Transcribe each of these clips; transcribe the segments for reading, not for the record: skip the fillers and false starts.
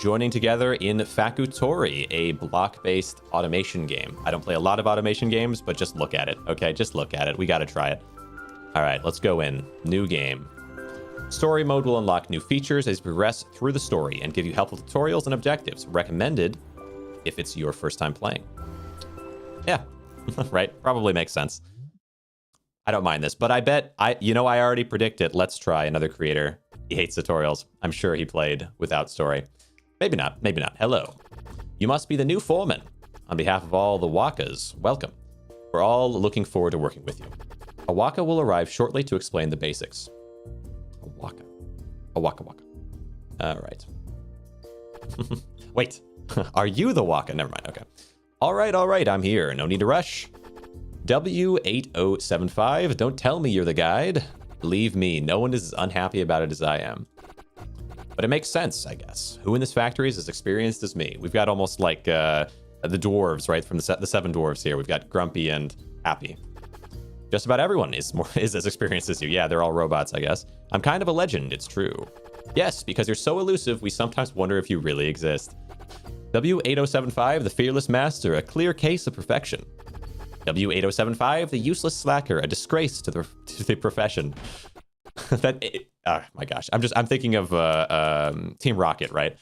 joining together in Fakutori, a block-based automation game. I don't play a lot of automation games, but just look at it, okay? Just look at it. We gotta try it. All right, let's go in. New game. Story mode will unlock new features as you progress through the story and give you helpful tutorials and objectives. Recommended if it's your first time playing. Yeah, right? Probably makes sense. I don't mind this, but I bet I already predict it. Let's try another creator. He hates tutorials. I'm sure he played without story. Maybe not, maybe not. Hello. You must be the new foreman. On behalf of all the Wakas, welcome. We're all looking forward to working with you. A Waka will arrive shortly to explain the basics. A Waka. A Waka Waka. All right. Wait, are you the Waka? Never mind, okay. All right, I'm here. No need to rush. W8075, don't tell me you're the guide. Believe me, no one is as unhappy about it as I am. But it makes sense, I guess. Who in this factory is as experienced as me? We've got almost like the dwarves, right? From the seven dwarves here. We've got Grumpy and Happy. Just about everyone is as experienced as you. Yeah, they're all robots, I guess. I'm kind of a legend, it's true. Yes, because you're so elusive, we sometimes wonder if you really exist. W8075, the fearless master, a clear case of perfection. W8075, the useless slacker, a disgrace to the profession. Oh my gosh, I'm thinking of Team Rocket, right?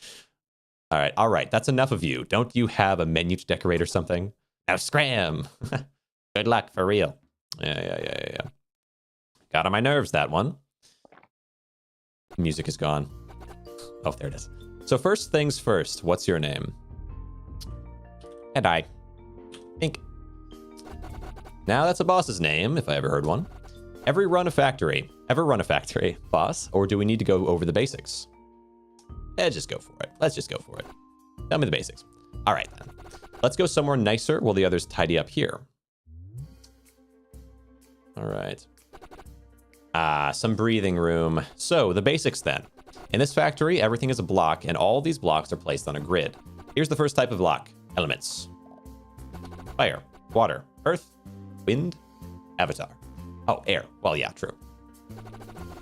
All right, that's enough of you. Don't you have a menu to decorate or something? Now scram. Good luck for real. Yeah. Got on my nerves, that one. Music is gone. Oh, there it is. So first things first, what's your name? And I think. Now that's a boss's name, if I ever heard one. Ever run a factory, boss? Or do we need to go over the basics? Just go for it. Let's just go for it. Tell me the basics. All right, then. Let's go somewhere nicer while the others tidy up here. All right. Some breathing room. So, the basics then. In this factory, everything is a block, and all these blocks are placed on a grid. Here's the first type of block. Elements. Fire, water, earth, wind, avatar. Oh, air. Well, yeah, true.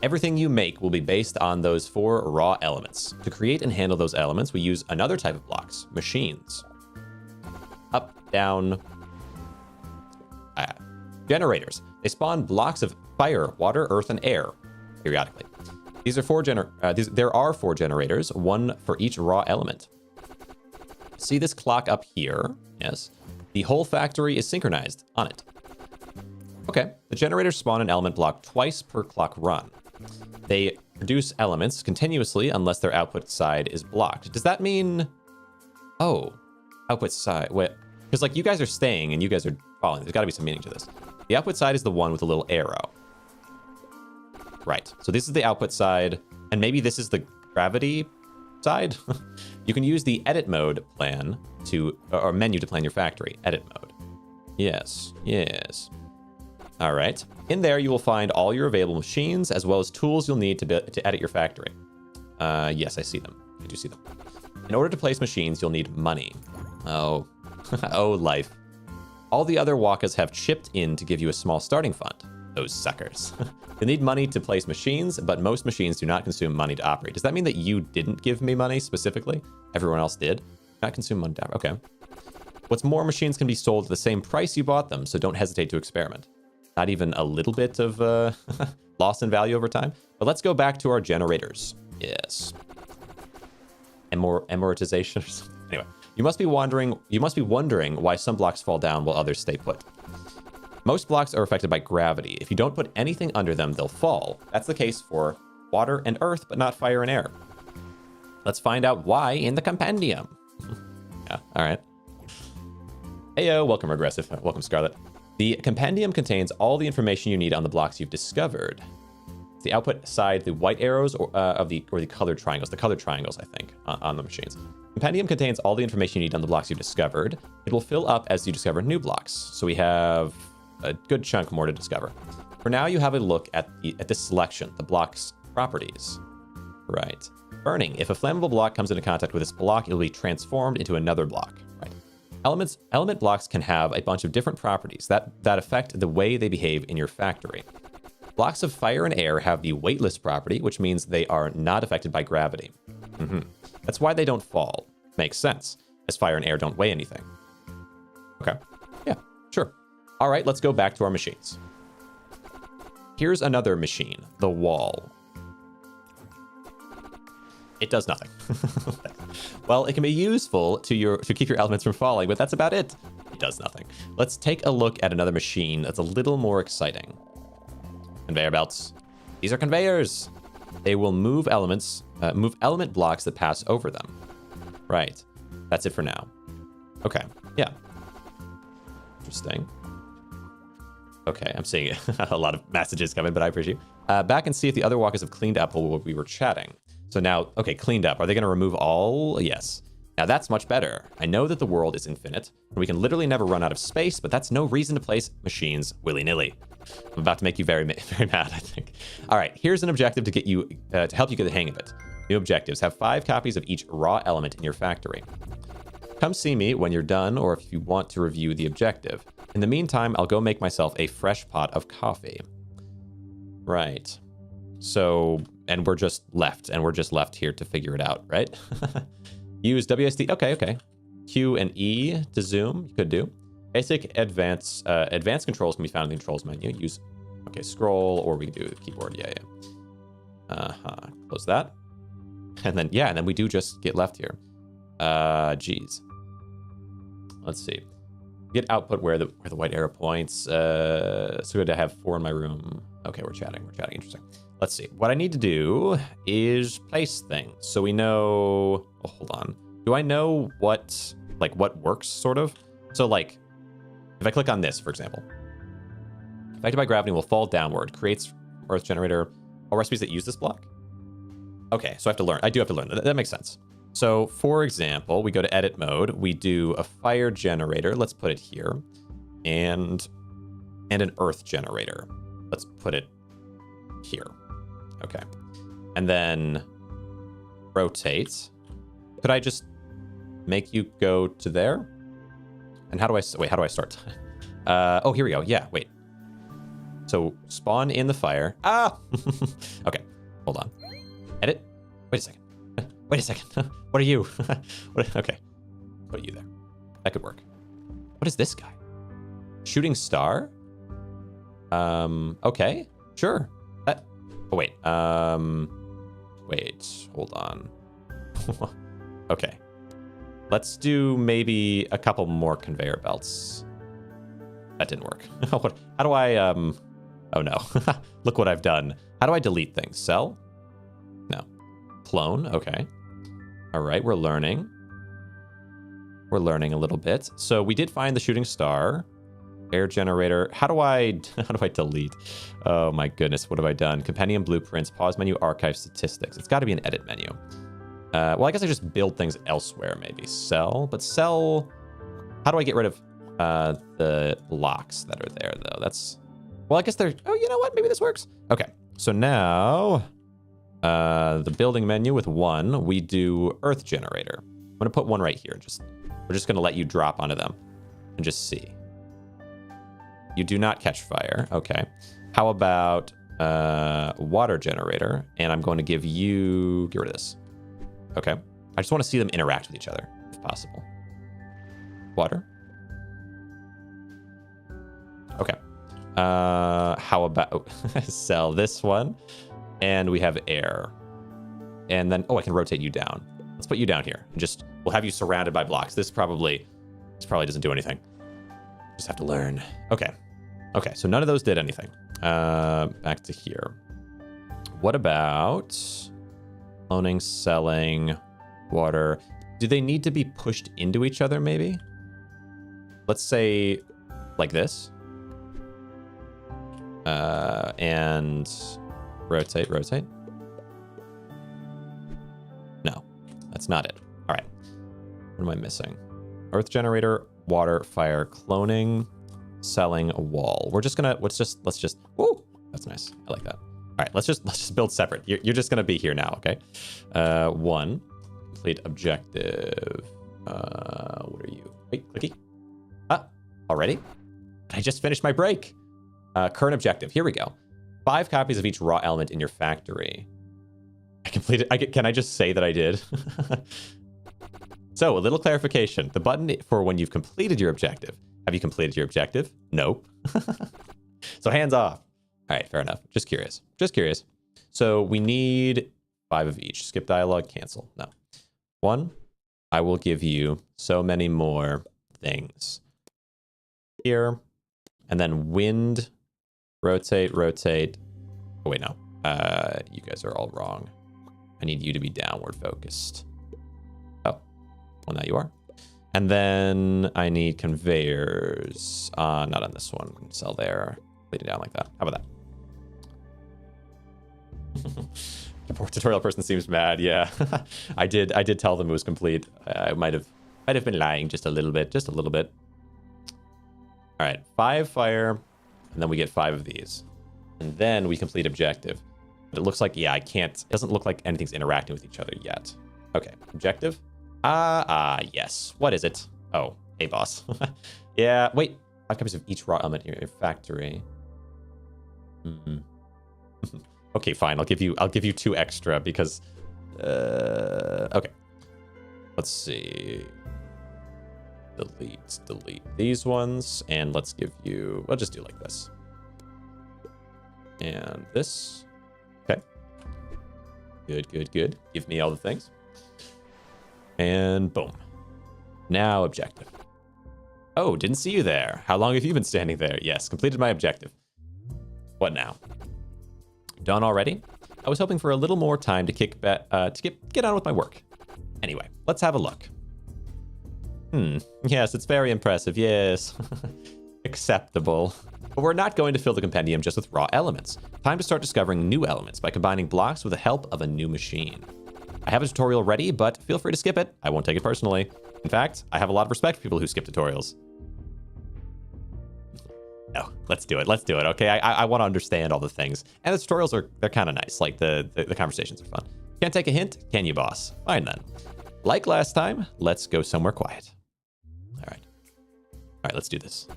Everything you make will be based on those 4 raw elements. To create and handle those elements, we use another type of blocks, machines. Up, down. Generators. They spawn blocks of fire, water, earth, and air periodically. There are 4 generators, 1 for each raw element. See this clock up here? Yes. The whole factory is synchronized on it. Okay, the generators spawn an element block twice per clock run. They produce elements continuously unless their output side is blocked. Does that mean... Oh, output side... Wait, because like you guys are staying and you guys are falling. There's got to be some meaning to this. The output side is the one with the little arrow. Right, so this is the output side, and maybe this is the gravity side? You can use the edit mode plan or menu to plan your factory. Edit mode. Yes. All right. In there, you will find all your available machines, as well as tools you'll need to edit your factory. Yes, I see them. I do see them. In order to place machines, you'll need money. Oh, oh, life. All the other Wakas have chipped in to give you a small starting fund. Those suckers. You'll need money to place machines, but most machines do not consume money to operate. Does that mean that you didn't give me money specifically? Everyone else did? Not consume money to operate. Okay. What's more, machines can be sold at the same price you bought them, so don't hesitate to experiment. Not even a little bit of loss in value over time. But let's go back to our generators. Yes. Amortization or something. Anyway, you must be wondering why some blocks fall down while others stay put. Most blocks are affected by gravity. If you don't put anything under them, they'll fall. That's the case for water and earth, but not fire and air. Let's find out why in the compendium. Yeah, all right. Heyo, welcome Regressive. Welcome Scarlet. The compendium contains all the information you need on the blocks you've discovered. The output side, the white arrows or the colored triangles. The colored triangles, I think, on the machines. Compendium contains all the information you need on the blocks you've discovered. It will fill up as you discover new blocks. So we have a good chunk more to discover. For now, you have a look at this selection, the block's properties. Right. Burning. If a flammable block comes into contact with this block, it will be transformed into another block. Right. Element blocks can have a bunch of different properties that affect the way they behave in your factory. Blocks of fire and air have the weightless property, which means they are not affected by gravity. That's why they don't fall. Makes sense, as fire and air don't weigh anything. Okay. Yeah, sure. All right, let's go back to our machines. Here's another machine, the wall. It does nothing. Well, it can be useful to keep your elements from falling, but that's about it. It does nothing. Let's take a look at another machine that's a little more exciting. Conveyor belts. These are conveyors. They will move elements, move element blocks that pass over them. Right. That's it for now. Okay. Yeah. Interesting. Okay, I'm seeing a lot of messages coming, but I appreciate you. Back and see if the other walkers have cleaned up while we were chatting. So now, okay, cleaned up. Are they going to remove all? Yes. Now that's much better. I know that the world is infinite, and we can literally never run out of space, but that's no reason to place machines willy-nilly. I'm about to make you very, very mad, I think. All right, here's an objective to get you, to help you get the hang of it. New objectives. Have 5 copies of each raw element in your factory. Come see me when you're done, or if you want to review the objective. In the meantime, I'll go make myself a fresh pot of coffee. Right. So, and we're just left here to figure it out, right? Use WSD. Okay. Q and E to zoom. You could do. Basic advanced controls can be found in the controls menu. Use, okay, scroll, or we can do the keyboard. Yeah. Close that. And then we do just get left here. Geez. Let's see. Get output where the white arrow points. So good to have 4 in my room. Okay, we're chatting. Interesting. Let's see. What I need to do is place things. So we know... Oh, hold on. Do I know what works, sort of? So, like, if I click on this, for example. Affected by gravity will fall downward. Creates earth generator. All recipes that use this block? Okay, so I have to learn. I do have to learn. That makes sense. So, for example, we go to edit mode. We do a fire generator. Let's put it here. And an earth generator. Let's put it here. Okay. And then rotate. Could I just make you go to there? And how do I start? Oh, here we go. Yeah, wait. So spawn in the fire. Ah! Okay, hold on. Edit. Wait a second. What are you? Okay, put you there. That could work. What is this guy? Shooting star? Okay, sure. Oh, wait. Wait, hold on. Okay. Let's do maybe a couple more conveyor belts. That didn't work. How do I, oh no. Look what I've done. How do I delete things? Sell? No. Clone? Okay. All right, we're learning. We're learning a little bit. So we did find the shooting star. Air generator. How do I delete? Oh my goodness, what have I done? Compendium blueprints, pause menu, archive statistics. It's got to be an edit menu. Well, I guess I just build things elsewhere, maybe. Sell, but sell. How do I get rid of the blocks that are there, though? That's, well, I guess they're, oh, you know what? Maybe this works. Okay, so now the building menu with 1, we do earth generator. I'm gonna put 1 right here. We're just gonna let you drop onto them and just see. You do not catch fire. Okay. How about water generator? And I'm going to give you... Get rid of this. Okay. I just want to see them interact with each other, if possible. Water. Okay. How about... sell this one. And we have air. And then... Oh, I can rotate you down. Let's put you down here. And we'll have you surrounded by blocks. This probably doesn't do anything. Just have to learn. Okay. Okay, so none of those did anything. Back to here. What about cloning, selling, water? Do they need to be pushed into each other, maybe? Let's say like this. And rotate. No, that's not it. All right. What am I missing? Earth generator, water, fire, cloning, selling, a wall. We're just gonna let's just oh, that's nice. I like that. All right, let's just build separate. You're just gonna be here now, okay? 1 complete objective. What are you? Wait, clicky. Already? I just finished my break. Current objective. Here we go. 5 copies of each raw element in your factory. completed. Can I just say that I did? So, a little clarification. The button for when you've completed your objective. Have you completed your objective? Nope. So, hands off. All right, fair enough. Just curious. Just curious. So, we need 5 of each. Skip dialogue, cancel. No. 1. I will give you so many more things. Here. And then wind. Rotate, rotate. Oh, wait, no. You guys are all wrong. I need you to be downward focused. Oh. Well, now you are. And then I need conveyors. Not on this one. Cell there. Lead it down like that. How about that? The poor tutorial person seems mad. Yeah. I did tell them it was complete. I might have been lying just a little bit. Just a little bit. All right. 5 fire. And then we get 5 of these. And then we complete objective. But it looks like, yeah, I can't. It doesn't look like anything's interacting with each other yet. Okay. Objective. Yes. What is it? Oh, hey, boss. Yeah. Wait. 5 copies of each raw element here. Factory. Okay, fine. I'll give you 2 extra because. Okay. Let's see. Delete these ones, and let's give you. We'll just do like this. And this. Okay. Good. Give me all the things. And boom. Now objective. Oh, didn't see you there. How long have you been standing there? Yes, completed my objective. What now? Done already? I was hoping for a little more time to get on with my work. Anyway, let's have a look. Yes, it's very impressive. Yes. Acceptable. But we're not going to fill the compendium just with raw elements. Time to start discovering new elements by combining blocks with the help of a new machine. I have a tutorial ready, but feel free to skip it. I won't take it personally. In fact, I have a lot of respect for people who skip tutorials. No, let's do it. Let's do it. Okay, I want to understand all the things. And the tutorials they're kind of nice. Like the conversations are fun. Can't take a hint? Can you, boss? Fine then. Like last time, let's go somewhere quiet. All right, let's do this.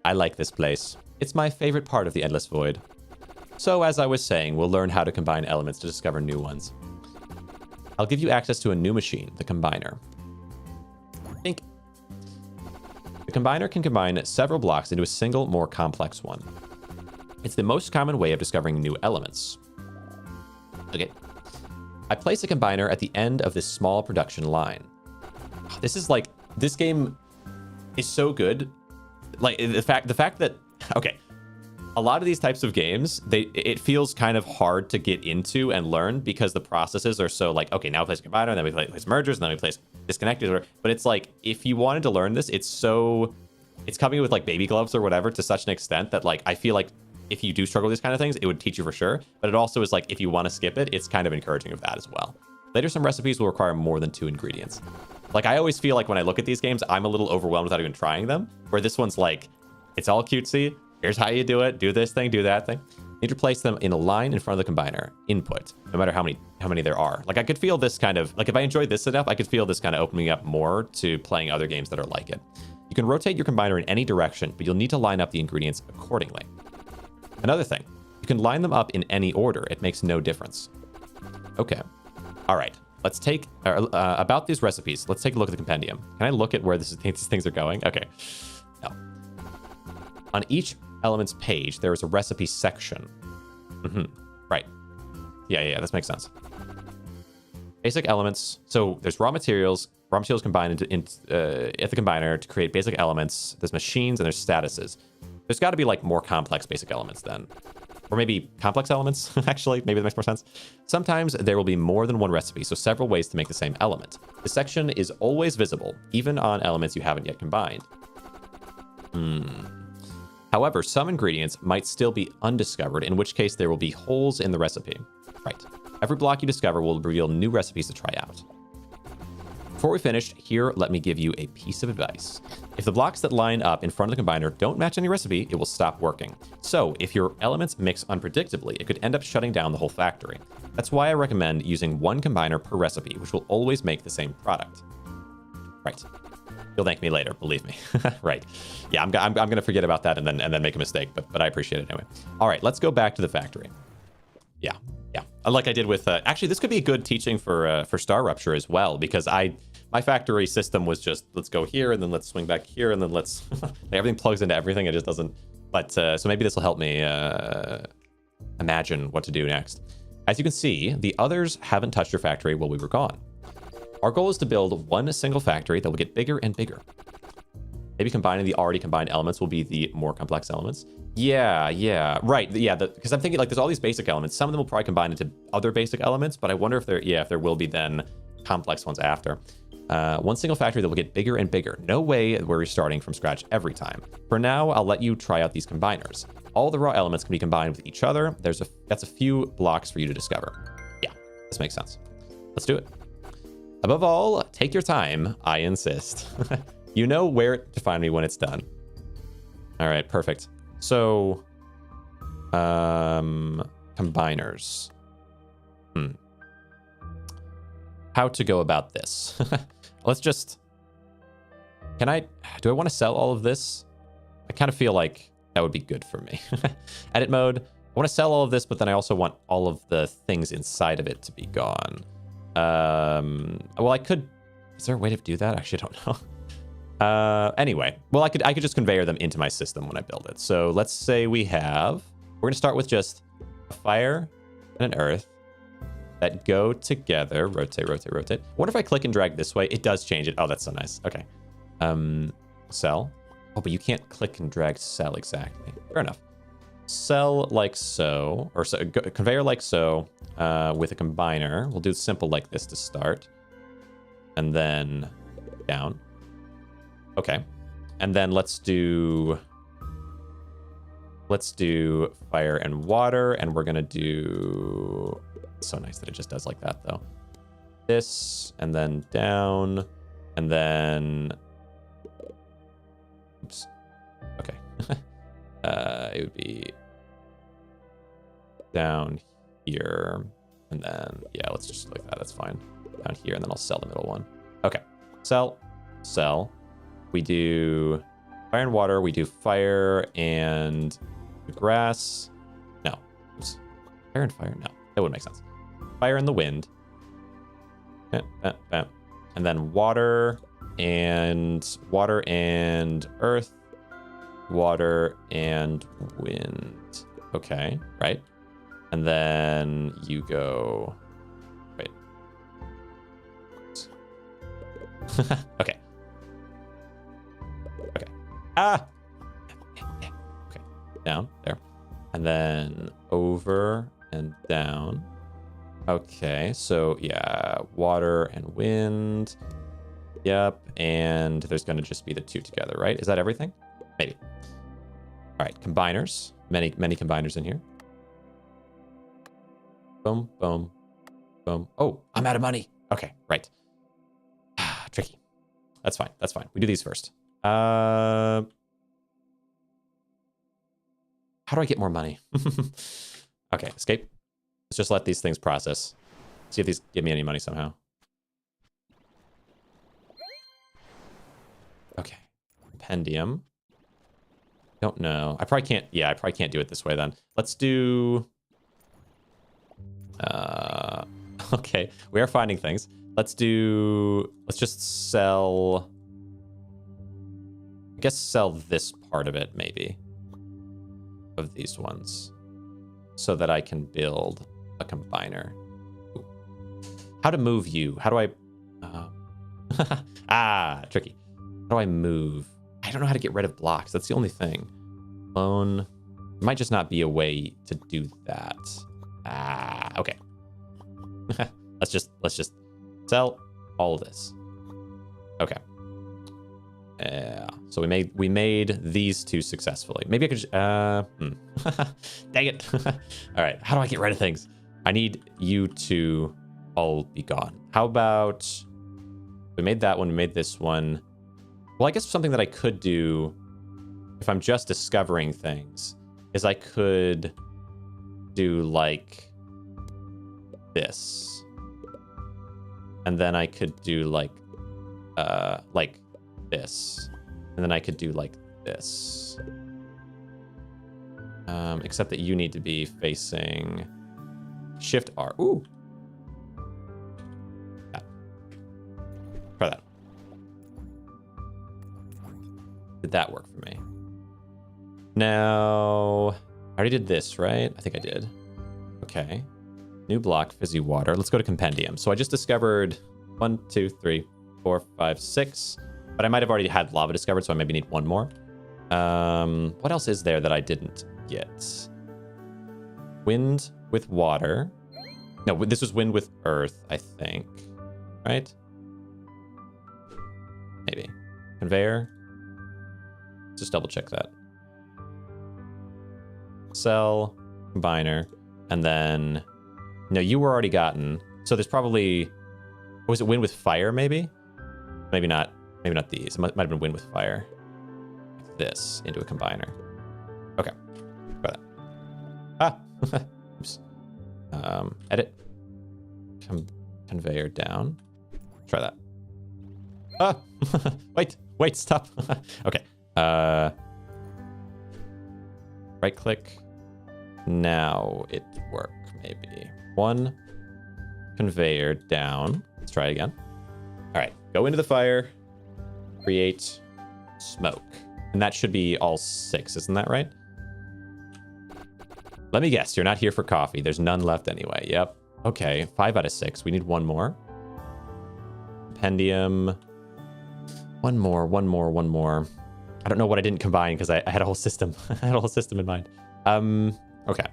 I like this place. It's my favorite part of the Endless Void. So as I was saying, we'll learn how to combine elements to discover new ones. I'll give you access to a new machine, the Combiner. Think. The Combiner can combine several blocks into a single, more complex one. It's the most common way of discovering new elements. Okay. I place a Combiner at the end of this small production line. This game is so good. Like the fact that, okay, a lot of these types of games, it feels kind of hard to get into and learn because the processes are so like, okay, now we place a combiner, and then we place mergers, and then we place disconnectors. But it's like, if you wanted to learn this, it's coming with like baby gloves or whatever to such an extent that like, I feel like if you do struggle with these kind of things, it would teach you for sure. But it also is like, if you want to skip it, it's kind of encouraging of that as well. Later, some recipes will require more than 2 ingredients. Like, I always feel like when I look at these games, I'm a little overwhelmed without even trying them. Where this one's like, it's all cutesy. Here's how you do it. Do this thing, do that thing. Need to place them in a line in front of the combiner. Input, no matter how many there are. Like, I could feel this kind of, like, if I enjoyed this enough, I could feel this kind of opening up more to playing other games that are like it. You can rotate your combiner in any direction, but you'll need to line up the ingredients accordingly. Another thing, you can line them up in any order. It makes no difference. Okay. All right. Let's take, about these recipes, let's take a look at the compendium. Can I look at where these things are going? Okay. No. On each element's page, there is a recipe section. Right. Yeah, this makes sense. Basic elements. So there's raw materials combined at the combiner to create basic elements. There's machines and there's statuses. There's got to be like more complex basic elements then. Or maybe complex elements, actually. Maybe that makes more sense. Sometimes there will be more than one recipe, so several ways to make the same element. The section is always visible, even on elements you haven't yet combined. However, some ingredients might still be undiscovered, in which case there will be holes in the recipe. Right. Every block you discover will reveal new recipes to try out. Before we finish, here, let me give you a piece of advice. If the blocks that line up in front of the combiner don't match any recipe, it will stop working. So, if your elements mix unpredictably, it could end up shutting down the whole factory. That's why I recommend using one combiner per recipe, which will always make the same product. Right. You'll thank me later, believe me. Right. Yeah, I'm gonna forget about that and then make a mistake, but I appreciate it anyway. All right, let's go back to the factory. Yeah. like I did with actually this could be good teaching for Star Rupture as well, because my factory system was just let's go here and then let's swing back here and then let's everything plugs into everything. It just doesn't. But so maybe this will help me imagine what to do next. As you can see, the others haven't touched your factory while we were gone. Our goal is to build one single factory that will get bigger and bigger. Maybe combining the already combined elements will be the more complex elements. Yeah, right. Yeah, because I'm thinking like there's all these basic elements. Some of them will probably combine into other basic elements, but I wonder if there will be then complex ones after. One single factory that will get bigger and bigger. No way we're starting from scratch every time. For now, I'll let you try out these combiners. All the raw elements can be combined with each other. That's a few blocks for you to discover. Yeah, this makes sense. Let's do it. Above all, take your time, I insist. You know where to find me when it's done. All right, perfect. So, combiners. How to go about this? Let's just... do I want to sell all of this? I kind of feel like that would be good for me. Edit mode. I want to sell all of this, but then I also want all of the things inside of it to be gone. Well, I could... Is there a way to do that? Actually, I don't know. Anyway, well, I could just conveyor them into my system when I build it. So let's say we're going to start with just a fire and an earth that go together. Rotate. I wonder if I click and drag this way, it does change it. Oh, that's so nice. Okay. Cell. Oh, but you can't click and drag cell exactly. Fair enough. Cell like so, or so, conveyor like so, with a combiner. We'll do simple like this to start. And then down. Okay. And then let's do fire and water, and we're gonna do... It's so nice that it just does like that though. This, and then down, and then... Oops. Okay. It would be down here, and then, yeah, let's just like that, that's fine. Down here, and then I'll sell the middle one. Okay. Sell. We do fire and water. We do fire and grass. No. Oops. Fire and fire? No. That wouldn't make sense. Fire and the wind. And then water and earth. Water and wind. Okay, right? And then you go... Wait. Okay. Okay. Down there. And then over and down. Okay, so yeah, water and wind. Yep, and there's going to just be the two together, right? Is that everything? Maybe. All right, combiners. Many combiners in here. Boom, boom, boom. Oh, I'm out of money. Okay, right. Tricky. That's fine. We do these first. How do I get more money? Okay, escape. Let's just let these things process. See if these give me any money somehow. Okay. Compendium. Don't know. I probably can't. Yeah, I probably can't do it this way then. Let's do... Okay, we are finding things. Let's just sell... I guess sell this part of it, maybe. Of these ones. So that I can build a combiner. Ooh. How to move you? How do I... tricky. How do I move? I don't know how to get rid of blocks. That's the only thing. Clone. Might just not be a way to do that. Okay. let's just sell all of this. Okay. Yeah. So we made these two successfully. Maybe I could just, Dang it. All right. How do I get rid of things? I need you to all be gone. How about we made that one, we made this one. Well, I guess something that I could do if I'm just discovering things is I could do like this. And then I could do like this. And then I could do like this. Except that you need to be facing Shift R. Ooh. That. Try that. Did that work for me? Now, I already did this, right? I think I did. Okay. New block, fizzy water. Let's go to compendium. So I just discovered 1, 2, 3, 4, 5, 6. But I might have already had lava discovered, so I maybe need one more. What else is there that I didn't get? Wind with water. No, this was wind with earth, I think. Right? Maybe. Conveyor. Just double check that. Cell, combiner, and then... No, you were already gotten. So there's probably... Was it wind with fire, maybe? Maybe not. Maybe not these. It might have been wind with fire. Like this into a combiner. Okay. Try that. Ah! Oops. Edit. Conveyor down. Try that. Ah! Wait, stop. Okay. Right click. Now it work, maybe. 1 conveyor down. Let's try it again. All right, go into the fire. Create smoke. And that should be all 6, isn't that right? Let me guess, you're not here for coffee. There's none left anyway. Yep. Okay, 5 out of 6. We need one more. Compendium. One more. I don't know what I didn't combine because I had a whole system. I had a whole system in mind. Okay.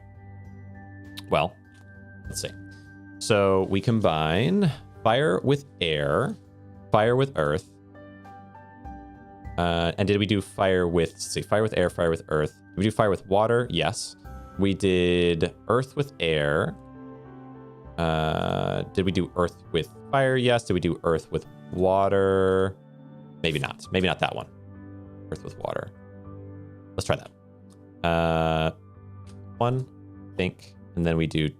Well, let's see. So we combine fire with air, fire with earth. And did we do fire with, let's see, fire with air, fire with earth. Did we do fire with water? Yes. We did earth with air. Did we do earth with fire? Yes. Did we do earth with water? Maybe not. Maybe not that one. Earth with water. Let's try that. 1, think, and then we do,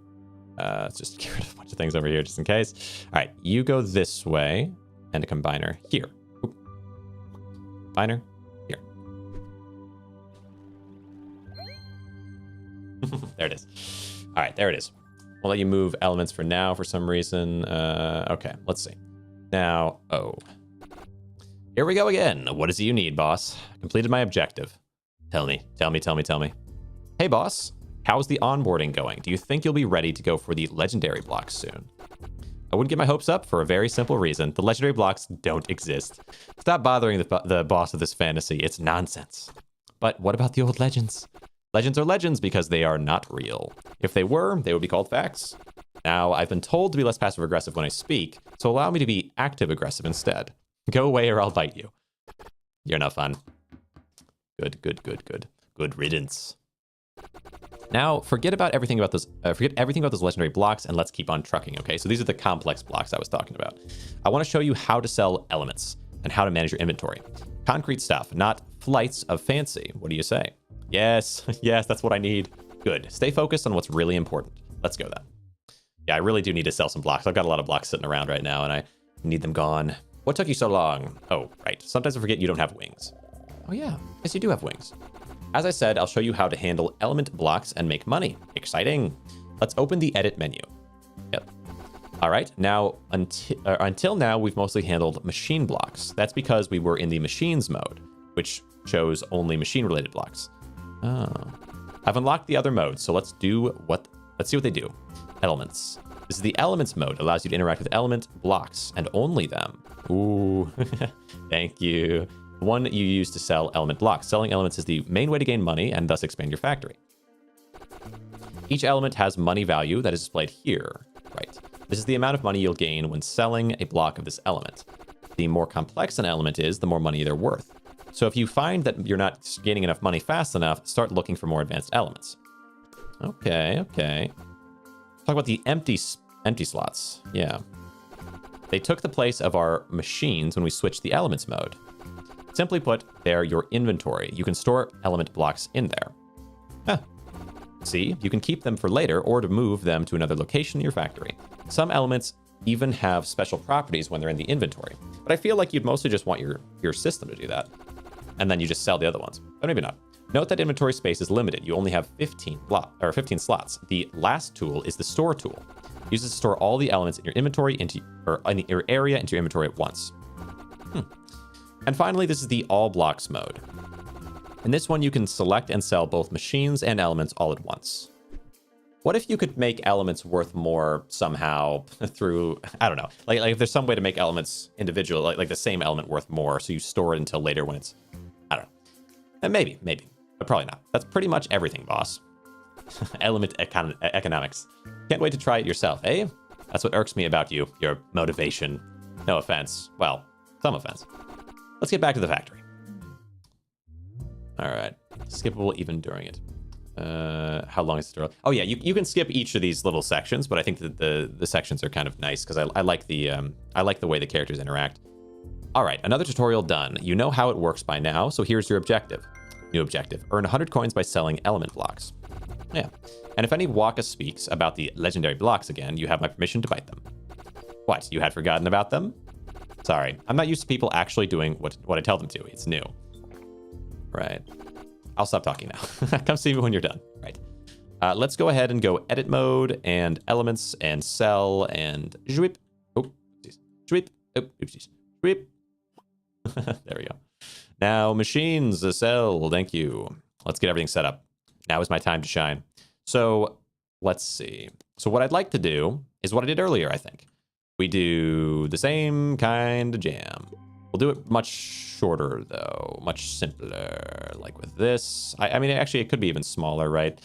let's just get rid of a bunch of things over here just in case. All right, you go this way, and a combiner here. Oop. Combiner here. There it is. All right, there it is. We'll let you move elements for now for some reason. Okay, let's see. Now, here we go again. What is it you need, boss? Completed my objective. Tell me. Hey, boss. How's the onboarding going? Do you think you'll be ready to go for the legendary blocks soon? I wouldn't get my hopes up for a very simple reason. The legendary blocks don't exist. Stop bothering the boss of this fantasy. It's nonsense. But what about the old legends? Legends are legends because they are not real. If they were, they would be called facts. Now, I've been told to be less passive-aggressive when I speak, so allow me to be active-aggressive instead. Go away or I'll bite you. You're not fun. Good. Good riddance. Now, forget everything about those legendary blocks and let's keep on trucking, okay? So these are the complex blocks I was talking about. I want to show you how to sell elements and how to manage your inventory. Concrete stuff, not flights of fancy. What do you say? Yes, that's what I need. Good. Stay focused on what's really important. Let's go then. Yeah, I really do need to sell some blocks. I've got a lot of blocks sitting around right now and I need them gone. What took you so long? Oh, right. Sometimes I forget you don't have wings. Oh yeah, yes you do have wings. As I said, I'll show you how to handle element blocks and make money. Exciting. Let's open the edit menu. Yep. All right, now until now, we've mostly handled machine blocks. That's because we were in the machines mode, which shows only machine-related blocks. Oh. I've unlocked the other modes, so let's see what they do. Elements. This is the elements mode. Allows you to interact with element blocks and only them. Ooh, thank you. One you use to sell element blocks. Selling elements is the main way to gain money and thus expand your factory. Each element has money value that is displayed here. Right. This is the amount of money you'll gain when selling a block of this element. The more complex an element is, the more money they're worth. So if you find that you're not gaining enough money fast enough, start looking for more advanced elements. Okay. Talk about the empty slots. Yeah. They took the place of our machines when we switched the elements mode. Simply put, they're your inventory. You can store element blocks in there. See, you can keep them for later or to move them to another location in your factory. Some elements even have special properties when they're in the inventory. But I feel like you'd mostly just want your system to do that. And then you just sell the other ones. But maybe not. Note that inventory space is limited. You only have 15 slots. The last tool is the store tool. Use it to store all the elements in your inventory in your area into your inventory at once. And finally, this is the all blocks mode. In this one, you can select and sell both machines and elements all at once. What if you could make elements worth more somehow through, I don't know, like if there's some way to make elements individual, like the same element worth more, so you store it until later when it's, I don't know. And maybe, but probably not. That's pretty much everything, boss. Element economics. Can't wait to try it yourself, eh? That's what irks me about you, your motivation. No offense. Well, some offense. Let's get back to the factory. All right. Skippable even during it. How long is the tutorial? Oh yeah, you can skip each of these little sections, but I think that the sections are kind of nice because I like the way the characters interact. All right, another tutorial done. You know how it works by now, so here's your objective. New objective: earn 100 coins by selling element blocks. Yeah, and if any Waka speaks about the legendary blocks again, you have my permission to bite them. What? You had forgotten about them? Sorry, I'm not used to people actually doing what I tell them to. It's new. Right. I'll stop talking now. Come see me when you're done. Right. Let's go ahead and go edit mode and elements and sell and zweep. Oh, zweep. Oh, oopsies. Zweep. There we go. Now machines sell. Thank you. Let's get everything set up. Now is my time to shine. So let's see. So what I'd like to do is what I did earlier, I think. We do the same kind of jam. We'll do it much shorter, though. Much simpler, like with this. I mean, actually, it could be even smaller, right?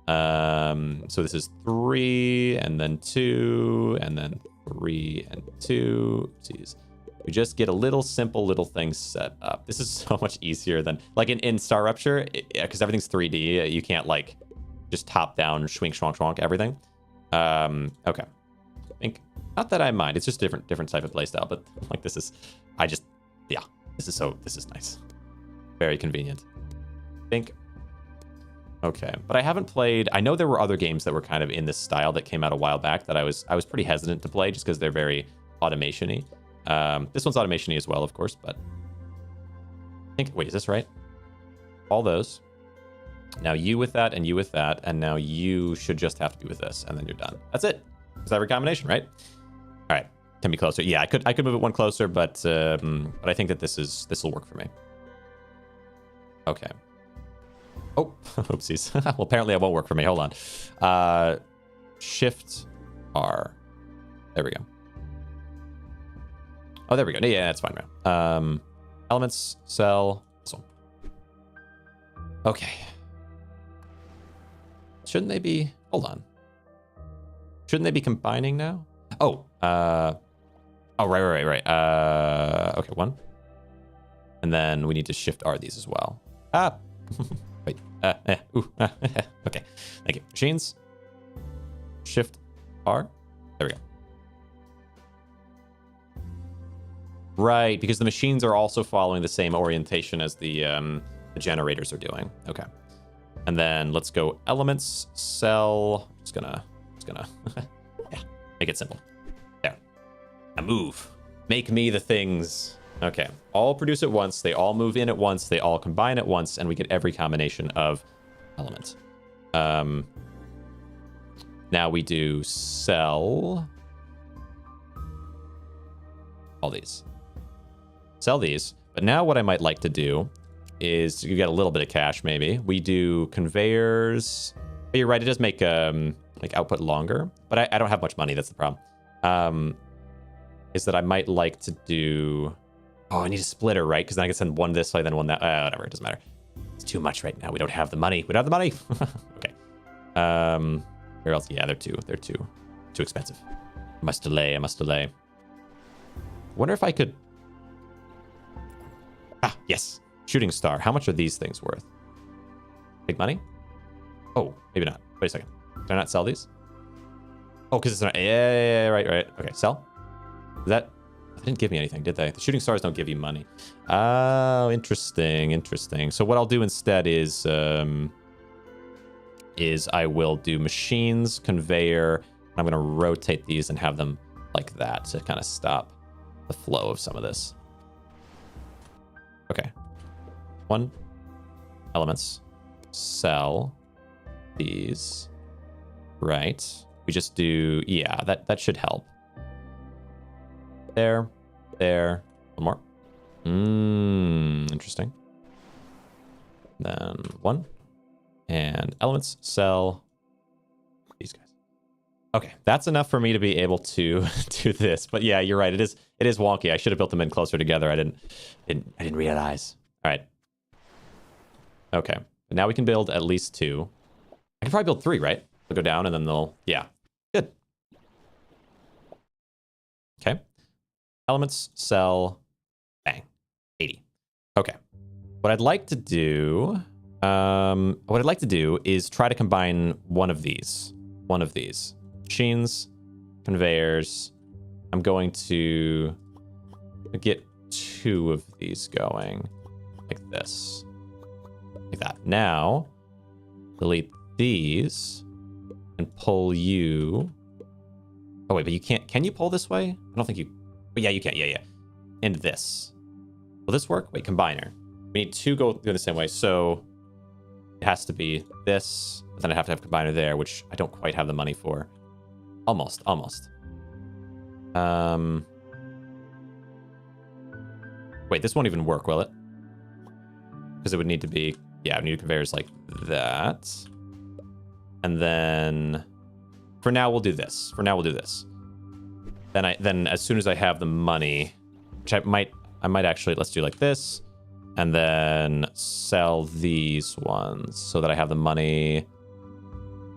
So this is 3, and then 2, and then 3, and 2. Jeez. We just get a little simple little thing set up. This is so much easier than... Like in Star Rupture, because everything's 3D, you can't, like, just top down, schwink, schwonk, schwonk, everything. Okay. I think... Not that I mind. It's just different type of playstyle, but, like, this is... Yeah, this is nice. Very convenient. Think. Okay, but I haven't played, I know there were other games that were kind of in this style that came out a while back that I was pretty hesitant to play just because they're very automation-y. This one's automation-y as well, of course, but I think, wait, is this right? All those. Now you with that, and now you should just have to be with this, and then you're done. That's it. It's every combination, right? All right. Can be closer. Yeah, I could move it one closer, but I think that this will work for me. Okay. Oh, oopsies. Well, apparently it won't work for me. Hold on. Shift R. There we go. Oh, there we go. Yeah, that's fine now. Elements, cell, this one. Okay. Shouldn't they be? Hold on. Shouldn't they be combining now? Oh, oh, right. Okay, 1. And then we need to shift R these as well. Wait. Okay. Thank you. Machines. Shift R. There we go. Right, because the machines are also following the same orientation as the generators are doing. Okay. And then let's go elements, cell. Just gonna yeah, make it simple. There. Now move. Make me the things. Okay. All produce at once. They all move in at once. They all combine at once, and we get every combination of elements. Now we do sell all these. Sell these. But now what I might like to do is you get a little bit of cash, maybe. We do conveyors. Oh, you're right. It does make like output longer, but I don't have much money. That's the problem. Is that I might like to do... Oh, I need a splitter, right? Because then I can send one this way, then one that... whatever, it doesn't matter. It's too much right now. We don't have the money. We don't have the money. Okay. Where else? Yeah, they're too expensive. I must delay. Wonder if I could... Ah, yes. Shooting star. How much are these things worth? Big money? Oh, maybe not. Wait a second. Can I not sell these? Oh, because it's not... Yeah, right. Okay, sell. Is that... They didn't give me anything, did they? The shooting stars don't give you money. Oh, interesting. So what I'll do instead is I will do machines, conveyor. I'm going to rotate these and have them like that to kind of stop the flow of some of this. Okay. 1. Elements. sell these. Right. We just do, yeah, that should help. There. One more. Interesting. Then 1. And elements, sell these guys. Okay, that's enough for me to be able to do this. But yeah, you're right. It is wonky. I should have built them in closer together. I didn't realize. All right. Okay. But now we can build at least 2. I can probably build 3, right? They'll go down and then they'll, yeah. Good. Okay. Elements, sell, bang. 80. Okay. What I'd like to do is try to combine one of these. Machines, conveyors. I'm going to get 2 of these going like this. Like that. Now, delete these and pull you. Oh, wait, but you can't. Can you pull this way? I don't think you. But yeah, you can. Yeah. And this. Will this work? Wait, combiner. We need 2 go the same way. So it has to be this. But then I have to have combiner there, which I don't quite have the money for. Almost. Wait, this won't even work, will it? Because it would need to be, yeah, it would need conveyors like that. And then for now we'll do this. Then as soon as I have the money, which I might actually, let's do like this, and then sell these ones so that I have the money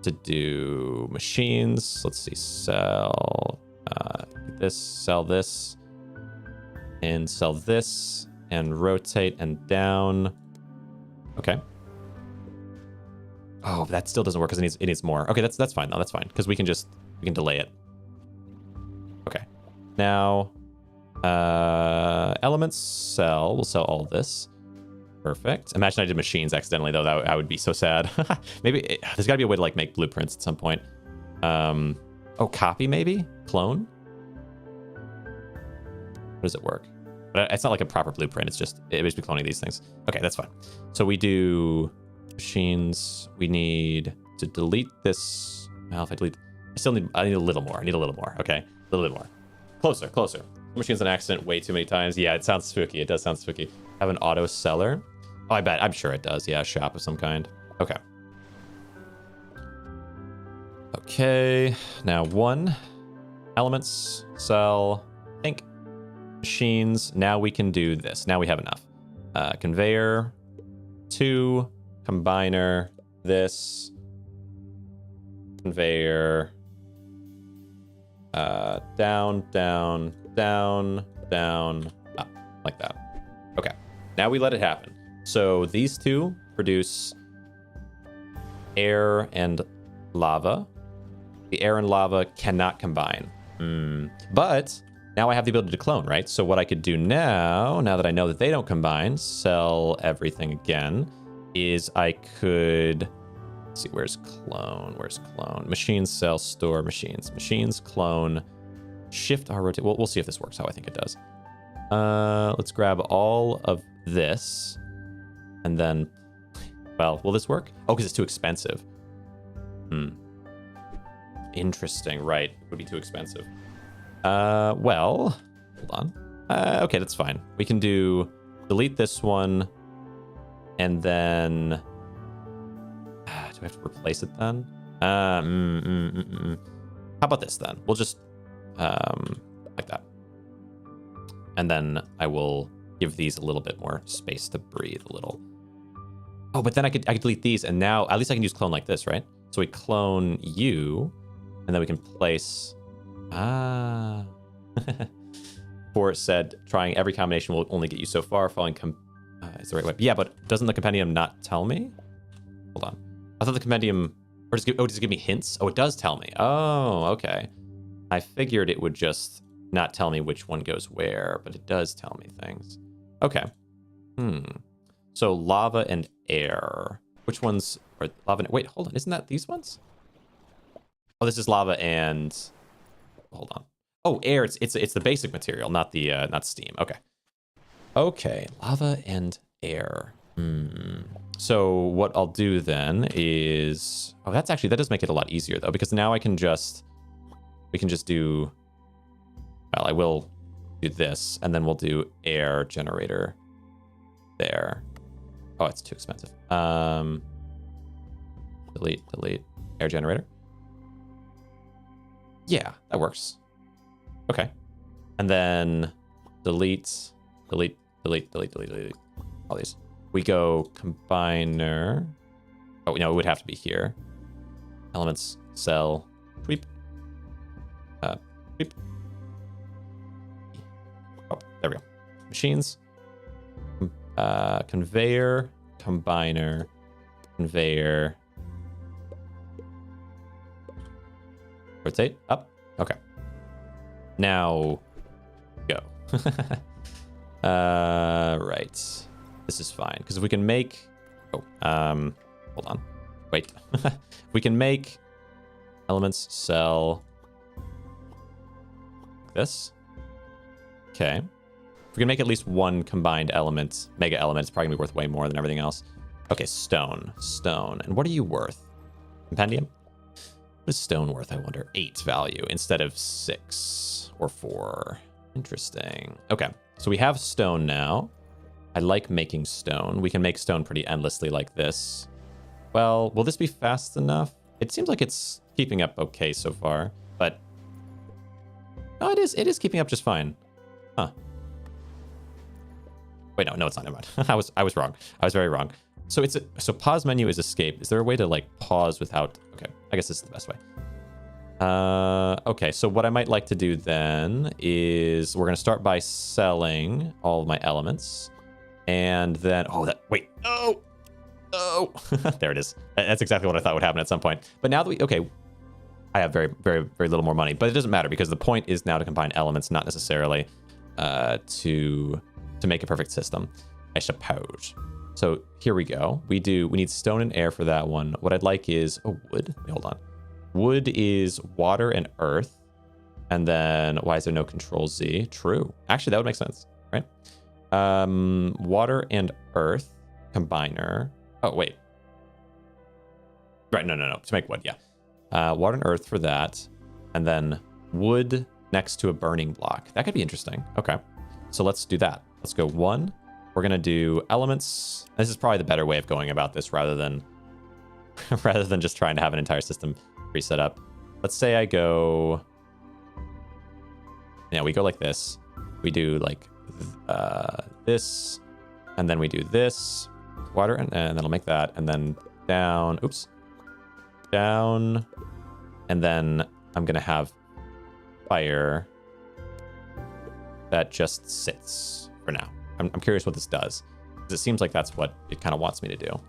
to do machines. Let's see, sell this, sell this, and sell this, and rotate and down. Okay. Oh, that still doesn't work because it needs more. Okay, that's fine though. That's fine because we can delay it. Okay. Now, elements sell. We'll sell all this. Perfect. Imagine I did machines accidentally though. I would be so sad. Maybe there's got to be a way to like make blueprints at some point. Oh, copy maybe? Clone? How does it work? But it's not like a proper blueprint. It's just it basically cloning these things. Okay, that's fine. So we do machines. We need to delete this. Well, if I delete, I need a little more. Okay, a little bit more. Closer. Machines on accident way too many times. Yeah, it sounds spooky. It does sound spooky. Have an auto seller. Oh, I'm sure it does. Yeah, a shop of some kind. Okay. Okay. Now 1. Elements, sell, think. Machines. Now we can do this. Now we have enough. Conveyor. 2. Combiner. This. Conveyor. Down, up. Like that. Okay. Now we let it happen. So these 2 produce air and lava. The air and lava cannot combine. But now I have the ability to clone, right? So what I could do now that I know that they don't combine, sell everything again, is I could... Let's see, where's clone? Machines, sell, store, machines. Machines, clone, shift, R, rotate. We'll see if this works how I think it does. Let's grab all of this. And then, well, will this work? Oh, because it's too expensive. Interesting, right. It would be too expensive. Well, hold on. Okay, that's fine. We can delete this one. And then, do I have to replace it then? How about this then? We'll just, like that. And then I will give these a little bit more space to breathe a little. Oh, but then I could delete these, and now at least I can use clone like this, right? So we clone you, and then we can place... For it said, trying every combination will only get you so far. Following is the right way. Yeah, but doesn't the compendium not tell me? Hold on. I thought the compendium... does it give me hints? Oh, it does tell me. Oh, okay. I figured it would just not tell me which one goes where, but it does tell me things. Okay. So lava and air. Which ones are lava and... Wait, hold on. Isn't that these ones? Oh, this is lava and... Hold on. Oh, air. It's the basic material, not the not steam. Okay. Okay. Lava and air. So what I'll do then is... Oh, that does make it a lot easier, though, because now we can just do... Well, I will do this, and then we'll do air generator there. Oh, it's too expensive. Delete, air generator. Yeah, that works. Okay. And then delete. All these. We go combiner. Oh, no, it would have to be here. Elements, cell, tweep. Tweep. Oh, there we go. Machines. Conveyor, combiner, conveyor. Rotate, up. Okay. Now, go. Right. This is fine, because if we can make... Oh, hold on. Wait. We can make elements, cell... This. Okay. If we can make at least one combined element, mega element, it's probably going to be worth way more than everything else. Okay, stone. And what are you worth? Compendium? What is stone worth, I wonder? 8 value instead of 6 or 4. Interesting. Okay, so we have stone now. I like making stone. We can make stone pretty endlessly like this. Well, will this be fast enough? It seems like it's keeping up okay so far, but... Oh, it is keeping up just fine. Huh. Wait, no, it's not. Never mind. I was wrong. I was very wrong. So so pause menu is escape. Is there a way to like pause without? Okay, I guess this is the best way. Okay, so what I might like to do then is we're gonna start by selling all of my elements, and then oh, there it is. That's exactly what I thought would happen at some point. But now that I have very, very, very little more money, but it doesn't matter because the point is now to combine elements, not necessarily to make a perfect system, I suppose. So here we go. We need stone and air for that one. What I'd like is wood. Wait, hold on. Wood is water and earth. And then why is there no control Z? True. Actually, that would make sense, right? Water and earth combiner. Oh, wait. Right, no. To make wood, yeah. Water and earth for that. And then wood next to a burning block. That could be interesting. Okay. So let's do that. Let's go 1. We're going to do elements. This is probably the better way of going about this rather than just trying to have an entire system pre-set up. Let's say I go... Yeah, we go like this. We do like this, and then we do this. Water, and then I'll make that, and then down. Oops. Down. And then I'm going to have fire that just sits for now. I'm curious what this does, because it seems like that's what it kind of wants me to do.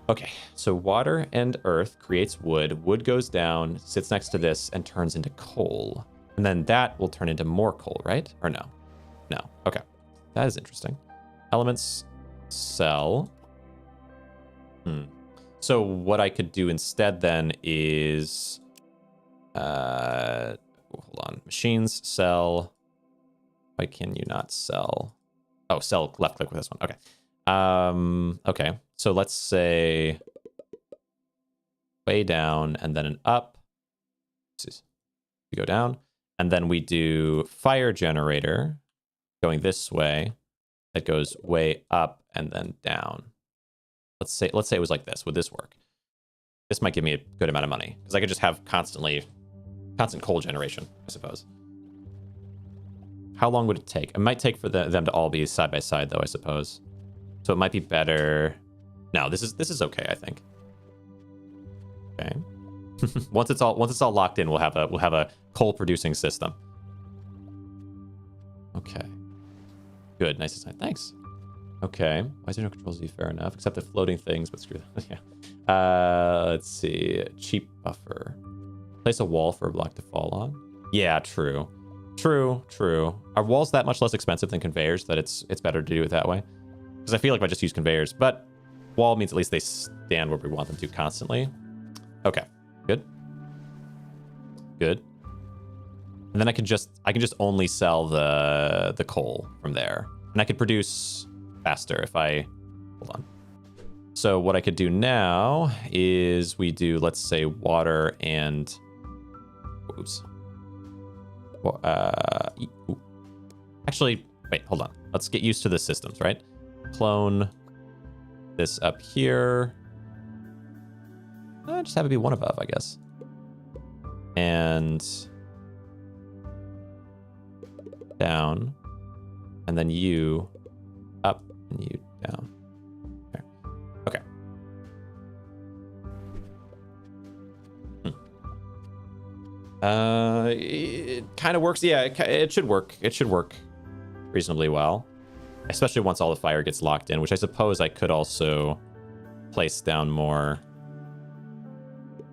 Okay, so water and earth creates wood. Wood goes down, sits next to this, and turns into coal. And then that will turn into more coal, right? Or no? No. Okay. That is interesting. Elements, cell. So what I could do instead then is... hold on. Machines, cell... Why can you not sell? Oh, sell, left click with this one. Okay. Okay. So let's say way down and then an up. We go down and then we do fire generator going this way. That goes way up and then down. Let's say it was like this. Would this work? This might give me a good amount of money because I could just have constant coal generation, I suppose. How long would it take? It might take for them to all be side by side, though, I suppose. So it might be better. No, this is okay, I think. Okay. once it's all locked in, we'll have a coal producing system. Okay. Good, nice design. Thanks. Okay. Why is there no control Z? Fair enough. Except the floating things, but screw that. Yeah. Let's see. Cheap buffer. Place a wall for a block to fall on. Yeah, true. True. Are walls that much less expensive than conveyors that it's better to do it that way? Because I feel like if I just use conveyors, but wall means at least they stand where we want them to constantly. Okay, good. And then I can just only sell the coal from there, and I could produce faster if I Hold on. So what I could do now is we do, let's say, water and... Oops. Actually, wait, hold on. Let's get used to the systems, right? Clone this up here. Just have it be one above, I guess. And down. And then you up and you down. There. Okay. It kind of works. Yeah, it should work. It should work reasonably well. Especially once all the fire gets locked in, which I suppose I could also place down more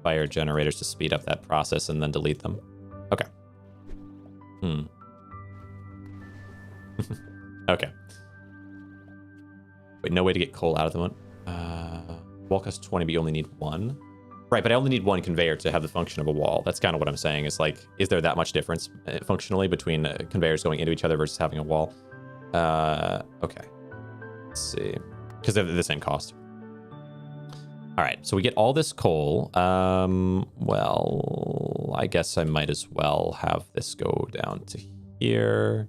fire generators to speed up that process and then delete them. Okay. Okay. Wait, no way to get coal out of the one. Wall costs 20, but you only need one. Right, but I only need one conveyor to have the function of a wall. That's kind of what I'm saying. Is like, is there that much difference functionally between conveyors going into each other versus having a wall? Okay. Let's see. Because they're the same cost. All right, so we get all this coal. Well, I guess I might as well have this go down to here.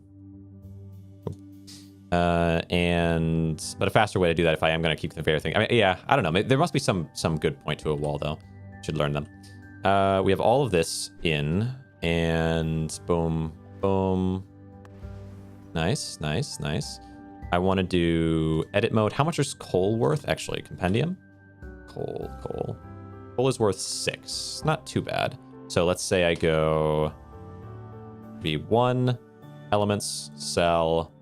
But a faster way to do that if I am going to keep the conveyor thing. I mean, yeah, I don't know. There must be some good point to a wall, though. Should learn them. We have all of this in, and boom, boom. Nice, nice, nice. I want to do edit mode. How much is coal worth? Actually, compendium. Coal is worth 6. Not too bad. So let's say I go V1 elements, sell.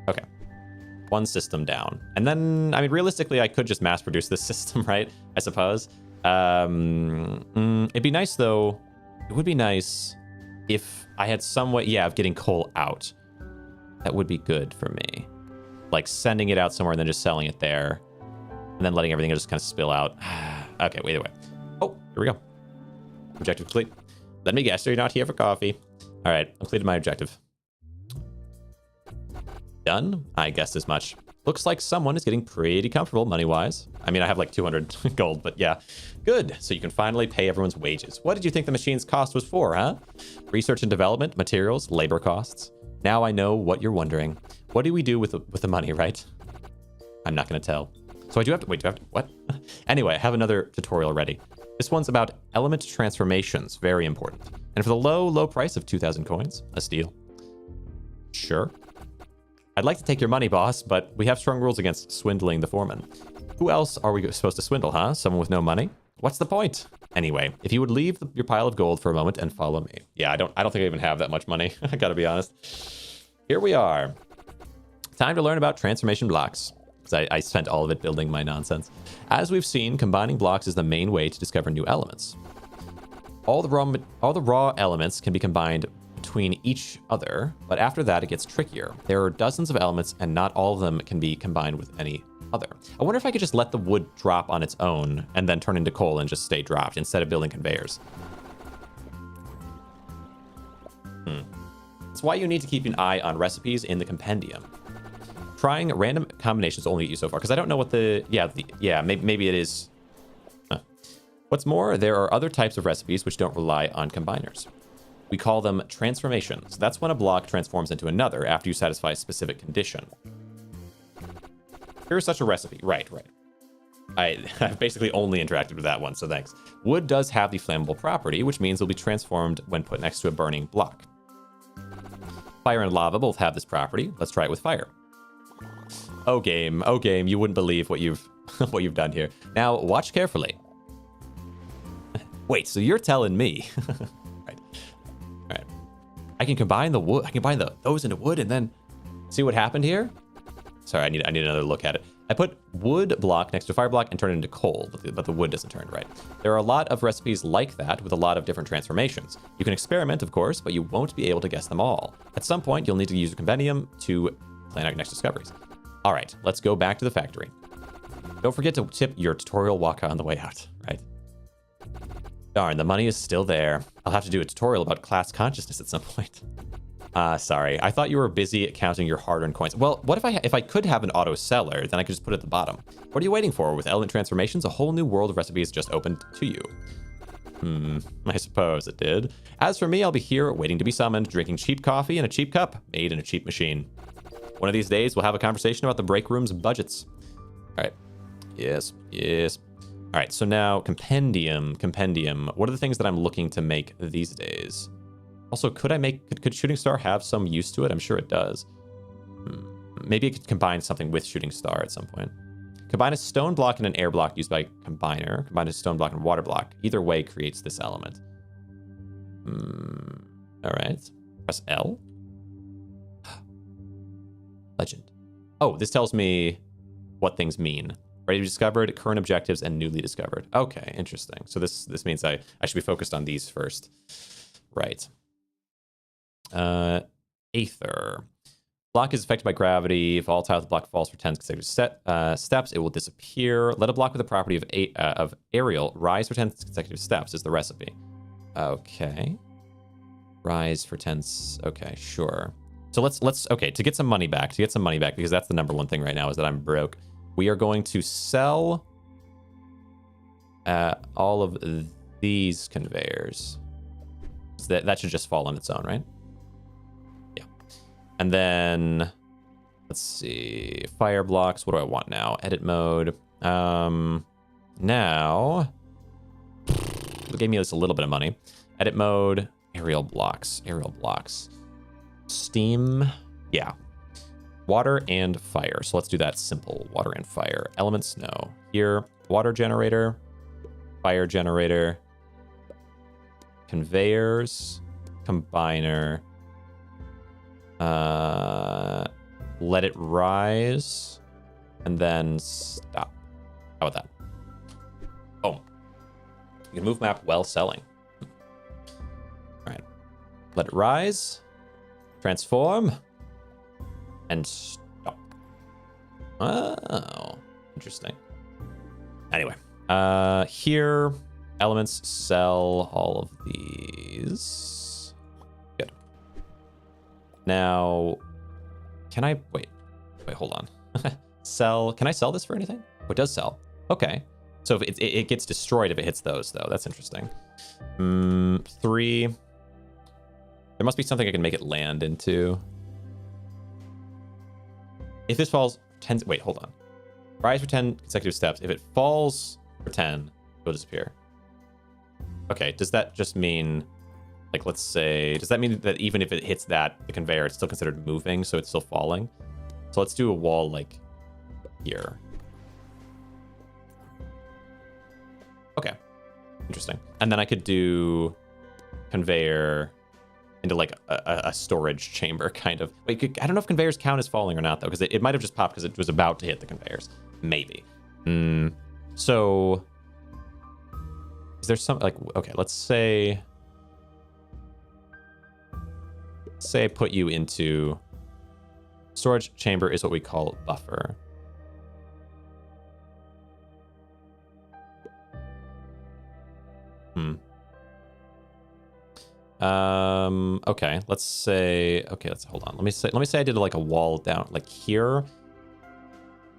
Okay. One system down. And then, I mean, realistically, I could just mass produce this system, right? I suppose. It'd be nice, though. It would be nice if I had some way, yeah, of getting coal out. That would be good for me. Like sending it out somewhere and then just selling it there. And then letting everything just kind of spill out. Okay, wait, wait. Oh, here we go. Objective complete. Let me guess, you're not here for coffee. All right, completed my objective. Done? I guessed as much. Looks like someone is getting pretty comfortable money-wise. I mean, I have like 200 gold, but yeah. Good. So you can finally pay everyone's wages. What did you think the machine's cost was for, huh? Research and development, materials, labor costs. Now I know what you're wondering. What do we do with the money, right? I'm not going to tell. So I do have to... Wait, do I have to... What? Anyway, I have another tutorial ready. This one's about element transformations. Very important. And for the low price of 2,000 coins, a steal. Sure. I'd like to take your money, boss, but we have strong rules against swindling the foreman. Who else are we supposed to swindle, huh? Someone with no money? What's the point? Anyway, if you would leave your pile of gold for a moment and follow me. Yeah, I don't think I even have that much money. I gotta be honest. Here we are. Time to learn about transformation blocks. Because I spent all of it building my nonsense. As we've seen, combining blocks is the main way to discover new elements. All the raw elements can be combined between each other, but after that it gets trickier. There are dozens of elements and not all of them can be combined with any other. I wonder if I could just let the wood drop on its own and then turn into coal and just stay dropped instead of building conveyors. That's why you need to keep an eye on recipes in the compendium. Trying random combinations only get you so far, because I don't know what maybe it is. What's more, there are other types of recipes which don't rely on combiners. We call them transformations. That's when a block transforms into another after you satisfy a specific condition. Here's such a recipe. Right. I've basically only interacted with that one, so thanks. Wood does have the flammable property, which means it'll be transformed when put next to a burning block. Fire and lava both have this property. Let's try it with fire. Oh game, you wouldn't believe what you've done here. Now watch carefully. Wait, so you're telling me? Right. I can combine the wood. I can combine those into wood and then see what happened here. Sorry, I need another look at it. I put wood block next to fire block and turn it into coal, but the wood doesn't turn right. There are a lot of recipes like that with a lot of different transformations. You can experiment, of course, but you won't be able to guess them all. At some point, you'll need to use your compendium to plan out your next discoveries. All right, let's go back to the factory. Don't forget to tip your tutorial waka on the way out, right? Darn, the money is still there. I'll have to do a tutorial about class consciousness at some point. Sorry. I thought you were busy counting your hard-earned coins. Well, what if I could have an auto seller, then I could just put it at the bottom. What are you waiting for? With element transformations, a whole new world of recipes just opened to you. I suppose it did. As for me, I'll be here waiting to be summoned, drinking cheap coffee in a cheap cup, made in a cheap machine. One of these days, we'll have a conversation about the break room's budgets. All right. Yes. All right, so now compendium. What are the things that I'm looking to make these days? Also, could Shooting Star have some use to it? I'm sure it does. Maybe it could combine something with Shooting Star at some point. Combine a stone block and an air block used by combiner. Combine a stone block and water block. Either way creates this element. All right. Press L. Legend. Oh, this tells me what things mean. Already discovered, current objectives, and newly discovered. Okay, interesting. So this means I should be focused on these first. Right. Aether. Block is affected by gravity. Volatile, if the block falls for 10 consecutive steps, it will disappear. Let a block with the property of aerial rise for 10 consecutive steps is the recipe. Okay. Rise for 10. Okay, sure. So let's okay, to get some money back, because that's the number one thing right now is that I'm broke. We are going to sell all of these conveyors. That should just fall on its own, right? Yeah. And then, let's see. Fire blocks. What do I want now? Edit mode. Now, it gave me just a little bit of money. Edit mode. Aerial blocks. Steam. Yeah. Water and fire. So let's do that simple. Water and fire. Elements, no. Here, water generator, fire generator, conveyors, combiner, let it rise, and then stop. How about that? Boom. You can move map while selling. All right. Let it rise, transform, and stop. Oh, interesting. Anyway, here, elements, sell all of these. Good. Now, can I, wait, hold on. Sell, can I sell this for anything? Oh, it does sell. Okay. So if it gets destroyed if it hits those, though. That's interesting. 3. There must be something I can make it land into. If this falls 10, wait, hold on. Rise for 10 consecutive steps. If it falls for 10, it'll disappear. Okay, does that just mean, like, let's say, does that mean that even if it hits the conveyor, it's still considered moving, so it's still falling? So let's do a wall, like, here. Okay, interesting. And then I could do conveyor into like a storage chamber, kind of. Wait, I don't know if conveyors count as falling or not, though, because it might have just popped because it was about to hit the conveyors. Maybe. So, is there some, like, okay, let's say I put you into storage chamber is what we call buffer. Okay, let's say, okay, let's hold on. Let me say I did like a wall down like here.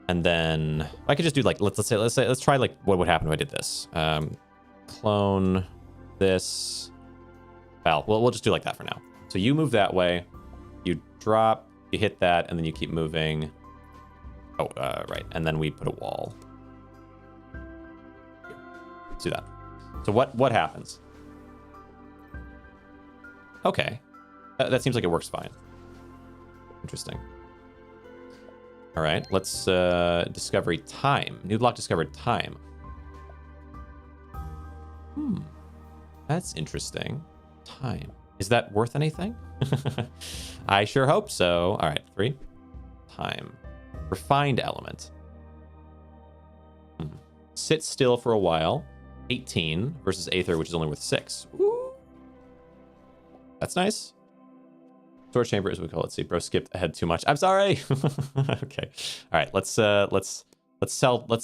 And then I could just do like, let's try like what would happen if I did this. Clone this. Well, we'll just do like that for now. So you move that way, you drop, you hit that, and then you keep moving. Oh, right. And then we put a wall. Here. Let's do that. So what happens? Okay. That seems like it works fine. Interesting. All right, let's discovery time. New block discovered time. That's interesting. Time. Is that worth anything? I sure hope so. All right, 3. Time. Refined element. Sit still for a while. 18 versus Aether, which is only worth 6. Ooh. That's nice. Storage chamber is what we call it. See, bro skipped ahead too much. I'm sorry. Okay. All right. Let's sell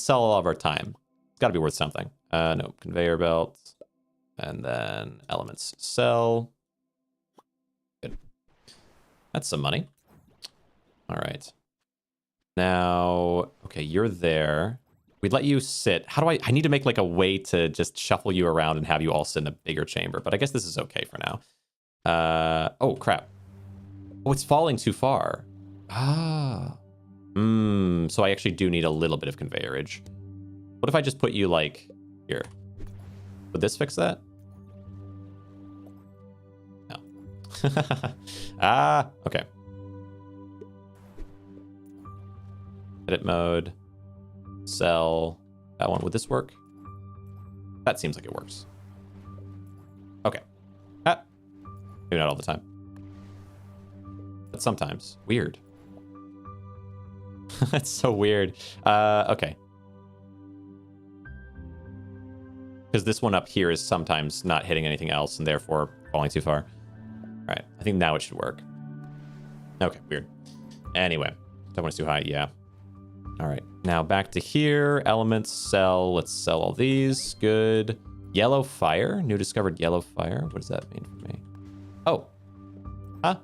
all of our time. It's got to be worth something. No, conveyor belt, and then elements sell. Good. That's some money. All right. Now, okay, you're there. We'd let you sit. How do I need to make like a way to just shuffle you around and have you all sit in a bigger chamber, but I guess this is okay for now. Oh, crap. Oh, it's falling too far. Ah. So I actually do need a little bit of conveyorage. What if I just put you like here? Would this fix that? No. Okay. Edit mode. Sell. That one. Would this work? That seems like it works. Okay. Maybe not all the time. But sometimes. Weird. That's so weird. Okay. Because this one up here is sometimes not hitting anything else and therefore falling too far. All right. I think now it should work. Okay. Weird. Anyway. That one's too high. Yeah. All right. Now back to here. Elements, sell. Let's sell all these. Good. Yellow fire. New discovered yellow fire. What does that mean for me? Oh. Huh?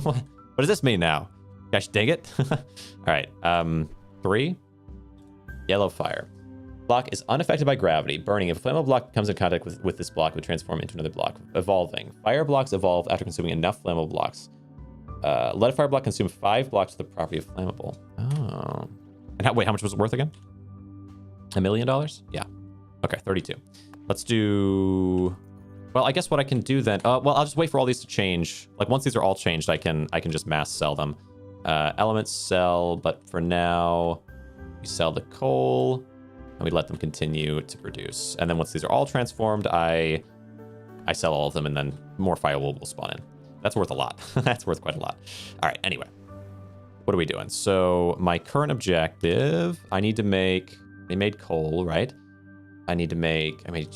What does this mean now? Gosh dang it. All right. 3. Yellow fire. Block is unaffected by gravity. Burning. If a flammable block comes in contact with this block, it would transform into another block. Evolving. Fire blocks evolve after consuming enough flammable blocks. Let a fire block consume 5 blocks with the property of flammable. Oh. And wait, how much was it worth again? $1 million? Yeah. Okay, 32. Let's do... Well, I guess what I can do then... well, I'll just wait for all these to change. Like, once these are all changed, I can just mass sell them. Elements sell, but for now, we sell the coal, and we let them continue to produce. And then once these are all transformed, I sell all of them, and then more fire will spawn in. That's worth a lot. That's worth quite a lot. All right, anyway. What are we doing? So my current objective, I need to make... We made coal, right? I need to make... I made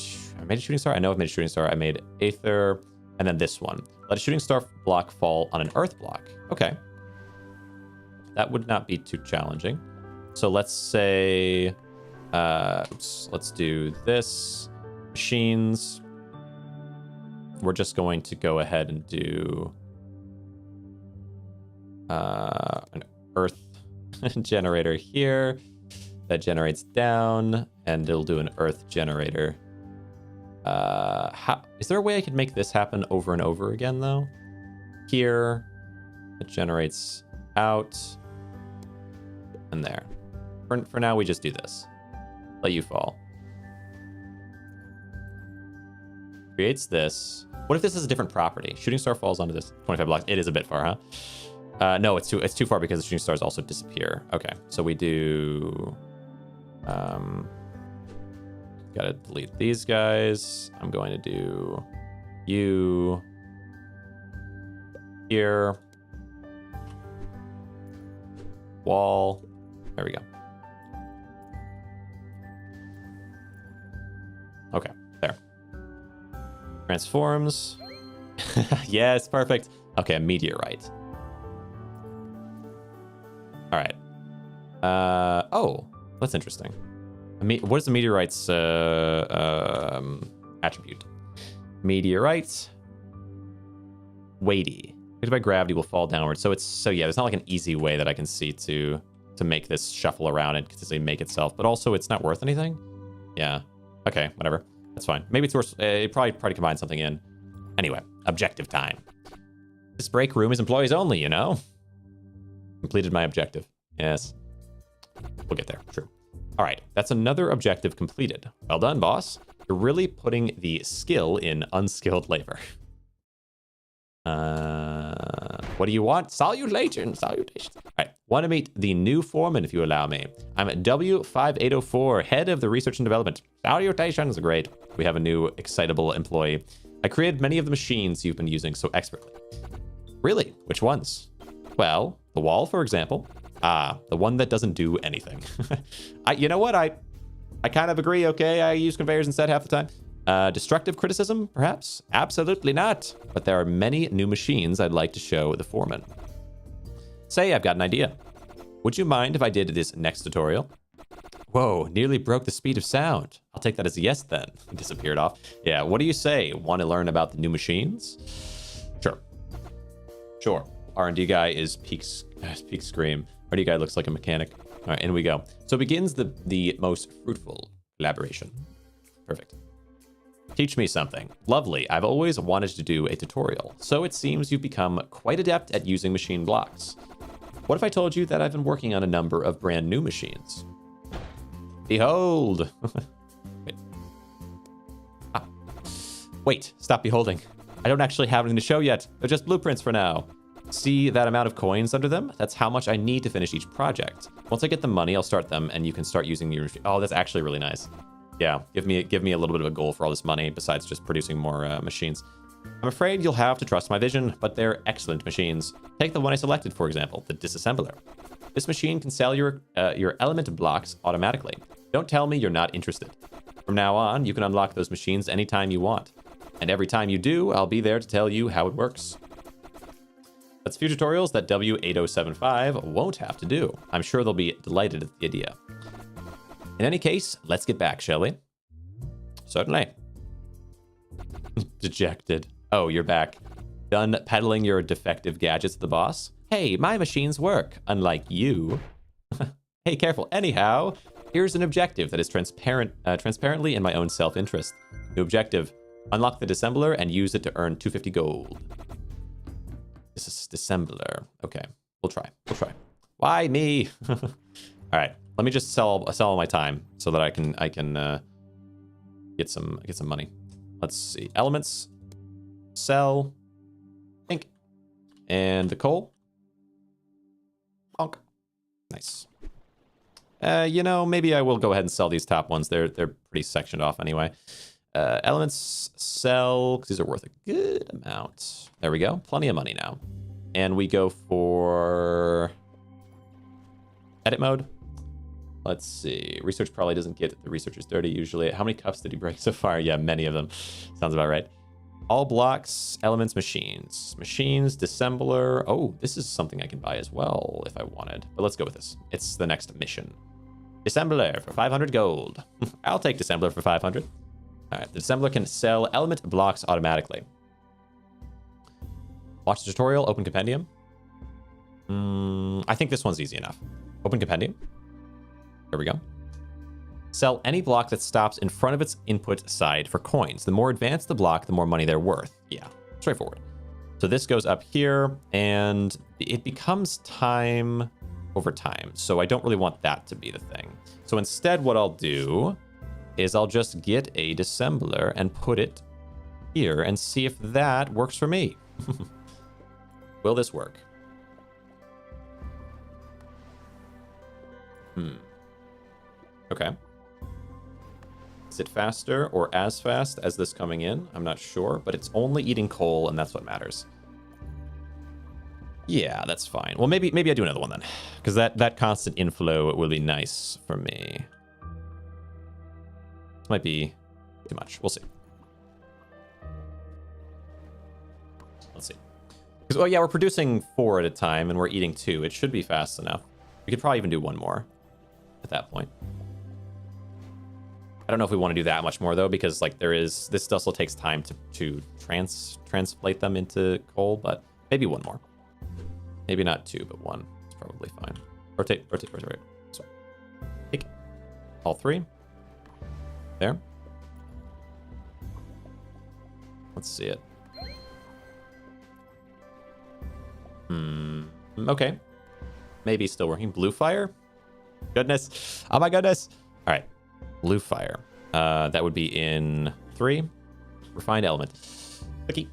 a shooting star? I know I've made a shooting star. I made aether, and then this one. Let a shooting star block fall on an earth block. Okay. That would not be too challenging. So let's say... let's do this. Machines. We're just going to go ahead and do an earth generator here that generates down, and it'll do an earth generator. Is there a way I could make this happen over and over again, though? Here, it generates out, and there. For now, we just do this. Let you fall. Creates this. What if this is a different property? Shooting star falls onto this 25 blocks. It is a bit far, huh? No, it's too far because the shooting stars also disappear. Okay, so we do... Gotta delete these guys. I'm going to do you here. Wall. There we go. Okay, there. Transforms. Yes, perfect. Okay, a meteorite. All right. Oh, that's interesting. What is the meteorite's attribute? Meteorite. Weighty. Affected by gravity will fall downward. So yeah, there's not like an easy way that I can see to make this shuffle around and consistently make itself. But also, it's not worth anything. Yeah. Okay, whatever. That's fine. Maybe it's worth... It probably combine something in. Anyway, objective time. This break room is employees only, you know? Completed my objective. Yes. We'll get there. True. All right. That's another objective completed. Well done, boss. You're really putting the skill in unskilled labor. What do you want? Salutations. Salutations. All right. Want to meet the new foreman, if you allow me. I'm W5804, head of the research and development. Salutations. Great. We have a new excitable employee. I created many of the machines you've been using so expertly. Really? Which ones? Well, the wall, for example. Ah, the one that doesn't do anything. You know what? I kind of agree, okay? I use conveyors instead half the time. Destructive criticism, perhaps? Absolutely not. But there are many new machines I'd like to show the foreman. Say I've got an idea. Would you mind if I did this next tutorial? Whoa, nearly broke the speed of sound. I'll take that as a yes then. It disappeared off. Yeah, what do you say? Want to learn about the new machines? Sure. Sure. R&D guy is peak scream. R&D guy looks like a mechanic. All right, in we go. So begins the most fruitful collaboration. Perfect. Teach me something. Lovely. I've always wanted to do a tutorial. So it seems you've become quite adept at using machine blocks. What if I told you that I've been working on a number of brand new machines? Behold. Wait. Wait, stop beholding. I don't actually have anything to show yet. They're just blueprints for now. See that amount of coins under them? That's how much I need to finish each project. Once I get the money, I'll start them, and you can start using your... Oh, that's actually really nice. Yeah, give me a little bit of a goal for all this money, besides just producing more machines. I'm afraid you'll have to trust my vision, but they're excellent machines. Take the one I selected, for example, the disassembler. This machine can sell your element blocks automatically. Don't tell me you're not interested. From now on, you can unlock those machines anytime you want. And every time you do, I'll be there to tell you how it works. That's few tutorials that W8075 won't have to do. I'm sure they'll be delighted at the idea. In any case, let's get back, shall we? Certainly. Dejected. Oh, you're back. Done peddling your defective gadgets to the boss? Hey, my machines work, unlike you. Hey, careful. Anyhow, here's an objective that is transparently in my own self-interest. New objective. Unlock the disassembler and use it to earn 250 gold. This is disassembler. Okay, we'll try. Why me? All right. Let me just sell all my time so that I can get some money. Let's see. Elements. Sell. Ink. And the coal. Bonk. Nice. You know, maybe I will go ahead and sell these top ones. They're pretty sectioned off anyway. Elements. Sell. Because these are worth a good amount. There we go. Plenty of money now. And we go for edit mode. Let's see. Research probably doesn't get the researchers dirty usually. How many cups did he break so far? Yeah, many of them. Sounds about right. All blocks, elements, machines. Machines, disassembler. Oh, this is something I can buy as well if I wanted. But let's go with this. It's the next mission. Disassembler for 500 gold. I'll take disassembler for 500. All right, the disassembler can sell element blocks automatically. Watch the tutorial, open compendium. I think this one's easy enough. Open compendium. There we go. Sell any block that stops in front of its input side for coins. The more advanced the block, the more money they're worth. Yeah, straightforward. So this goes up here, and it becomes time over time. So I don't really want that to be the thing. So instead, what I'll do is I'll just get a disassembler and put it here and see if that works for me. Will this work? Okay. Is it faster or as fast as this coming in? I'm not sure, but it's only eating coal, and that's what matters. Yeah, that's fine. Well, maybe I do another one then, because that constant inflow will be nice for me. This might be too much. We'll see. Let's see. Because, oh yeah, we're producing 4 at a time, and we're eating 2. It should be fast enough. We could probably even do 1 more at that point. I don't know if we want to do that much more though, because like this still takes time to translate them into coal, but maybe 1 more. Maybe not 2, but 1. It's probably fine. Rotate. So take all 3. There. Let's see it. Okay. Maybe still working. Blue fire? Goodness. Oh my goodness. All right. Blue fire. That would be in 3. Refined element. Clicky.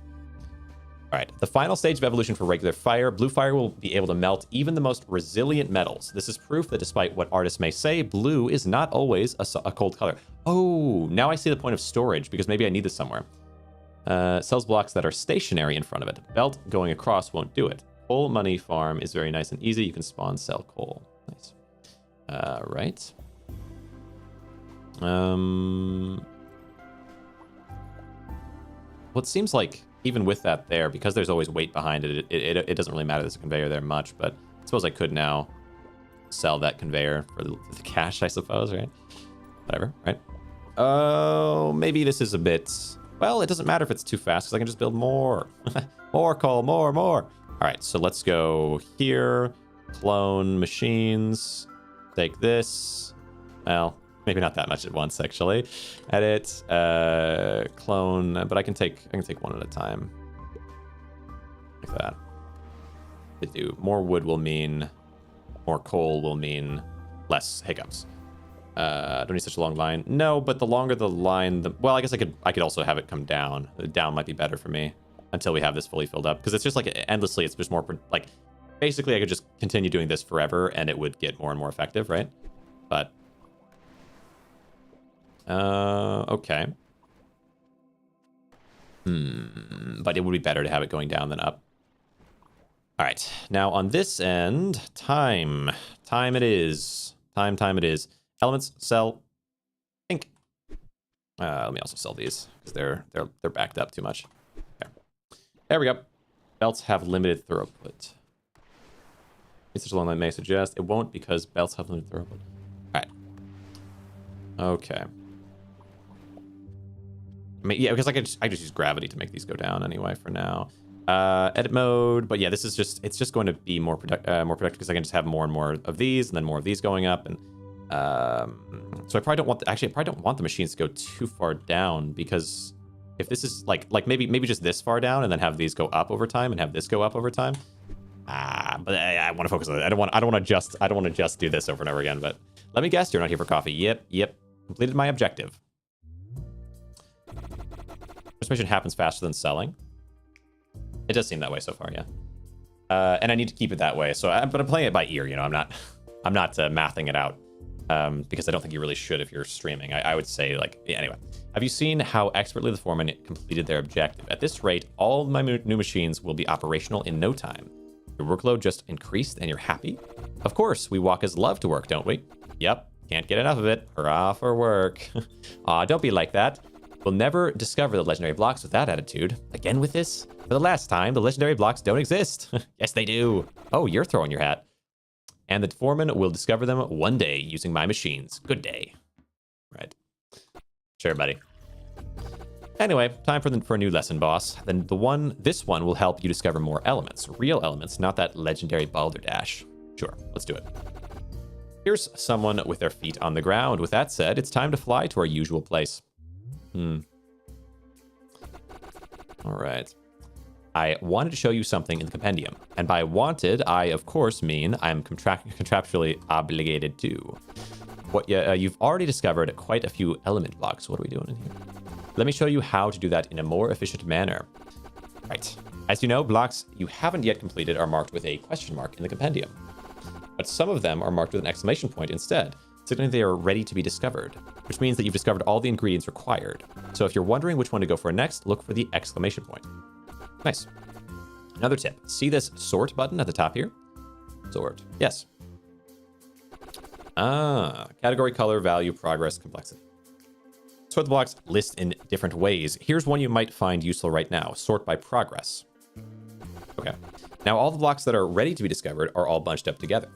All right. The final stage of evolution for regular fire. Blue fire will be able to melt even the most resilient metals. This is proof that despite what artists may say, blue is not always a cold color. Oh, now I see the point of storage because maybe I need this somewhere. Sells blocks that are stationary in front of it. Belt going across won't do it. Coal money farm is very nice and easy. You can spawn, sell coal. Nice. Right. Well, it seems like even with that there, because there's always weight behind it, it doesn't really matter there's a conveyor there much, but I suppose I could now sell that conveyor for the cash, I suppose, right? Whatever, right? Oh, maybe this is a bit... Well, it doesn't matter if it's too fast, because I can just build more. More coal, more. All right, so let's go here. Clone machines. Take this. Well, maybe not that much at once, actually. Edit. Clone. But I can take one at a time. Like that. They do. More wood will mean more coal will mean less hiccups. Don't need such a long line. No, but the longer the line, well, I guess I could also have it come down. The down might be better for me until we have this fully filled up, because it's just like endlessly. It's just more like basically I could just continue doing this forever and it would get more and more effective, right? But okay. But it would be better to have it going down than up. All right, now on this end, time it is. Time it is. Elements, sell, ink. Let me also sell these because they're backed up too much. There we go. Belts have limited throughput. It's such a long line may suggest. It won't because belts have limited throughput. All right. Okay. I mean, yeah, because I just use gravity to make these go down anyway for now. Edit mode, but yeah, this is it's just going to be more productive because I can just have more and more of these and then more of these going up, and so I probably don't want I probably don't want the machines to go too far down, because if this is like maybe just this far down and then have these go up over time and have this go up over time. But I want to focus on it. I don't want to just do this over and over again. But let me guess, you're not here for coffee. Yep. Completed my objective. This mission happens faster than selling. It does seem that way so far, yeah. And I need to keep it that way. But I'm playing it by ear. You know, I'm not mathing it out. Because I don't think you really should if you're streaming. I would say, like, yeah, anyway. Have you seen how expertly the foreman completed their objective? At this rate, all my new machines will be operational in no time. Your workload just increased and you're happy? Of course, we walkers love to work, don't we? Yep, can't get enough of it. Hurrah for work. Aw, don't be like that. We'll never discover the legendary blocks with that attitude. Again with this? For the last time, the legendary blocks don't exist. Yes, they do. Oh, you're throwing your hat. And the foreman will discover them one day using my machines. Good day. Right. Sure, buddy. Anyway, time for a new lesson, boss. Then this one will help you discover more elements. Real elements, not that legendary balderdash. Sure, let's do it. Here's someone with their feet on the ground. With that said, it's time to fly to our usual place. All right. I wanted to show you something in the compendium. And by wanted, I, of course, mean I'm contractually obligated to. You've already discovered quite a few element blocks. What are we doing in here? Let me show you how to do that in a more efficient manner. Right. As you know, blocks you haven't yet completed are marked with a question mark in the compendium. But some of them are marked with an exclamation point instead, signaling they are ready to be discovered, which means that you've discovered all the ingredients required. So if you're wondering which one to go for next, look for the exclamation point. Nice. Another tip. See this sort button at the top here? Sort. Yes. Category, color, value, progress, complexity. Sort the blocks list in different ways. Here's one you might find useful right now. Sort by progress. Okay. Now all the blocks that are ready to be discovered are all bunched up together.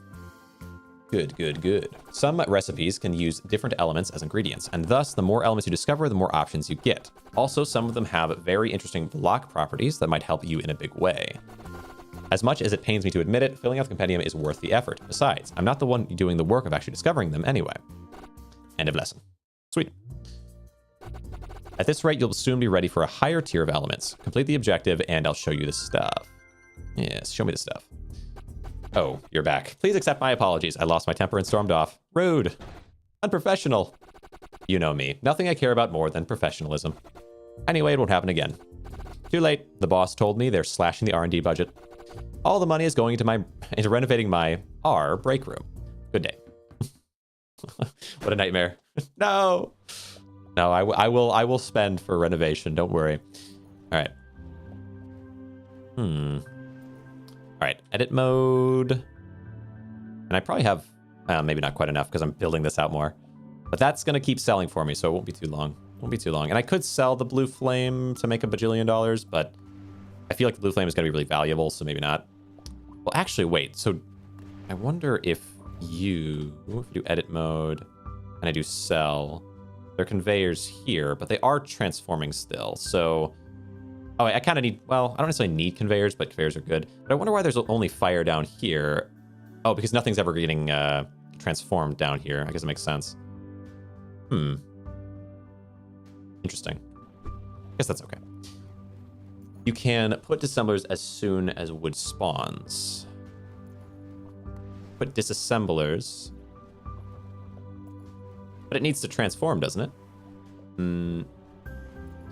Good. Some recipes can use different elements as ingredients, and thus the more elements you discover, the more options you get. Also, some of them have very interesting block properties that might help you in a big way. As much as it pains me to admit it, filling out the compendium is worth the effort. Besides, I'm not the one doing the work of actually discovering them anyway. End of lesson. Sweet. At this rate, you'll soon be ready for a higher tier of elements. Complete the objective, and I'll show you the stuff. Yes, show me the stuff. Oh, you're back. Please accept my apologies. I lost my temper and stormed off. Rude. Unprofessional. You know me. Nothing I care about more than professionalism. Anyway, it won't happen again. Too late. The boss told me they're slashing the R&D budget. All the money is going into renovating my break room. Good day. What a nightmare. No. No, I will spend for renovation. Don't worry. All right. All right, edit mode. And I probably have, maybe not quite enough because I'm building this out more. But that's going to keep selling for me, so it won't be too long. And I could sell the blue flame to make $1 bajillion, but I feel like the blue flame is going to be really valuable, so maybe not. Well, actually, wait. So I wonder if you do edit mode and I do sell, there are conveyors here, but they are transforming still. So Oh, I kind of need... Well, I don't necessarily need conveyors, but conveyors are good. But I wonder why there's only fire down here. Oh, because nothing's ever getting transformed down here. I guess it makes sense. Interesting. I guess that's okay. You can put disassemblers as soon as wood spawns. Put disassemblers. But it needs to transform, doesn't it?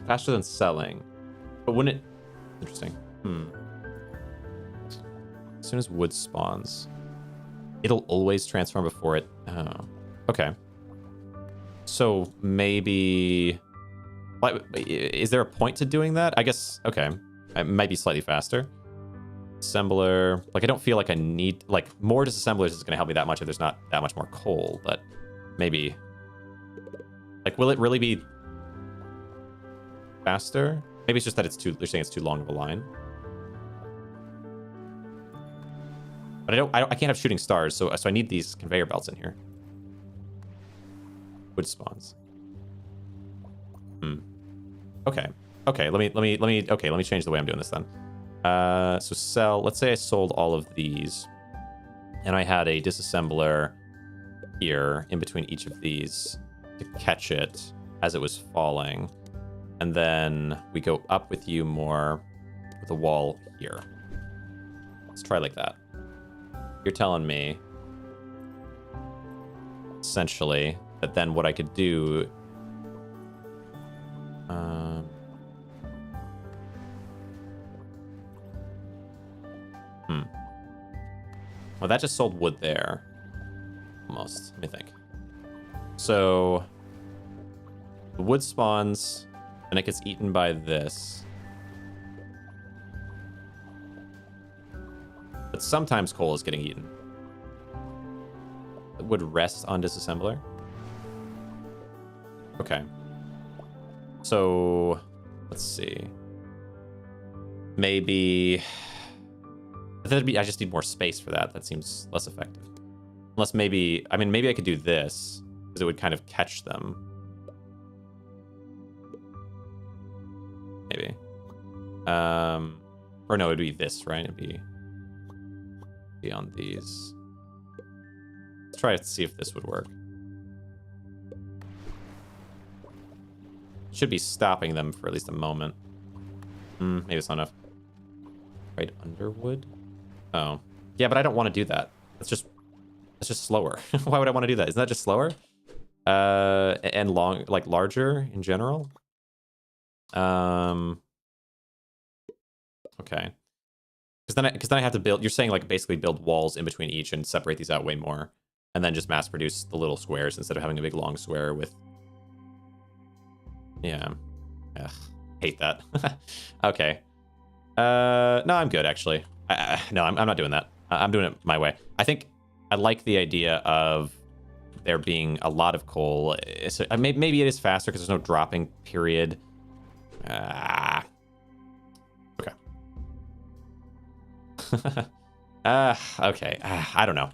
Faster than selling. But wouldn't it... Interesting. As soon as wood spawns. It'll always transform before it... Oh. Okay. So maybe... Is there a point to doing that? I guess... Okay. It might be slightly faster. Assembler... Like, I don't feel like I need... Like, more disassemblers is going to help me that much if there's not that much more coal. But maybe... Like, will it really be... faster? Maybe it's just that it's too... They're saying it's too long of a line. But I can't have shooting stars, so I need these conveyor belts in here. Wood spawns. Okay. Okay, let me change the way I'm doing this then. So sell, let's say I sold all of these. And I had a disassembler here in between each of these to catch it as it was falling. And then we go up with you more with a wall here. Let's try like that. You're telling me, essentially, that then what I could do... Well, that just sold wood there. Almost, let me think. So, the wood spawns, and it gets eaten by this. But sometimes coal is getting eaten. It would rest on disassembler. Okay. So, let's see. Maybe... I just need more space for that. That seems less effective. Unless maybe... I mean, maybe I could do this, because it would kind of catch them. Maybe. Or no, it would be this, right? It'd be on these. Let's try to see if this would work. Should be stopping them for at least a moment. Maybe it's not enough. Right under wood? Oh. Yeah, but I don't want to do that. That's just slower. Why would I want to do that? Isn't that just slower? And long, like larger in general? Okay. Because then I have to build... You're saying like basically build walls in between each and separate these out way more, and then just mass produce the little squares instead of having a big long square with... Yeah. Ugh, hate that. Okay. No, I'm good actually. No, I'm not doing that. I'm doing it my way. I think I like the idea of there being a lot of coal. Maybe it is faster because there's no dropping period. Okay. Okay. I don't know.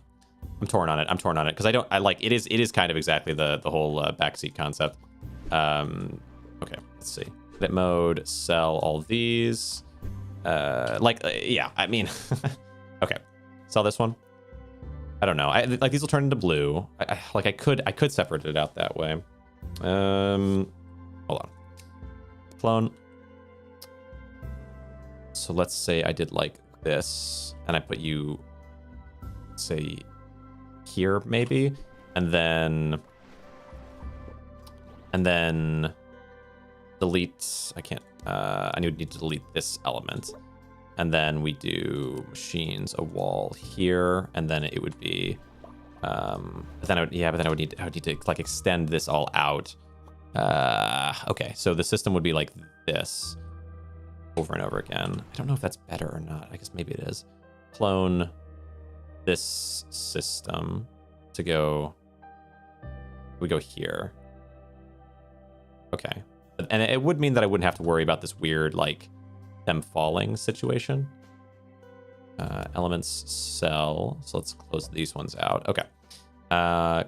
I'm torn on it because I like it is kind of exactly the whole backseat concept. Okay, let's see. Edit mode, sell all these. Yeah, I mean, okay. Sell this one. I don't know. Like these will turn into blue. I could separate it out that way. Hold on. Clone. So let's say I did like this, and I put you, say, here maybe, and then delete. I can't. I need to delete this element, and then we do machines, a wall here, and then it would be. But then I would need to like extend this all out. Okay, so the system would be like this over and over again. I don't know if that's better or not. I guess maybe it is. Clone this system to go. We go here. Okay. And it would mean that I wouldn't have to worry about this weird, like, them falling situation. Elements cell. So let's close these ones out. Okay.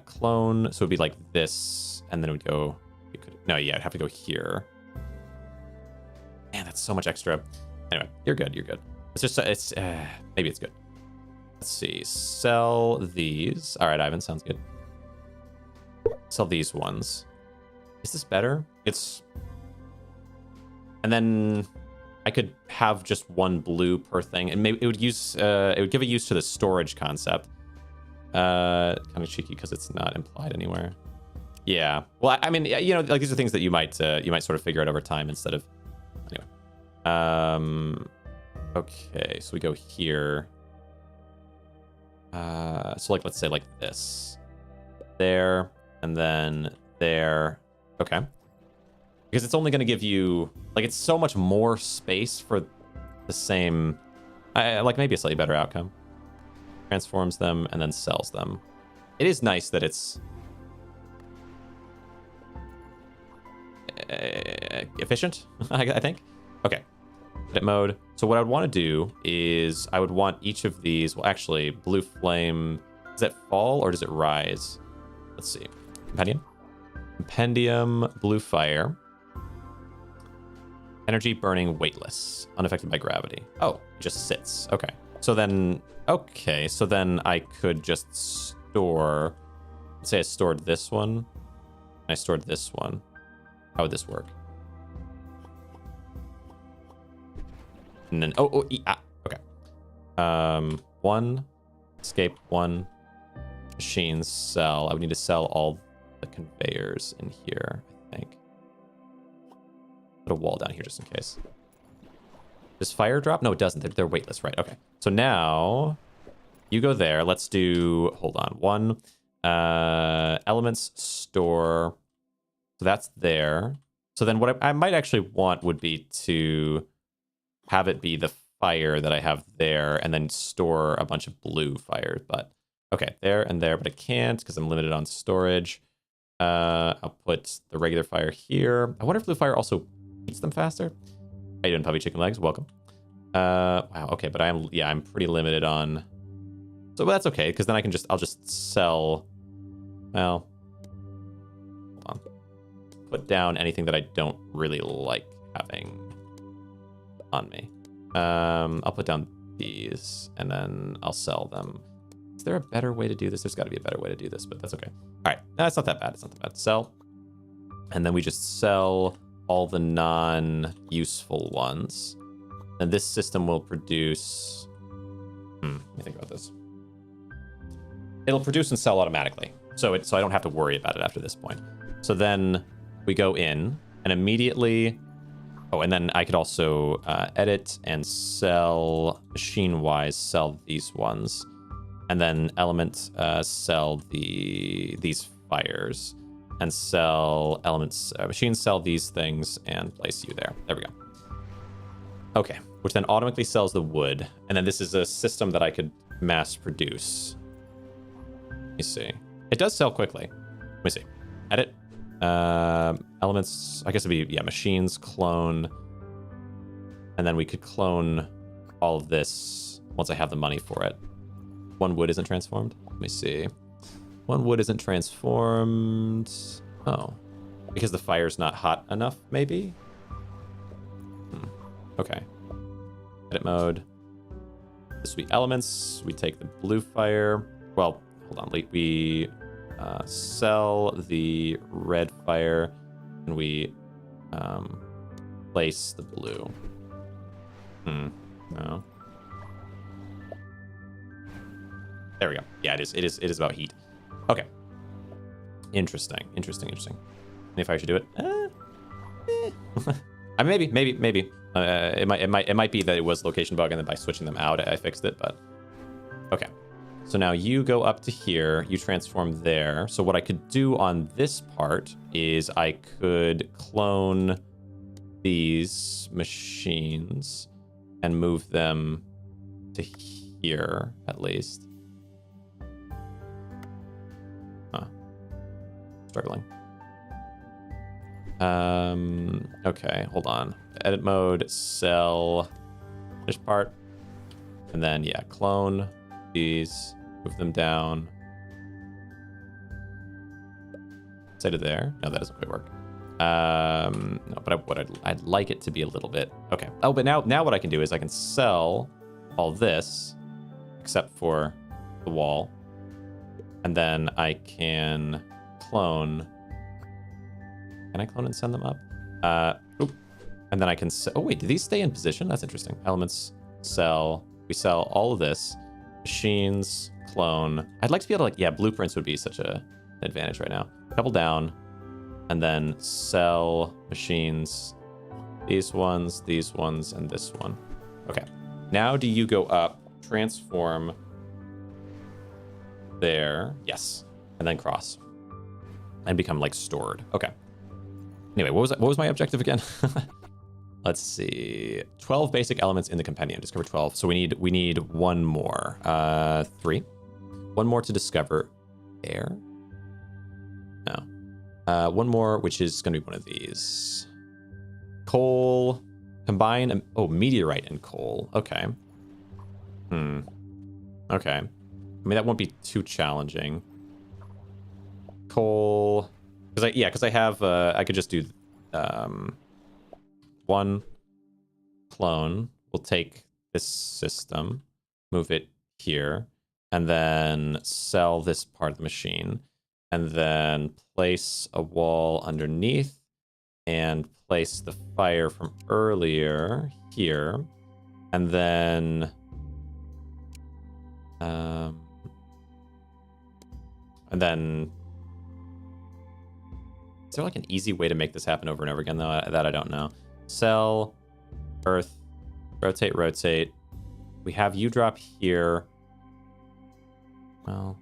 Clone. So it would be like this. And then it would go... No, yeah, I'd have to go here. Man, it's so much extra. Anyway, you're good. You're good. It's just maybe it's good. Let's see. Sell these. All right, Ivan, sounds good. Sell these ones. Is this better? It's... And then I could have just one blue per thing, and maybe it would use it would give a use to the storage concept. Kind of cheeky because it's not implied anywhere. Yeah. Well, I mean, you know, like these are things that you might sort of figure out over time instead of anyway. Okay, so we go here. So like let's say like this, there, and then there. Okay. Because it's only going to give you, like, it's so much more space for the same, like maybe a slightly better outcome. Transforms them and then sells them. It is nice that it's efficient, I think. Okay. Edit mode. So what I would want to do is I would want each of these, well, actually, blue flame, does that fall or does it rise? Let's see. Compendium. Compendium, blue fire. Energy burning, weightless, unaffected by gravity. Oh, it just sits. Okay. So then I could just store, let's say I stored this one, and I stored this one. How would this work? And then, okay. One, escape, one, machines, sell. I would need to sell all the conveyors in here, I think. Put a wall down here just in case. Does fire drop? No, it doesn't. They're weightless, right? Okay. So now you go there. Let's do, hold on. One, elements store. So that's there. So then what I might actually want would be to have it be the fire that I have there and then store a bunch of blue fire. But okay, there and there, but I can't because I'm limited on storage. I'll put the regular fire here. I wonder if blue fire also eats them faster. How you doing, puppy chicken legs? Welcome. Wow. Okay, but I'm pretty limited on. So that's okay because then I'll just sell. Well, hold on. Put down anything that I don't really like having on me. I'll put down these and then I'll sell them. Is there a better way to do this? There's got to be a better way to do this, but that's okay. All right, no, it's not that bad. It's not that bad. Sell, and then we just sell all the non-useful ones. And this system will produce... let me think about this. It'll produce and sell automatically. So I don't have to worry about it after this point. So then we go in and immediately... Oh, and then I could also edit and sell machine-wise, sell these ones. And then element sell these fires. And sell elements, machines sell these things and place you there. There we go. Okay, which then automatically sells the wood. And then this is a system that I could mass produce. Let me see. It does sell quickly. Let me see. Edit. Elements, I guess it'd be, yeah, machines, clone. And then we could clone all of this once I have the money for it. One wood isn't transformed. Let me see. One wood isn't transformed. Oh. Because the fire's not hot enough, maybe? Okay. Edit mode. This would be elements. We take the blue fire. Well, hold on. We sell the red fire. And we place the blue. No. There we go. Yeah, it is about heat. Okay. Interesting. And if I should do it, I mean, maybe. It might be that it was location bug, and then by switching them out, I fixed it. But okay. So now you go up to here. You transform there. So what I could do on this part is I could clone these machines and move them to here at least. Struggling. Okay, hold on. Edit mode, sell this part. And then, yeah, clone these, move them down. Say to there. No, that doesn't quite work. No, but I'd like it to be a little bit. Okay. Oh, but now what I can do is I can sell all this, except for the wall. And then I can clone. Can I clone and send them up? Oop. And then I can oh wait, do these stay in position? That's interesting. Elements, sell. We sell all of this. Machines, clone. I'd like to be able to like, yeah, blueprints would be such an advantage right now. Couple down. And then sell machines. These ones, and this one. Okay. Now do you go up, transform there. Yes. And then cross. And become like stored. Okay. Anyway, what was my objective again? Let's see. 12 basic elements in the compendium. Discover 12. So we need one more. 3. One more to discover. Air? No. One more, which is going to be one of these. Coal. Combine. Oh, meteorite and coal. Okay. Okay. I mean, that won't be too challenging. Coal. Because I have, I could just do one clone. We'll take this system, move it here, and then sell this part of the machine, and then place a wall underneath, and place the fire from earlier here, and then is there like an easy way to make this happen over and over again though? That I don't know. Sell, earth, rotate. We have you drop here. Well,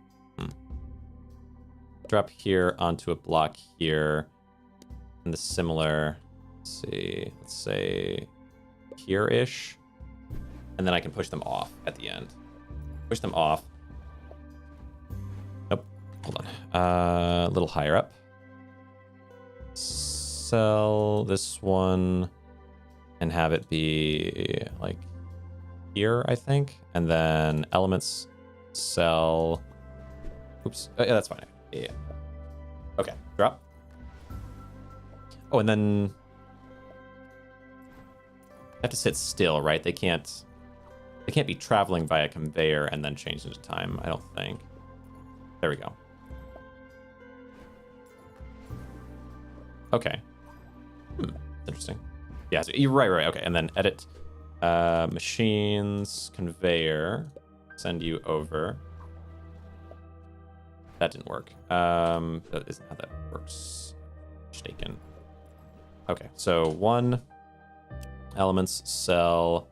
drop here onto a block here. And the similar, let's say here-ish. And then I can push them off at the end. Push them off. Nope, hold on. A little higher up. Sell this one and have it be like here, I think. And then elements, sell. Oops. Yeah, that's fine. Yeah. Okay, drop. Oh, and then they have to sit still, right? They can't be traveling by a conveyor and then change into time, I don't think. There we go. Okay. Interesting. Yeah, so you're right. Okay, and then edit machines, conveyor, send you over. That didn't work. That isn't how that works. Mistaken. Okay, so one elements sell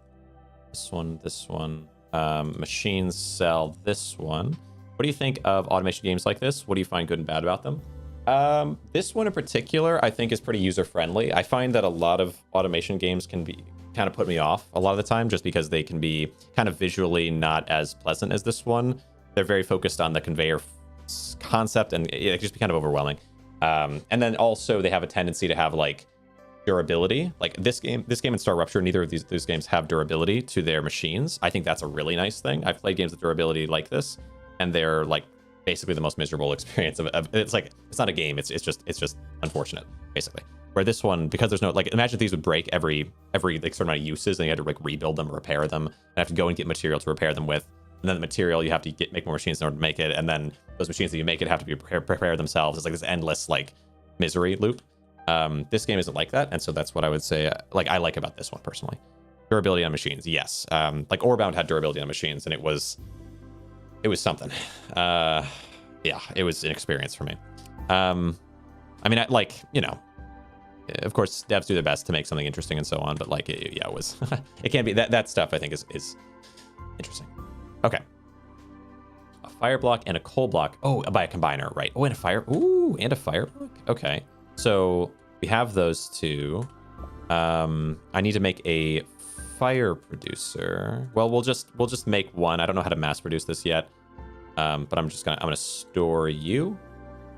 this one. Machines sell this one. What do you think of automation games like this? What do you find good and bad about them? This one in particular, I think is pretty user-friendly. I find that a lot of automation games can be kind of put me off a lot of the time just because they can be kind of visually not as pleasant as this one. They're very focused on the conveyor concept and it can just be kind of overwhelming. And then also they have a tendency to have like durability. Like this game and Star Rupture, neither of these games have durability to their machines. I think that's a really nice thing. I've played games with durability like this and they're like basically the most miserable experience of it's like it's not a game, it's just unfortunate basically. Where this one, because there's no like, imagine if these would break every like certain amount of uses and you had to like rebuild them or repair them and have to go and get material to repair them with, and then the material you have to make more machines in order to make it, and then those machines that you make it have to be prepare themselves. It's like this endless like misery loop. This game isn't like that, and so that's what I would say like I like about this one personally. Durability on machines, yes. Like Orebound had durability on machines and it was something. Yeah, it was an experience for me. I mean, of course, devs do their best to make something interesting and so on, but like, it was, it can be that stuff. I think is interesting. Okay, a fire block and a coal block. Oh, by a combiner, right? Oh, and a fire. Ooh, and a fire block. Okay, so we have those two. I need to make a fire producer. Well, we'll just make one. I don't know how to mass produce this yet. But I'm gonna store you,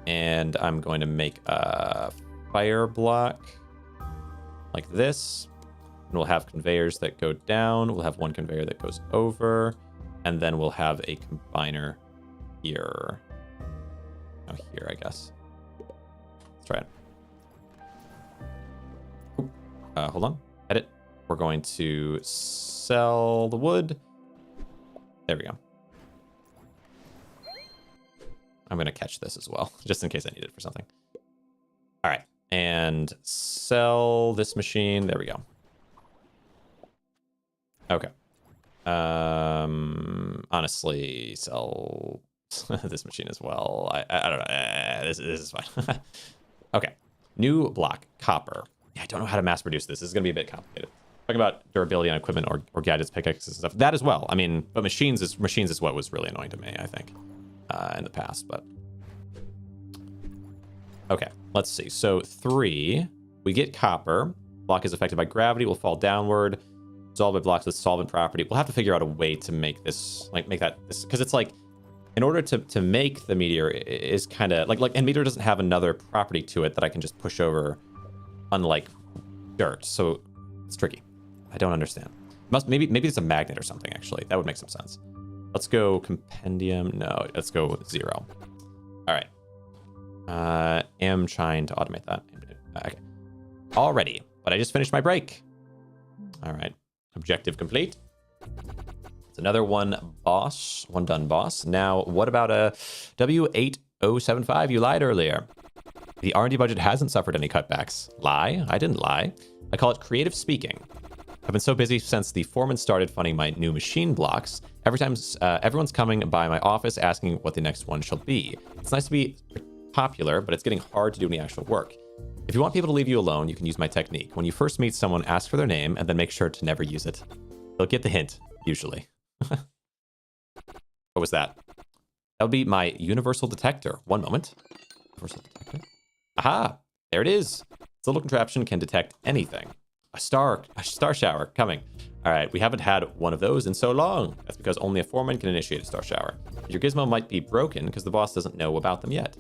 and I'm going to make a fire block like this, and we'll have conveyors that go down. We'll have one conveyor that goes over, and then we'll have a combiner here. Oh, here, I guess. Let's try it. hold on. Edit. We're going to sell the wood. There we go. I'm going to catch this as well, just in case I need it for something. All right. And sell this machine. There we go. Okay. Honestly, sell this machine as well. I don't know. This is fine. Okay. New block. Copper. Yeah, I don't know how to mass produce this. This is going to be a bit complicated. Talking about durability on equipment or gadgets, pickaxes and stuff. That as well. I mean, but machines is what was really annoying to me, I think, in the past. But okay, let's see. So 3, we get copper. Block is affected by gravity. Will fall downward. Dissolved by blocks with solvent property. We'll have to figure out a way to make this, like, because it's like, in order to make the meteor is kind of like, and meteor doesn't have another property to it that I can just push over, unlike dirt. So it's tricky. I don't understand. Maybe it's a magnet or something, actually. That would make some sense. Let's go compendium. No, let's go 0. All right. Am trying to automate that. Okay. Already, but I just finished my break. All right. Objective complete. It's another one done boss. Now, what about a W8075? You lied earlier. The R&D budget hasn't suffered any cutbacks. Lie? I didn't lie. I call it creative speaking. I've been so busy since the foreman started funding my new machine blocks. Every time everyone's coming by my office asking what the next one shall be. It's nice to be popular, but it's getting hard to do any actual work. If you want people to leave you alone, you can use my technique. When you first meet someone, ask for their name and then make sure to never use it. They'll get the hint, usually. What was that? That would be my universal detector. One moment. Universal detector. Aha! There it is. This little contraption can detect anything. A star shower coming. All right, we haven't had one of those in so long. That's because only a foreman can initiate a star shower. Your gizmo might be broken because the boss doesn't know about them yet.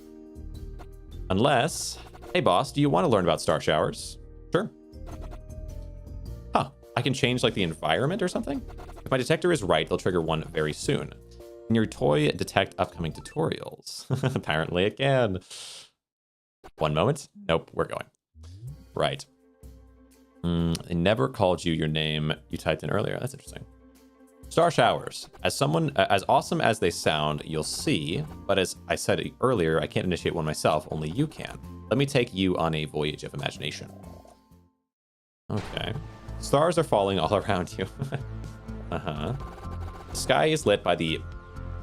Unless, hey boss, do you want to learn about star showers? Sure. Huh, I can change like the environment or something? If my detector is right, they'll trigger one very soon. Can your toy detect upcoming tutorials? Apparently it can. One moment. Nope, we're going. Right. I never called you your name you typed in earlier. That's interesting. Star showers. As awesome as they sound, you'll see. But as I said earlier, I can't initiate one myself. Only you can. Let me take you on a voyage of imagination. Okay. Stars are falling all around you. The sky is lit by the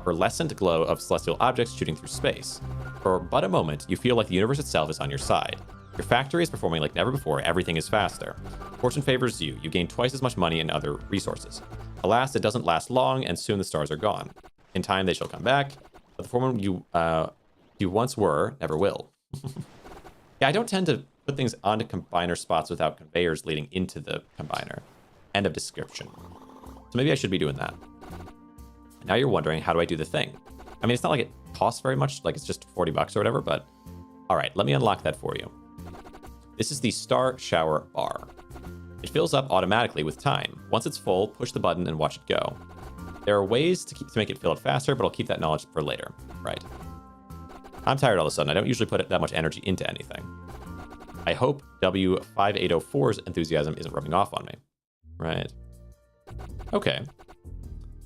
pearlescent glow of celestial objects shooting through space. For but a moment, you feel like the universe itself is on your side. Your factory is performing like never before. Everything is faster. Fortune favors you. You gain twice as much money and other resources. Alas, it doesn't last long, and soon the stars are gone. In time, they shall come back, but the foreman you once were never will. Yeah, I don't tend to put things onto combiner spots without conveyors leading into the combiner. End of description. So maybe I should be doing that. Now you're wondering, how do I do the thing? I mean, it's not like it costs very much, like it's just 40 bucks or whatever, but all right, let me unlock that for you. This is the star shower bar. It fills up automatically with time. Once it's full, push the button and watch it go. There are ways to make it fill up faster, but I'll keep that knowledge for later. Right. I'm tired all of a sudden. I don't usually put that much energy into anything. I hope W5804's enthusiasm isn't rubbing off on me. Right. Okay.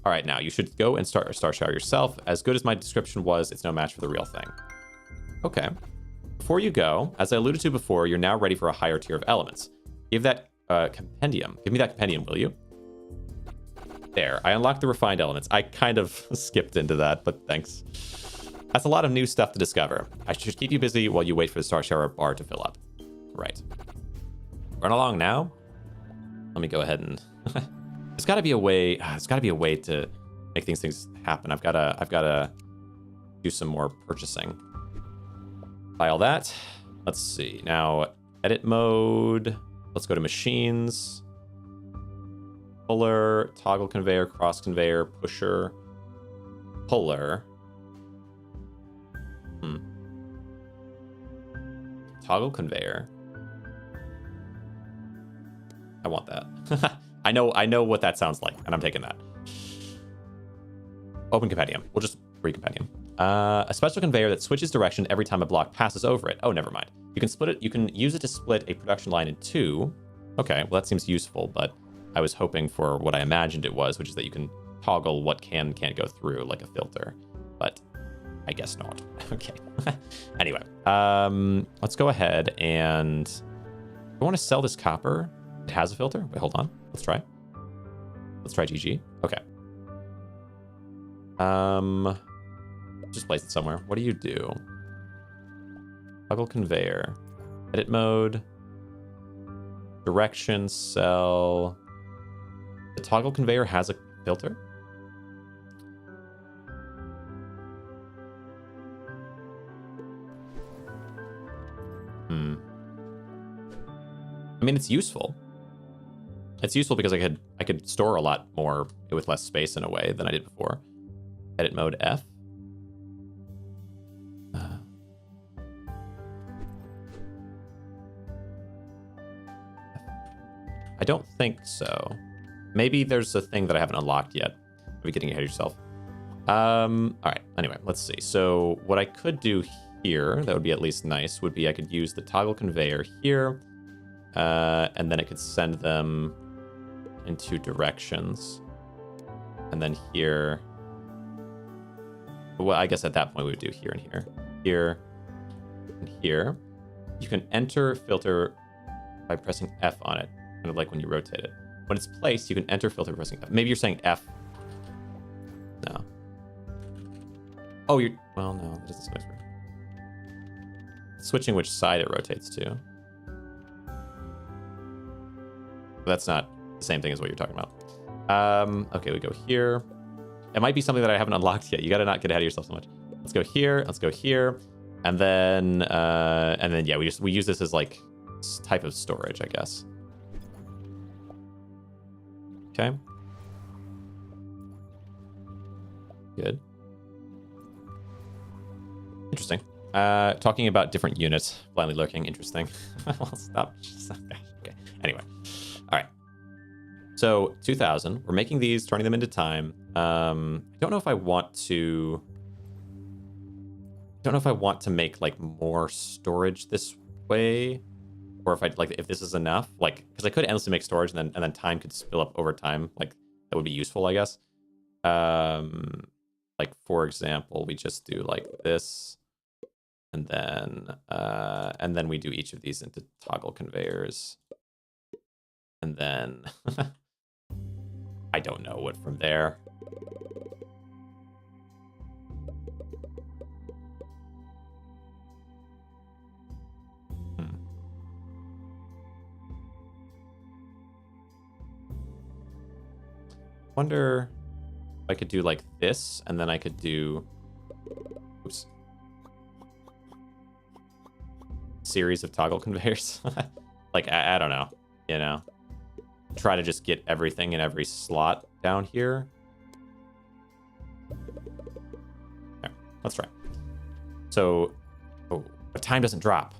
All right, now you should go and start a star shower yourself. As good as my description was, it's no match for the real thing. Okay. Before you go, as I alluded to before, you're now ready for a higher tier of elements. Give that compendium. Give me that compendium, will you? There, I unlocked the refined elements. I kind of skipped into that, but thanks. That's a lot of new stuff to discover. I should keep you busy while you wait for the star shower bar to fill up. Right. Run along now. Let me go ahead and... There's got to be a way. There's got to be a way to make things happen. I've got to do some more purchasing. Buy all that. Let's see. Now, edit mode. Let's go to machines. Puller, toggle conveyor, cross conveyor, pusher, puller. Toggle conveyor. I want that. I know what that sounds like, and I'm taking that. Open compendium. We'll just read compendium. A special conveyor that switches direction every time a block passes over it. Oh, never mind. You can split it. You can use it to split a production line in two. Okay, well that seems useful, but I was hoping for what I imagined it was, which is that you can toggle what can and can't go through like a filter, but I guess not. Okay. Anyway, let's go ahead and I want to sell this copper. It has a filter. Wait, hold on. Let's try. Let's try GG. Okay. Just place it somewhere. What do you do? Toggle conveyor. Edit mode. Direction, sell. The toggle conveyor has a filter? I mean, it's useful. It's useful because I could store a lot more with less space in a way than I did before. Edit mode F. I don't think so. Maybe there's a thing that I haven't unlocked yet. Maybe getting ahead of yourself. All right. Anyway, let's see. So what I could do here, that would be at least nice, would be I could use the toggle conveyor here, and then it could send them in two directions. And then here, well, I guess at that point we would do here and here, here and here. You can enter filter by pressing F on it, kind of like when you rotate it. When it's placed, you can enter filter pressing F. Maybe you're saying F. No. Oh, you're, well, no, that doesn't switch. Switching which side it rotates to. That's not the same thing as what you're talking about. Okay, we go here. It might be something that I haven't unlocked yet. You gotta not get ahead of yourself so much. Let's go here. Let's go here, and then yeah, we use this as like type of storage, I guess. Okay. Good. Interesting. Talking about different units, blindly lurking. Interesting. Well, stop. Okay. Anyway. All right. So 2000. We're making these, turning them into time. I don't know if I want to. I don't know if I want to make like more storage this way, or if I like if this is enough. Like, because I could endlessly make storage, and then time could spill up over time. Like that would be useful, I guess. Like for example, we just do like this. And then we do each of these into toggle conveyors. And then I don't know what from there. Wonder if I could do like this, and then I could do, oops, series of toggle conveyors. Like I don't know, you know, try to just get everything in every slot down here. There, let's try. So, oh, but time doesn't drop.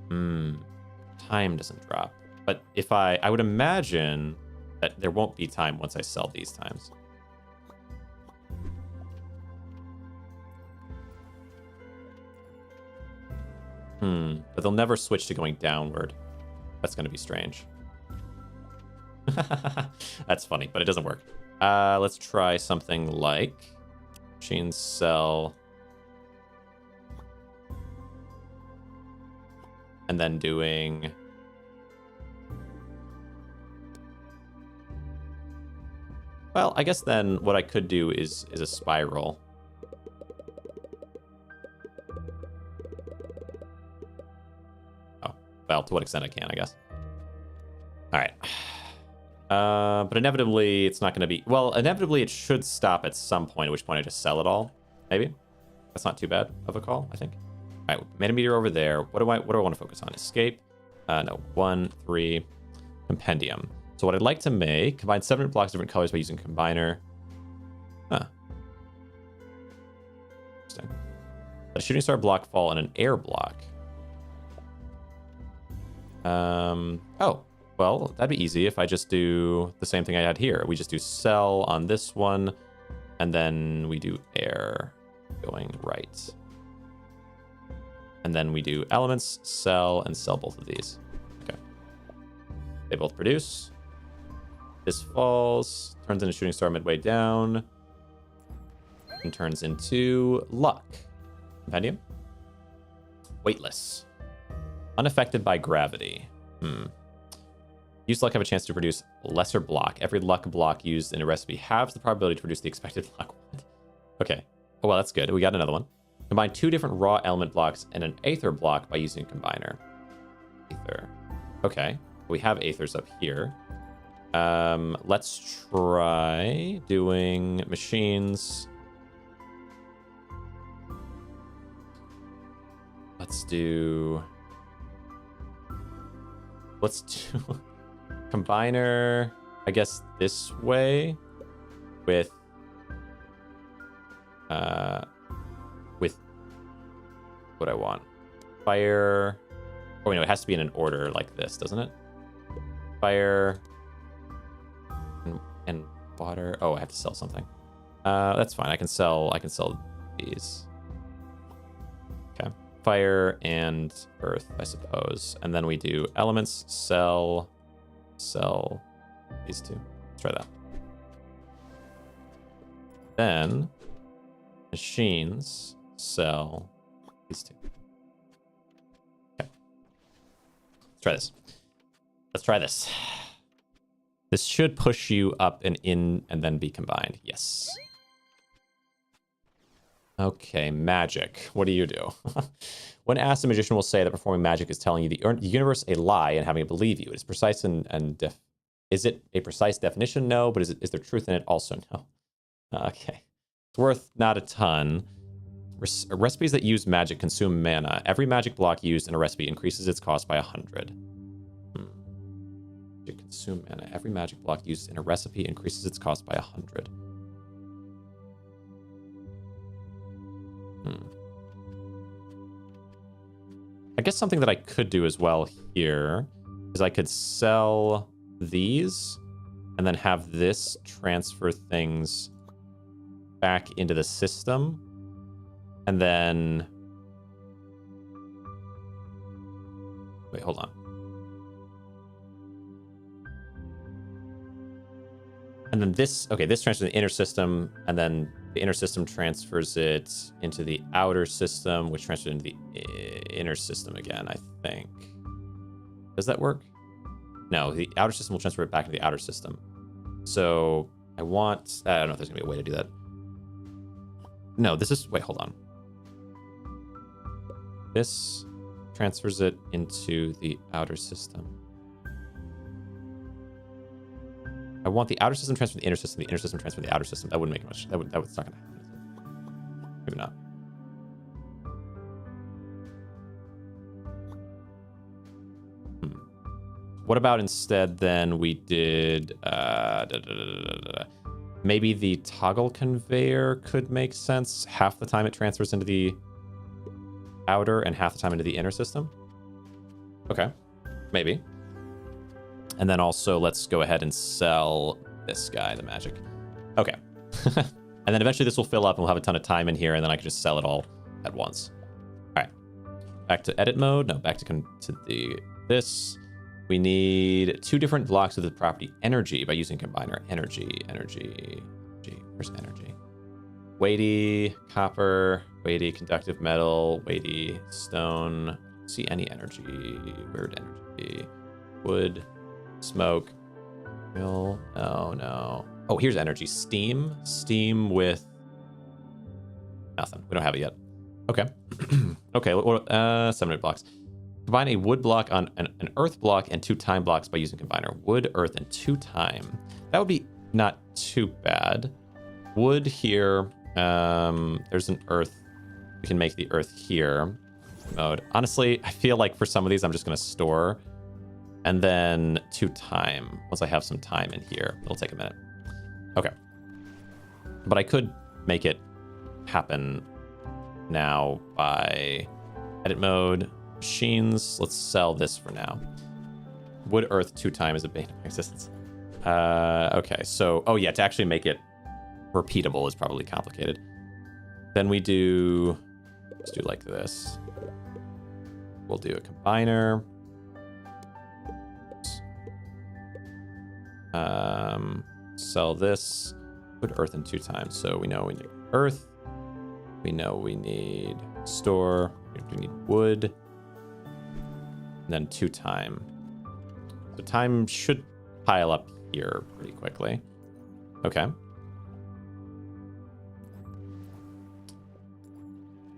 Time doesn't drop. But if I would imagine that there won't be time once I sell these times. But they'll never switch to going downward. That's going to be strange. That's funny, but it doesn't work. Let's try something like machine sell. And then doing... Well, I guess then what I could do is a spiral. Well, to what extent I can, I guess. All right. But inevitably, it's not going to be... Well, inevitably, it should stop at some point, at which point I just sell it all. Maybe. That's not too bad of a call, I think. All right, made a meteor over there. What do I want to focus on? Escape? No. 1, 3. Compendium. So what I'd like to make... Combine 7 blocks of different colors by using combiner. Huh. Interesting. Let a shooting star block fall in an air block. Oh, well, that'd be easy if I just do the same thing I had here. We just do cell on this one, and then we do air going right. And then we do elements, cell, and cell both of these. Okay. They both produce. This falls, turns into shooting star midway down, and turns into luck. Compendium. Weightless. Unaffected by gravity. Use luck have a chance to produce lesser block. Every luck block used in a recipe halves the probability to produce the expected luck. Okay. Oh, well, that's good. We got another one. Combine 2 different raw element blocks and an aether block by using a combiner. Aether. Okay. We have aethers up here. Let's try doing machines. Let's do combiner, I guess this way with what I want. Fire. Oh, no, it has to be in an order like this, doesn't it? Fire and water. Oh, I have to sell something. That's fine. I can sell these. Okay. Fire and earth, I suppose. And then we do elements, sell these 2. Let's try that. Then machines, sell these 2. Okay. Let's try this. This should push you up and in and then be combined. Yes. Okay, magic. What do you do? When asked, a magician will say that performing magic is telling you the universe a lie and having it believe you. It is precise is it a precise definition? No, but is there truth in it? Also no. Okay. It's worth not a ton. Recipes that use magic consume mana. Every magic block used in a recipe increases its cost by 100. Consume mana. Every magic block used in a recipe increases its cost by 100. I guess something that I could do as well here is I could sell these and then have this transfer things back into the system. And then... Wait, hold on. And then this, okay, this transfers to the inner system, and then the inner system transfers it into the outer system, which transfers into the inner system again, I think. Does that work? No, the outer system will transfer it back into the outer system. So I want, I don't know if there's gonna be a way to do that. No, this is, wait, hold on. This transfers it into the outer system. I want the outer system transfer to the inner system transfer to the outer system. That wouldn't make much. That's not gonna happen, is it? Maybe not. What about instead then we did maybe the toggle conveyor could make sense. Half the time it transfers into the outer and half the time into the inner system. Okay, maybe. And then also, let's go ahead and sell this guy, the magic. Okay. And then eventually this will fill up and we'll have a ton of time in here, and then I can just sell it all at once. All right. Back to edit mode. No, back to this. We need 2 different blocks of the property energy by using combiner. Energy. Where's energy? Weighty, copper, weighty, conductive metal, weighty, stone. See any energy. Weird energy. Wood. Smoke. Oh no. Oh, here's energy. Steam with nothing. We don't have it yet. Okay. Okay. 700 blocks. Combine a wood block on an earth block and 2 time blocks by using combiner. Wood, earth, and 2 time. That would be not too bad. Wood here. There's an earth. We can make the earth here. Mode. Honestly, I feel like for some of these, I'm just going to store. And then 2 time. Once I have some time in here, it'll take a minute. Okay. But I could make it happen now by edit mode, machines. Let's sell this for now. Wood, earth, 2 time is a bane of my existence. Okay, so, oh yeah, to actually make it repeatable is probably complicated. Then we do, let's do like this. We'll do a combiner. Sell this. Put earth in 2 times. So we know we need earth. We know we need store. We need wood. And then 2 time. So time should pile up here pretty quickly. Okay.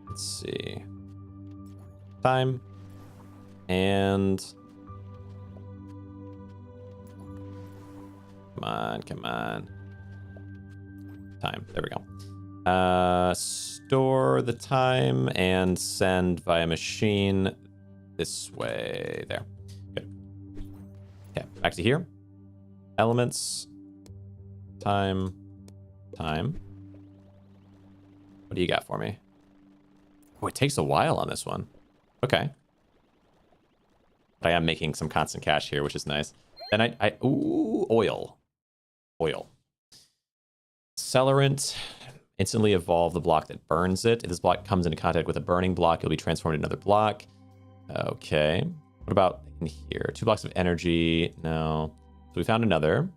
Let's see. Time. And... Come on, come on. Time. There we go. Store the time and send via machine this way. There. Good. Okay, back to here. Elements. Time. Time. What do you got for me? Oh, it takes a while on this one. Okay. But I am making some constant cash here, which is nice. Then ooh, oil. Oil. Celerant. Instantly evolve the block that burns it. If this block comes into contact with a burning block, it'll be transformed into another block. Okay. What about in here? 2 blocks of energy. No. So we found another.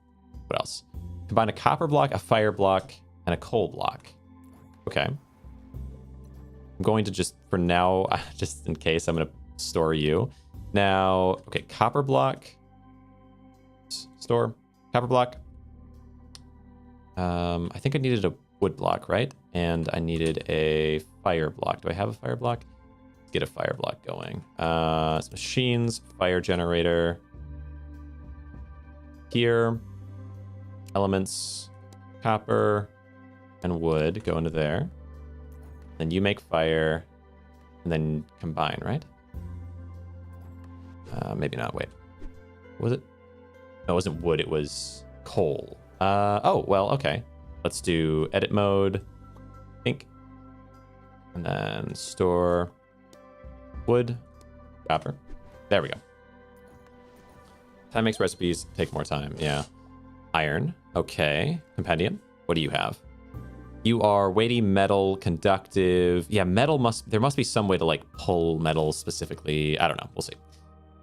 What else? Combine a copper block, a fire block, and a coal block. Okay. I'm going to just, for now, just in case, I'm going to store you. Now, okay, copper block. Store. Copper block. I think I needed a wood block, right? And I needed a fire block. Do I have a fire block? Let's get a fire block going. Machines, fire generator. Here. Elements, copper, and wood go into there. Then you make fire, and then combine, right? Maybe not, wait. Was it? No, it wasn't wood, it was coal. Oh, well, okay. Let's do edit mode, ink, and then store wood, copper. There we go. Time makes recipes take more time, yeah. Iron, okay. Compendium, what do you have? You are weighty, metal, conductive. Yeah, metal there must be some way to like pull metal specifically. I don't know, we'll see.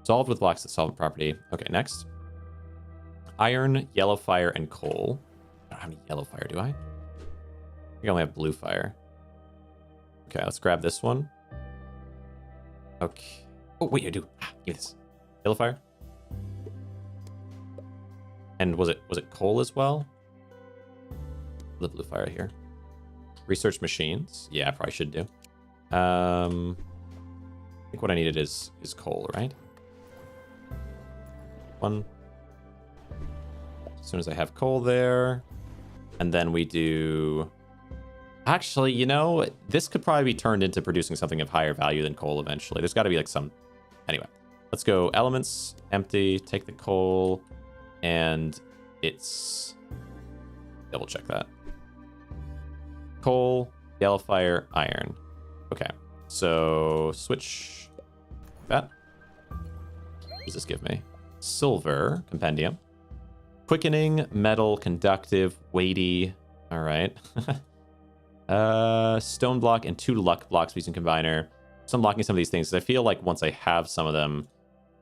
Solved with blocks that solve property. Okay, next. Iron, yellow fire, and coal. I don't have any yellow fire, do I? I think I only have blue fire. Okay, let's grab this one. Okay. Oh, wait, I do. Give me this. Yellow fire. And was it coal as well? The blue fire here. Research machines. Yeah, I probably should do. I think what I needed is coal, right? One. As soon as I have coal there. And then we do... Actually, you know, this could probably be turned into producing something of higher value than coal eventually. There's got to be like some... Anyway, let's go elements, empty, take the coal, and it's... Double check that. Coal, yellow fire, iron. Okay, so switch that. What does this give me? Silver, compendium. Quickening, metal, conductive, weighty. All right. Stone block and 2 luck blocks using combiner. So I'm locking some of these things. I feel like once I have some of them...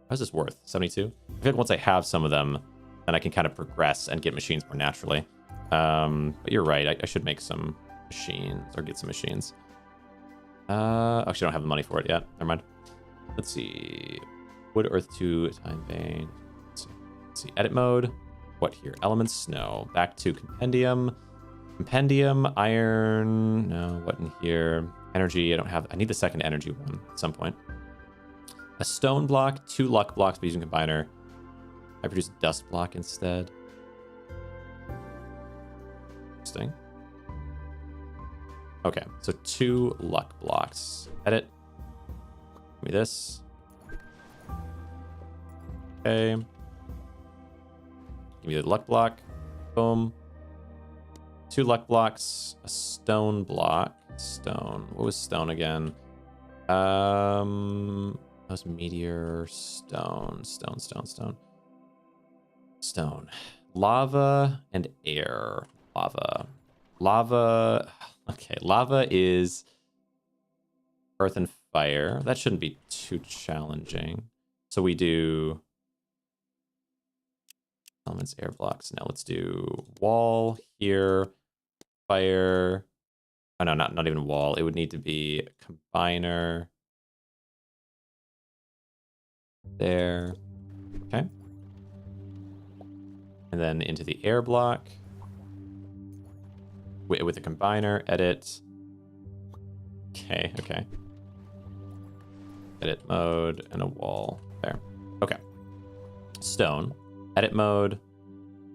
How's this worth? 72? I feel like once I have some of them, then I can kind of progress and get machines more naturally. But you're right. I should make some machines or get some machines. Actually, I don't have the money for it yet. Never mind. Let's see. Wood, earth 2, time vein. Let's see. Edit mode. What here? Elements? No. Back to compendium. Compendium, iron. No. What in here? Energy. I don't have. I need the second energy one at some point. A stone block, 2 luck blocks by using combiner. I produce a dust block instead. Interesting. Okay, so 2 luck blocks. Edit. Give me this. Okay. Give me the luck block. Boom. 2 luck blocks. A stone block. Stone. What was stone again? That was meteor. Stone. Stone. Lava and air. Lava. Okay, lava is earth and fire. That shouldn't be too challenging. So we do Elements, air blocks. Now let's do wall here, fire. Oh no, not even wall. It would need to be combiner. There. Okay. And then into the air block. With the combiner, edit. Okay, okay. Edit mode and a wall. There. Okay. Stone. Edit mode.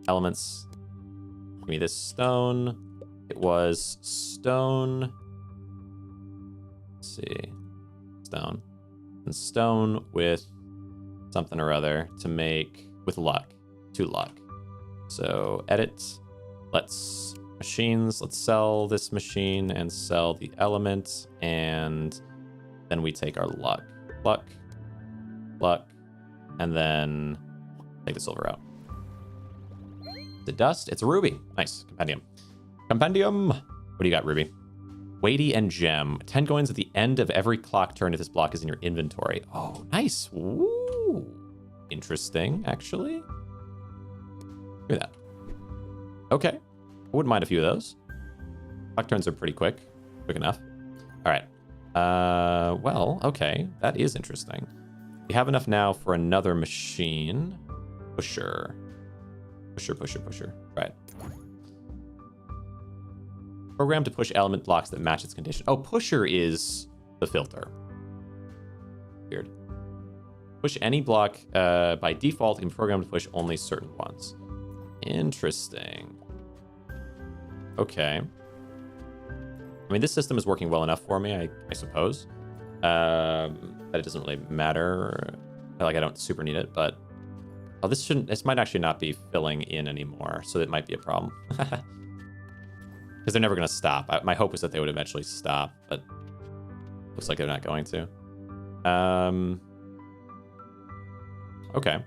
Elements. Give me this stone. It was stone. Let's see. Stone. And stone with something or other to make with luck. 2 luck. So edit. Let's machines. Let's sell this machine and sell the element. And then we take our luck. Luck. Luck. And then take the silver out. The dust. It's a ruby. Nice. Compendium. Compendium. What do you got, Ruby? Weighty and gem. 10 coins at the end of every clock turn if this block is in your inventory. Oh, nice. Ooh. Interesting, actually. Look at that. Okay. I wouldn't mind a few of those. Clock turns are pretty quick. Quick enough. All right. Well, okay. That is interesting. We have enough now for another machine. Pusher. Pusher. Right. Program to push element blocks that match its condition. Oh, pusher is the filter. Weird. Push any block by default. It can be programmed to push only certain ones. Interesting. Okay. I mean, this system is working well enough for me, I suppose. But it doesn't really matter. Like, I don't super need it, but... Oh, this might actually not be filling in anymore, so it might be a problem. Because they're never going to stop. My hope was that they would eventually stop, but looks like they're not going to. Okay.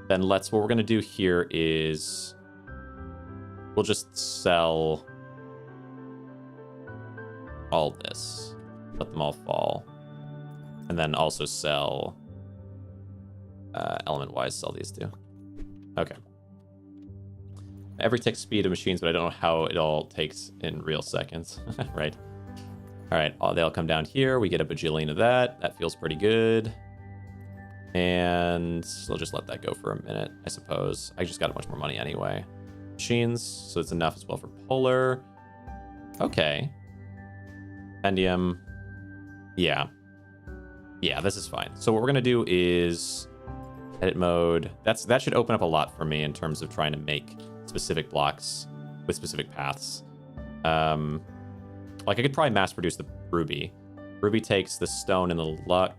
Then what we're going to do here is we'll just sell all this. Let them all fall. And then also sell, element-wise, sell these two. Okay. Every tick speed of machines, but I don't know how it all takes in real seconds. Right. All right. They all come down here. We get a bajillion of that. That feels pretty good. And we'll just let that go for a minute, I suppose. I just got a bunch more money anyway. Machines, so it's enough as well for polar. Okay. Compendium. Yeah. Yeah, this is fine. So what we're going to do is edit mode. That should open up a lot for me in terms of trying to make specific blocks with specific paths. Like I could probably mass produce the ruby. Ruby takes the stone and the luck.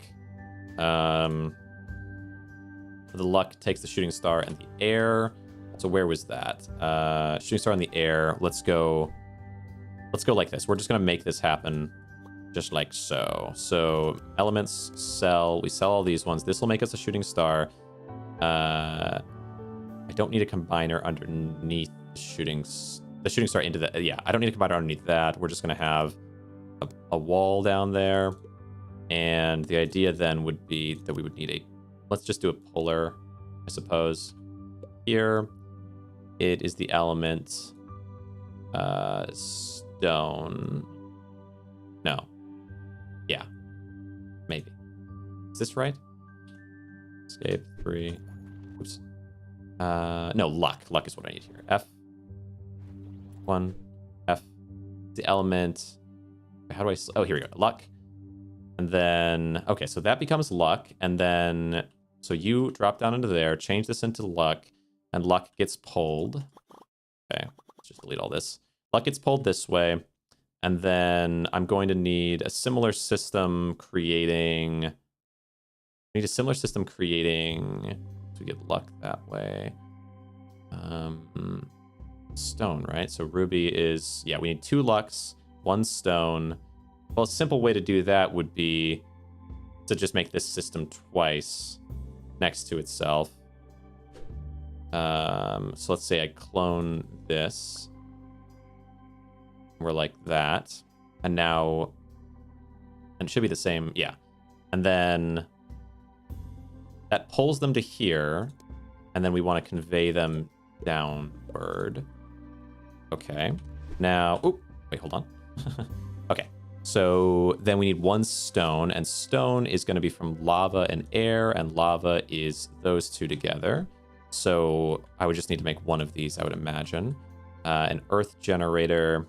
The luck takes the shooting star and the air. So where was that? Shooting star in the air. Let's go like this. We're just gonna make this happen just like so. So elements sell. We sell all these ones. This will make us a shooting star. I don't need a combiner underneath the shooting star into the... Yeah, I don't need a combiner underneath that. We're just going to have a wall down there. And the idea then would be that we would need a... Let's just do a polar, I suppose. Here, it is the element... stone... No. Yeah. Maybe. Is this right? Escape 3. Oops. No, luck. Luck is what I need here. F1. F. The element. How do I... Oh, here we go. Luck. And then... Okay, so that becomes luck. And then... So you drop down into there. Change this into luck. And luck gets pulled. Okay. Let's just delete all this. Luck gets pulled this way. And then I'm going to need a similar system creating... I need a similar system creating... So we get luck that way. Stone, right? So ruby is... Yeah, we need 2 lucks, 1 stone. Well, a simple way to do that would be to just make this system twice next to itself. So let's say I clone this. We're like that. And now... And it should be the same. Yeah. And then... That pulls them to here. and then we want to convey them downward. Okay. Now, oh, wait, hold on. Okay. So then we need one stone, and stone is going to be from lava and air, and lava is those two together. So I would just need to make one of these, I would imagine. An earth generator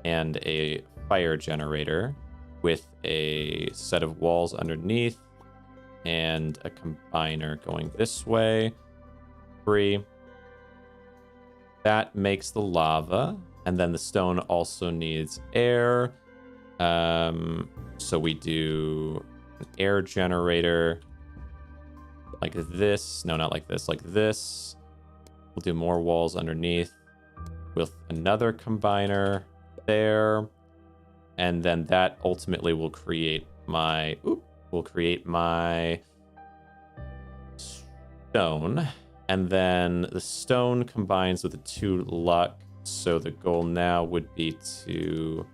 and a fire generator with a set of walls underneath and a combiner going this way. 3. That makes the lava. And then the stone also needs air. So we do an air generator like this. No, not like this, like this. We'll do more walls underneath with another combiner there. And then that ultimately will create my, stone. And then the stone combines with the 2 luck. So the goal now would be to,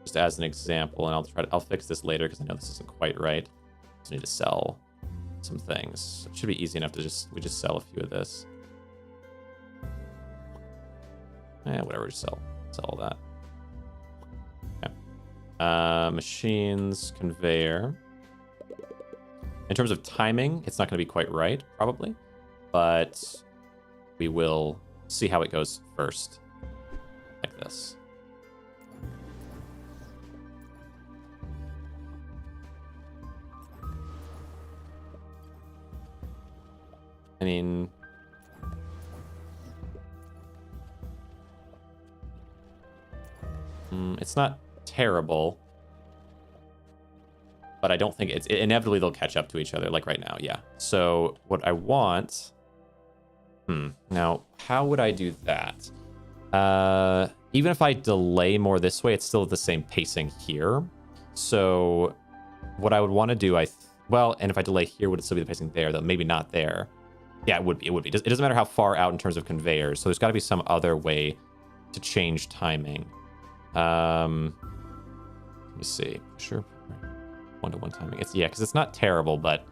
just as an example, and I'll fix this later because I know this isn't quite right. Just need to sell some things. It should be easy enough to we just sell a few of this. Whatever, just sell all that. Okay. Machines, conveyor. In terms of timing, it's not going to be quite right, probably, but we will see how it goes first, like this. I mean, it's not terrible, but I don't think inevitably they'll catch up to each other, like right now. Yeah. So what I want. Now, how would I do that? Even if I delay more this way, it's still at the same pacing here. So what I would want to do, and if I delay here, would it still be the pacing there, though? Maybe not there. Yeah, it would be. It doesn't matter how far out in terms of conveyors. So there's got to be some other way to change timing. Let me see. Sure. 1-to-1 timing. Because it's not terrible, but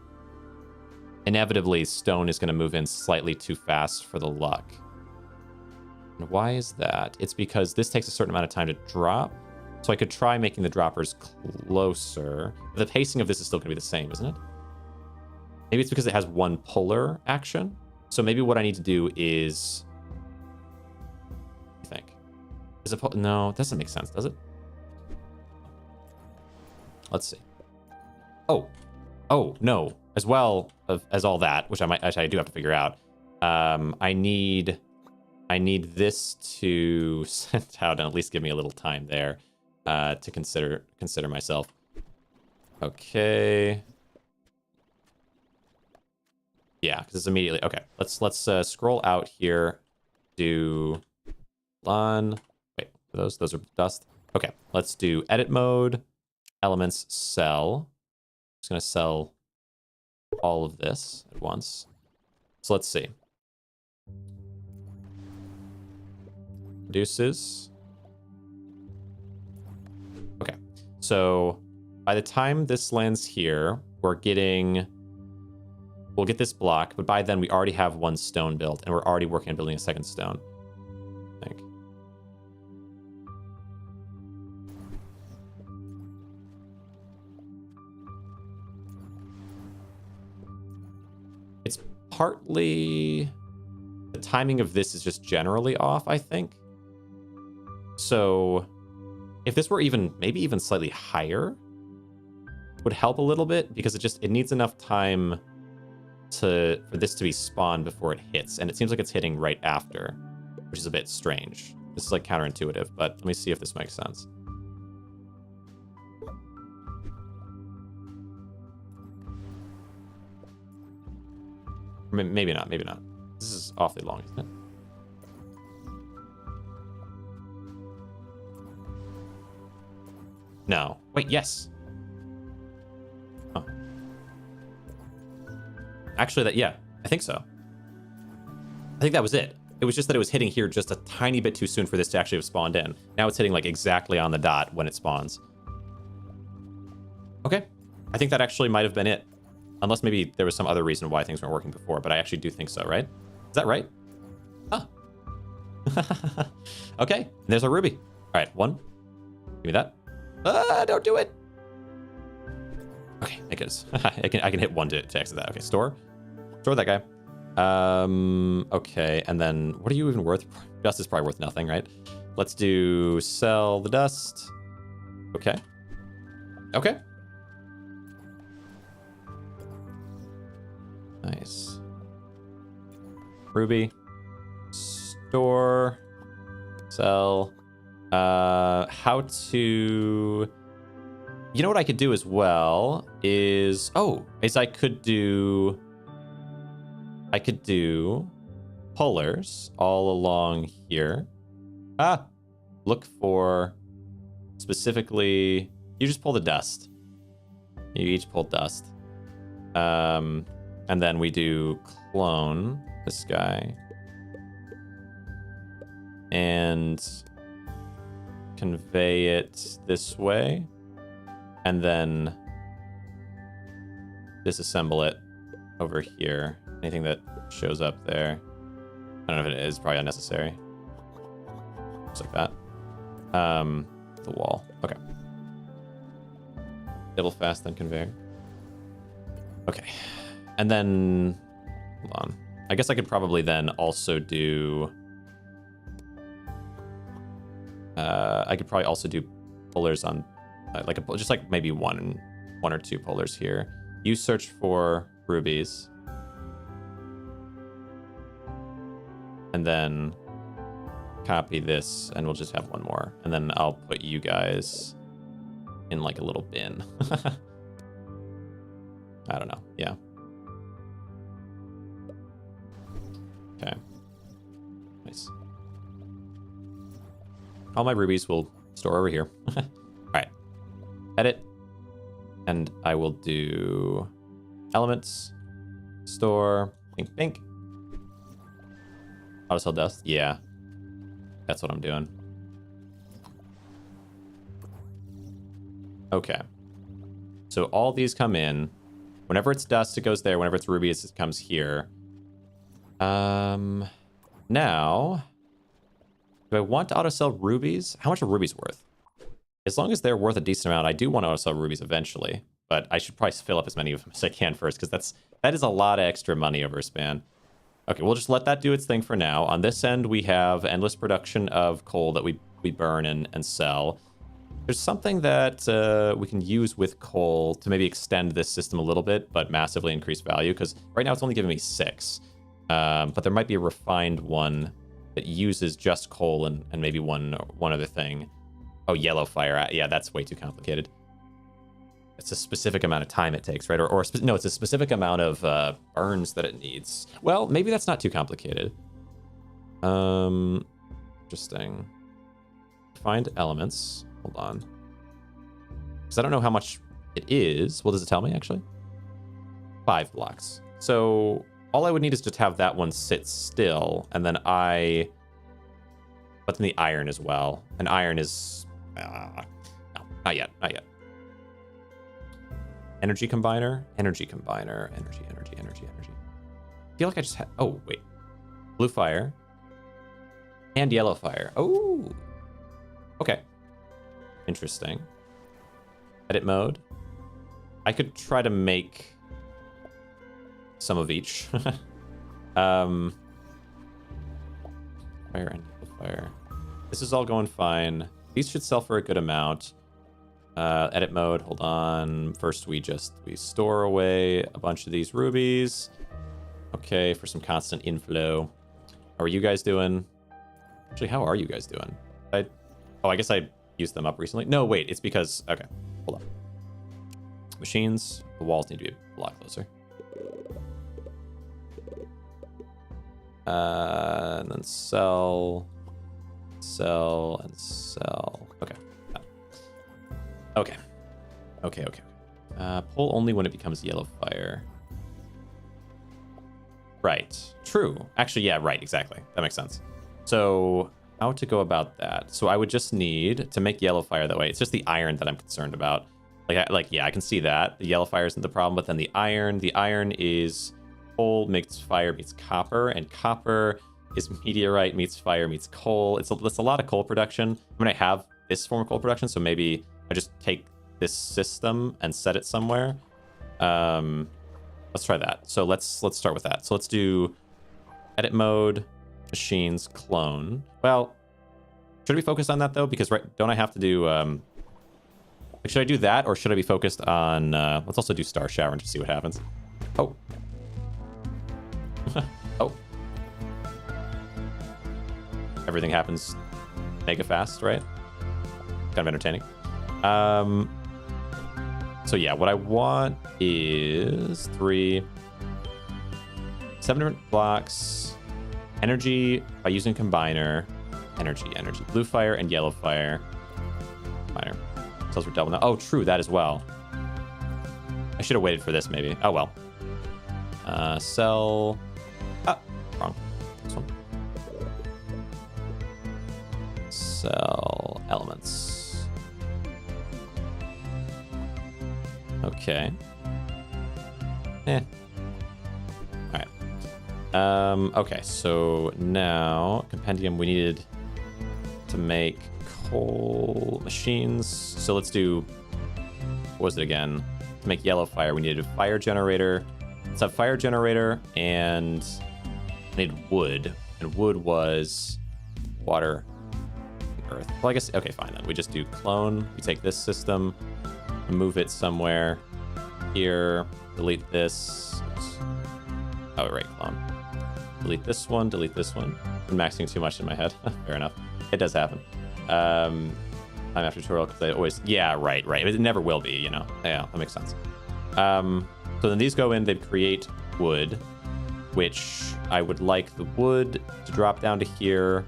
inevitably stone is going to move in slightly too fast for the luck. And why is that? It's because this takes a certain amount of time to drop. So I could try making the droppers closer. The pacing of this is still going to be the same, isn't it? Maybe it's because it has one puller action. So maybe what I need to do is... What do you think? No, it doesn't make sense, does it? Let's see. Oh, no. As well as all that, which I do have to figure out. I need this to send out and at least give me a little time there to consider myself. Okay. Yeah, because it's immediately okay. Let's scroll out here. Do on. Wait, those are dust. Okay, let's do edit mode. Elements sell. Just gonna sell all of this at once. So let's see. Reduces. Okay, so by the time this lands here, we'll get this block, but by then we already have one stone built, and we're already working on building a second stone, I think. It's partly... The timing of this is just generally off, I think. So if this were maybe even slightly higher, would help a little bit, because it needs enough time for this to be spawned before it hits, and it seems like it's hitting right after, which is a bit strange. This is like counterintuitive, but let me see if this makes sense. Maybe not. This is awfully long, isn't it? No. Wait, yes. Oh. Actually, I think so. I think that was it. It was just that it was hitting here just a tiny bit too soon for this to actually have spawned in. Now it's hitting like exactly on the dot when it spawns. Okay. I think that actually might have been it. Unless maybe there was some other reason why things weren't working before, but I actually do think so, right? Is that right? Huh. Okay, there's a ruby. All right, one. Give me that. Don't do it. Okay, it is. I can hit one to exit that. Okay, store that guy. Okay, and then what are you even worth? Dust is probably worth nothing, right? Let's do sell the dust. Okay. Okay. Nice. Ruby. Store. Sell. How to... You know what I could do as well is... I could do pullers all along here. Look for specifically... You just pull the dust. You each pull dust. And then we do clone this guy. And convey it this way. And then disassemble it over here. Anything that shows up there. I don't know if it is, probably unnecessary. Just like that. The wall. Okay. Double fast, then conveyor. Okay. And then, hold on. I guess I could probably then also do... I could probably also do pullers on, just like maybe one or two pullers here. You search for rubies. And then copy this, and we'll just have one more. And then I'll put you guys in like a little bin. I don't know. Yeah. Okay. Nice. All my rubies will store over here. All right. Edit. And I will do elements, store, pink, pink. Auto sell dust? Yeah. That's what I'm doing. Okay. So all these come in. Whenever it's dust, it goes there. Whenever it's rubies, it comes here. Now, do I want to auto sell rubies? How much are rubies worth? As long as they're worth a decent amount, I do want to auto sell rubies eventually. But I should probably fill up as many of them as I can first, because that is a lot of extra money over a span. Okay, we'll just let that do its thing for now. On this end, we have endless production of coal that we burn and sell. There's something that we can use with coal to maybe extend this system a little bit, but massively increase value, because right now it's only giving me 6. But there might be a refined one that uses just coal and maybe one other thing. Oh, yellow fire. Yeah, that's way too complicated. It's a specific amount of time it takes, right? No, it's a specific amount of burns that it needs. Well, maybe that's not too complicated. Interesting. Find elements. Hold on. Because I don't know how much it is. What does it tell me, actually? 5 blocks. So all I would need is just have that one sit still, and then but then the iron as well. And iron is... no, not yet. Not yet. Energy combiner, energy combiner, energy. I feel like I just had... Oh, wait. Blue fire. And yellow fire. Oh. Okay. Interesting. Edit mode. I could try to make some of each. Fire and fire. This is all going fine. These should sell for a good amount. Edit mode, hold on. First, we store away a bunch of these rubies. Okay, for some constant inflow. How are you guys doing? Actually, how are you guys doing? I guess I used them up recently. No, wait, it's because... Okay, hold on. Machines, the walls need to be a lot closer. And then sell, and sell. Okay. Okay. Pull only when it becomes yellow fire. Right. True. Actually, yeah, right. Exactly. That makes sense. So how to go about that? So I would just need to make yellow fire that way. It's just the iron that I'm concerned about. Like, yeah, I can see that. The yellow fire isn't the problem, but then the iron is coal meets fire meets copper, and copper is meteorite meets fire meets coal. It's a lot of coal production. I mean, I have this form of coal production, so maybe I just take this system and set it somewhere. Let's try that. So let's start with that. So let's do edit mode, machines, clone. Well, should we focus on that though? Because don't I have to do should I do that, or should I be focused on let's also do star shower and just see what happens. Oh. Oh. Everything happens mega fast, right? Kind of entertaining. So yeah, what I want is 7 different blocks, energy by using combiner, energy, blue fire and yellow fire, combiner. Cells were double now. Oh, true, that as well. I should have waited for this maybe. Oh well. Cell. Ah, wrong. This one. Cell elements. Okay. All right. Okay, so now compendium, we needed to make coal machines. So let's do, what was it again? To make yellow fire, we needed a fire generator. Let's have fire generator, and I need wood. And wood was water, earth. Well, I guess, okay, fine then. We just do clone. We take this system, move it somewhere here, delete this. Oh, right, clone. Delete this one, delete this one. I'm maxing too much in my head. Fair enough. It does happen. Time after tutorial, because I always, yeah, right. It never will be, you know. Yeah, that makes sense. So then these go in, they create wood, which I would like the wood to drop down to here,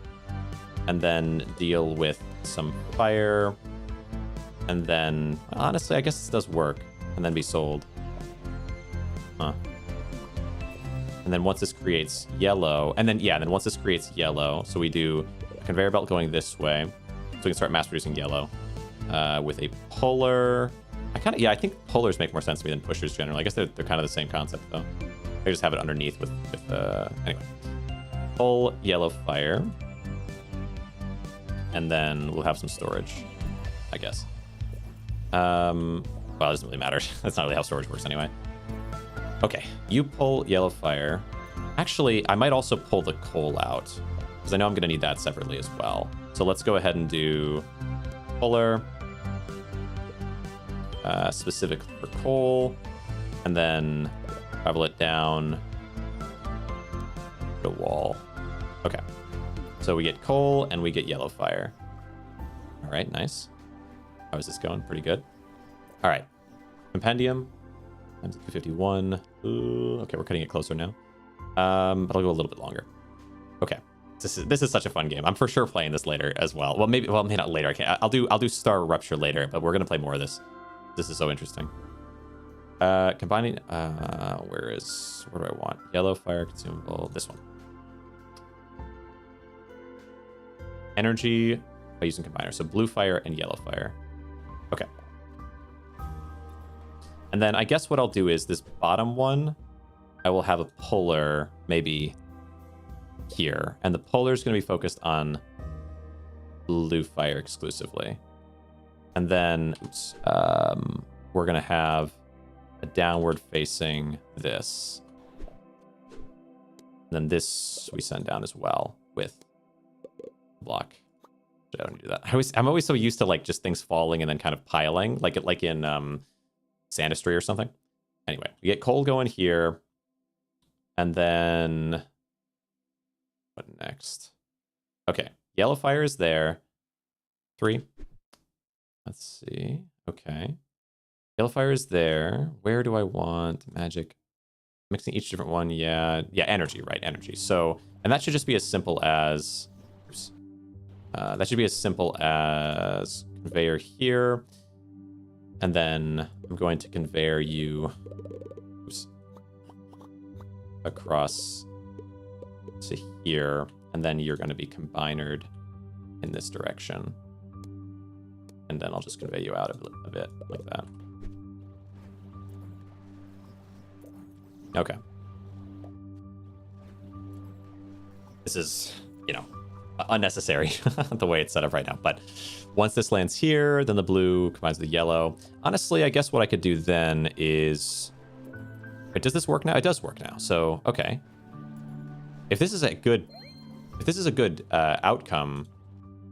and then deal with some fire, and then, honestly, I guess this does work, and then be sold. Huh. And then once this creates yellow, and then, yeah, then once this creates yellow, so we do a conveyor belt going this way, so we can start mass producing yellow with a puller. I think pullers make more sense to me than pushers generally. I guess they're kind of the same concept though. I just have it underneath with anyway. Pull yellow fire, and then we'll have some storage, I guess. Well, it doesn't really matter. That's not really how storage works anyway. Okay, you pull yellow fire. Actually, I might also pull the coal out, because I know I'm going to need that separately as well. So let's go ahead and do puller, specific for coal, and then travel it down the wall. Okay, so we get coal and we get yellow fire. All right, nice. How is this going? Pretty good. All right, compendium times 251. Ooh, okay, we're cutting it closer now, but I'll go a little bit longer. Okay, this is such a fun game. I'm for sure playing this later as well. Well, maybe not later. I can't. I'll do Star Rupture later, but we're gonna play more of this. This is so interesting. Combining. Where do I want? Yellow fire consumable. This one. Energy by using combiner. So blue fire and yellow fire. Okay. And then I guess what I'll do is this bottom one, I will have a puller maybe here, and the puller is going to be focused on blue fire exclusively. And then we're going to have a downward facing this. And then this we send down as well with block. I don't do that. I'm always so used to like just things falling and then kind of piling, like in Sandistry or something. Anyway, we get coal going here, and then what next? Okay, yellow fire is there. 3. Let's see. Okay, yellow fire is there. Where do I want magic? Mixing each different one. Yeah, energy, right? Energy. So, and that should just be as simple as. Oops. That should be as simple as conveyor here. And then I'm going to conveyor you across to here. And then you're going to be combinered in this direction. And then I'll just convey you out a bit like that. Okay. This is, unnecessary the way it's set up right now. But once this lands here, then the blue combines with the yellow. Honestly, I guess what I could do then is... Wait, does this work now? It does work now. So, okay. If this is a good outcome,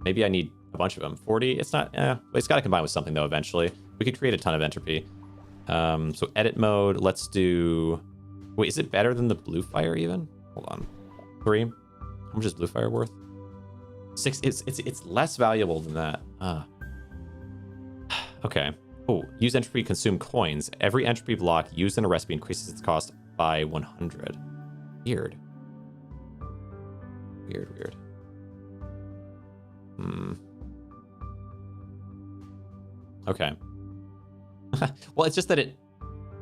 maybe I need a bunch of them. 40, it's not, it's got to combine with something though eventually. We could create a ton of entropy. So edit mode, let's do... Wait, is it better than the blue fire even? Hold on. 3. How much is blue fire worth? 6. It's less valuable than that. Okay. Oh, use entropy, consume coins. Every entropy block used in a recipe increases its cost by 100. Weird. Weird. Okay. Well, it's just that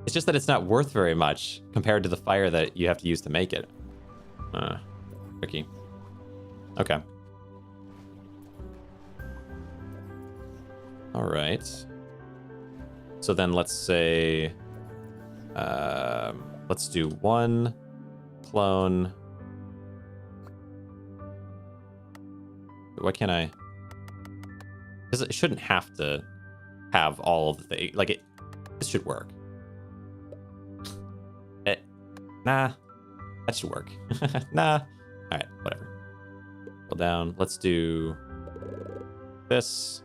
it's not worth very much compared to the fire that you have to use to make it. Tricky. Okay. All right. So then let's say, let's do 1 clone. Why can't I? Because it shouldn't have to have all of the things. Like, this should work. Nah, that should work. Nah. All right, whatever. Go down. Let's do this.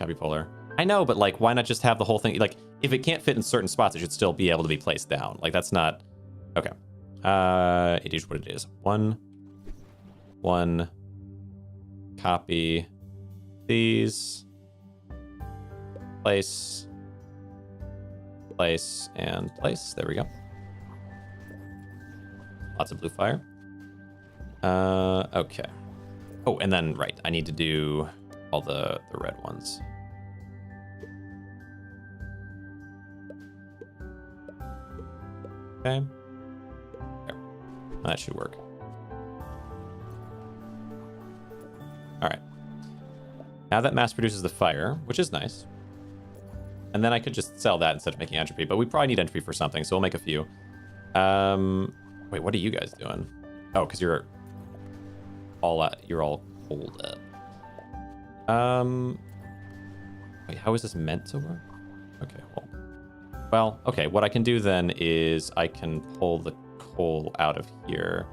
Copy polar. I know, but like, why not just have the whole thing? Like, if it can't fit in certain spots, it should still be able to be placed down. Like, that's not... Okay. It is what it is. 1. Copy these. Place, and place. There we go. Lots of blue fire. Okay. Oh, and then, right, I need to do all the red ones. Okay. There. That should work. All right. Now that mass produces the fire, which is nice. And then I could just sell that instead of making entropy, but we probably need entropy for something, so we'll make a few. Wait, what are you guys doing? Oh, because you're all pulled up. Wait, how is this meant to work? Okay, well, okay, what I can do then is I can pull the coal out of here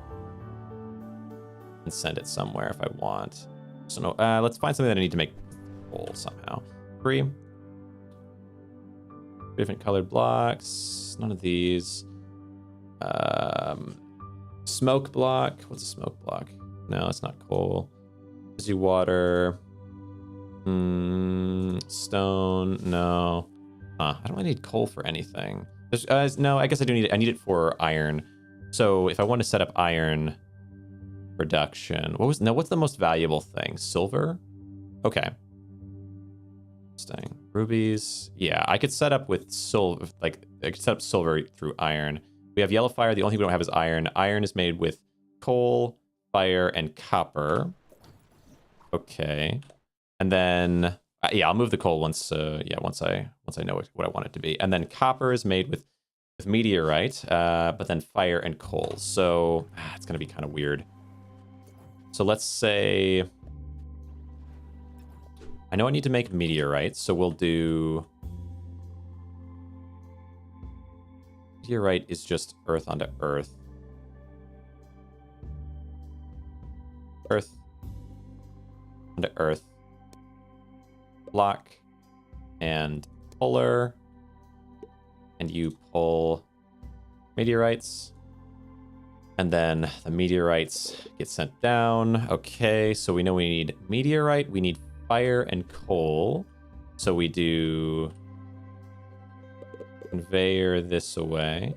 and send it somewhere if I want. So no, let's find something that I need to make coal somehow. 3 different colored blocks. None of these. Smoke block. What's a smoke block? No, it's not coal. Fizzy water. Stone. No. I don't really need coal for anything. No, I guess I do need it. I need it for iron. So if I want to set up iron production, what's the most valuable thing? Silver? Okay. Interesting. Rubies. Yeah, I could set up with silver. Like, I could set up silver through iron. We have yellow fire. The only thing we don't have is iron. Iron is made with coal, fire, and copper. Okay. And then, yeah, I'll move the coal once I know what I want it to be. And then copper is made with meteorite, but then fire and coal. So it's gonna be kind of weird. So let's say, I know I need to make meteorite, so we'll do... Meteorite is just earth onto earth. Earth onto earth. Block and puller. And you pull meteorites. And then the meteorites get sent down. Okay, so we know we need meteorite, we need fire and coal. So we do conveyor this away.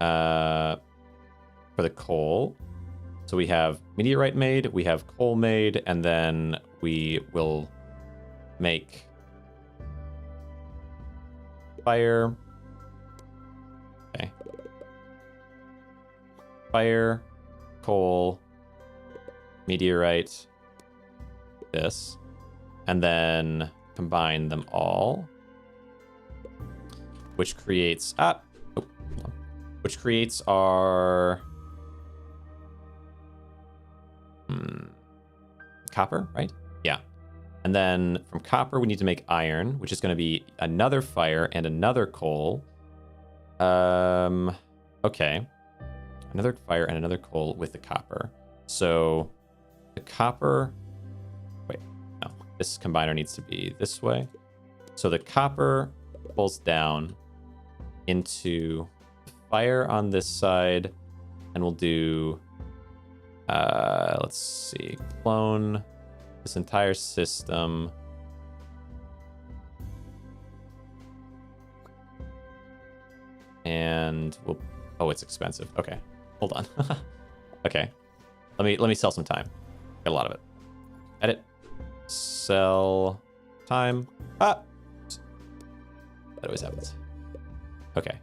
For the coal. So we have meteorite made, we have coal made, and then we will make fire. Okay. Fire, coal, meteorite, this, and then combine them all which creates which creates our copper, right? Yeah. And then from copper, we need to make iron, which is going to be another fire and another coal. Okay. Another fire and another coal with the copper. So the copper... Wait, no. This combiner needs to be this way. So the copper pulls down into fire on this side, and we'll do... let's see. Clone this entire system. And we'll... Oh, it's expensive. Okay. Hold on. Okay. Let me sell some time. Get a lot of it. Edit. Sell time. Ah! That always happens. Okay.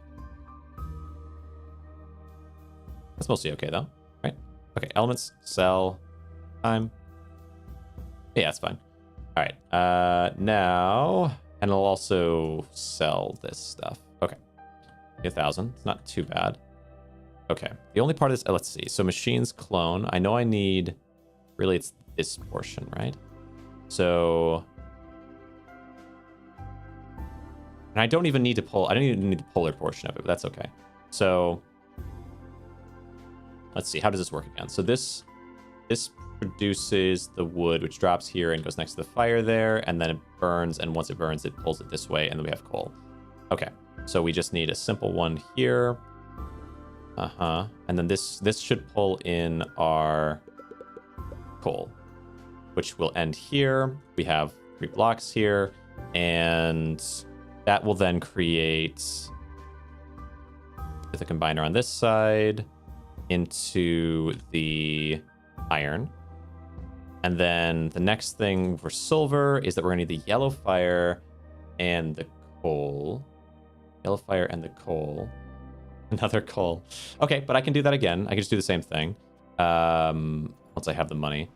That's mostly okay, though. Right? Okay. Elements. Sell. Time. Yeah, that's fine. All right. Now... And I'll also sell this stuff. Okay. 1,000. It's not too bad. Okay. The only part of this... let's see. So machines clone. I know I need... Really, it's this portion, right? So... And I don't even need to pull... I don't even need the polar portion of it, but that's okay. So... Let's see. How does this work again? So this produces the wood, which drops here and goes next to the fire there, and then it burns, and once it burns, it pulls it this way, and then we have coal. Okay. So we just need a simple one here. And then this should pull in our coal, which will end here. We have 3 blocks here, and that will then create with a combiner on this side into the iron. And then the next thing for silver is that we're gonna need the yellow fire and the coal. Yellow fire and the coal. Another coal. Okay, but I can do that again. I can just do the same thing. Once I have the money.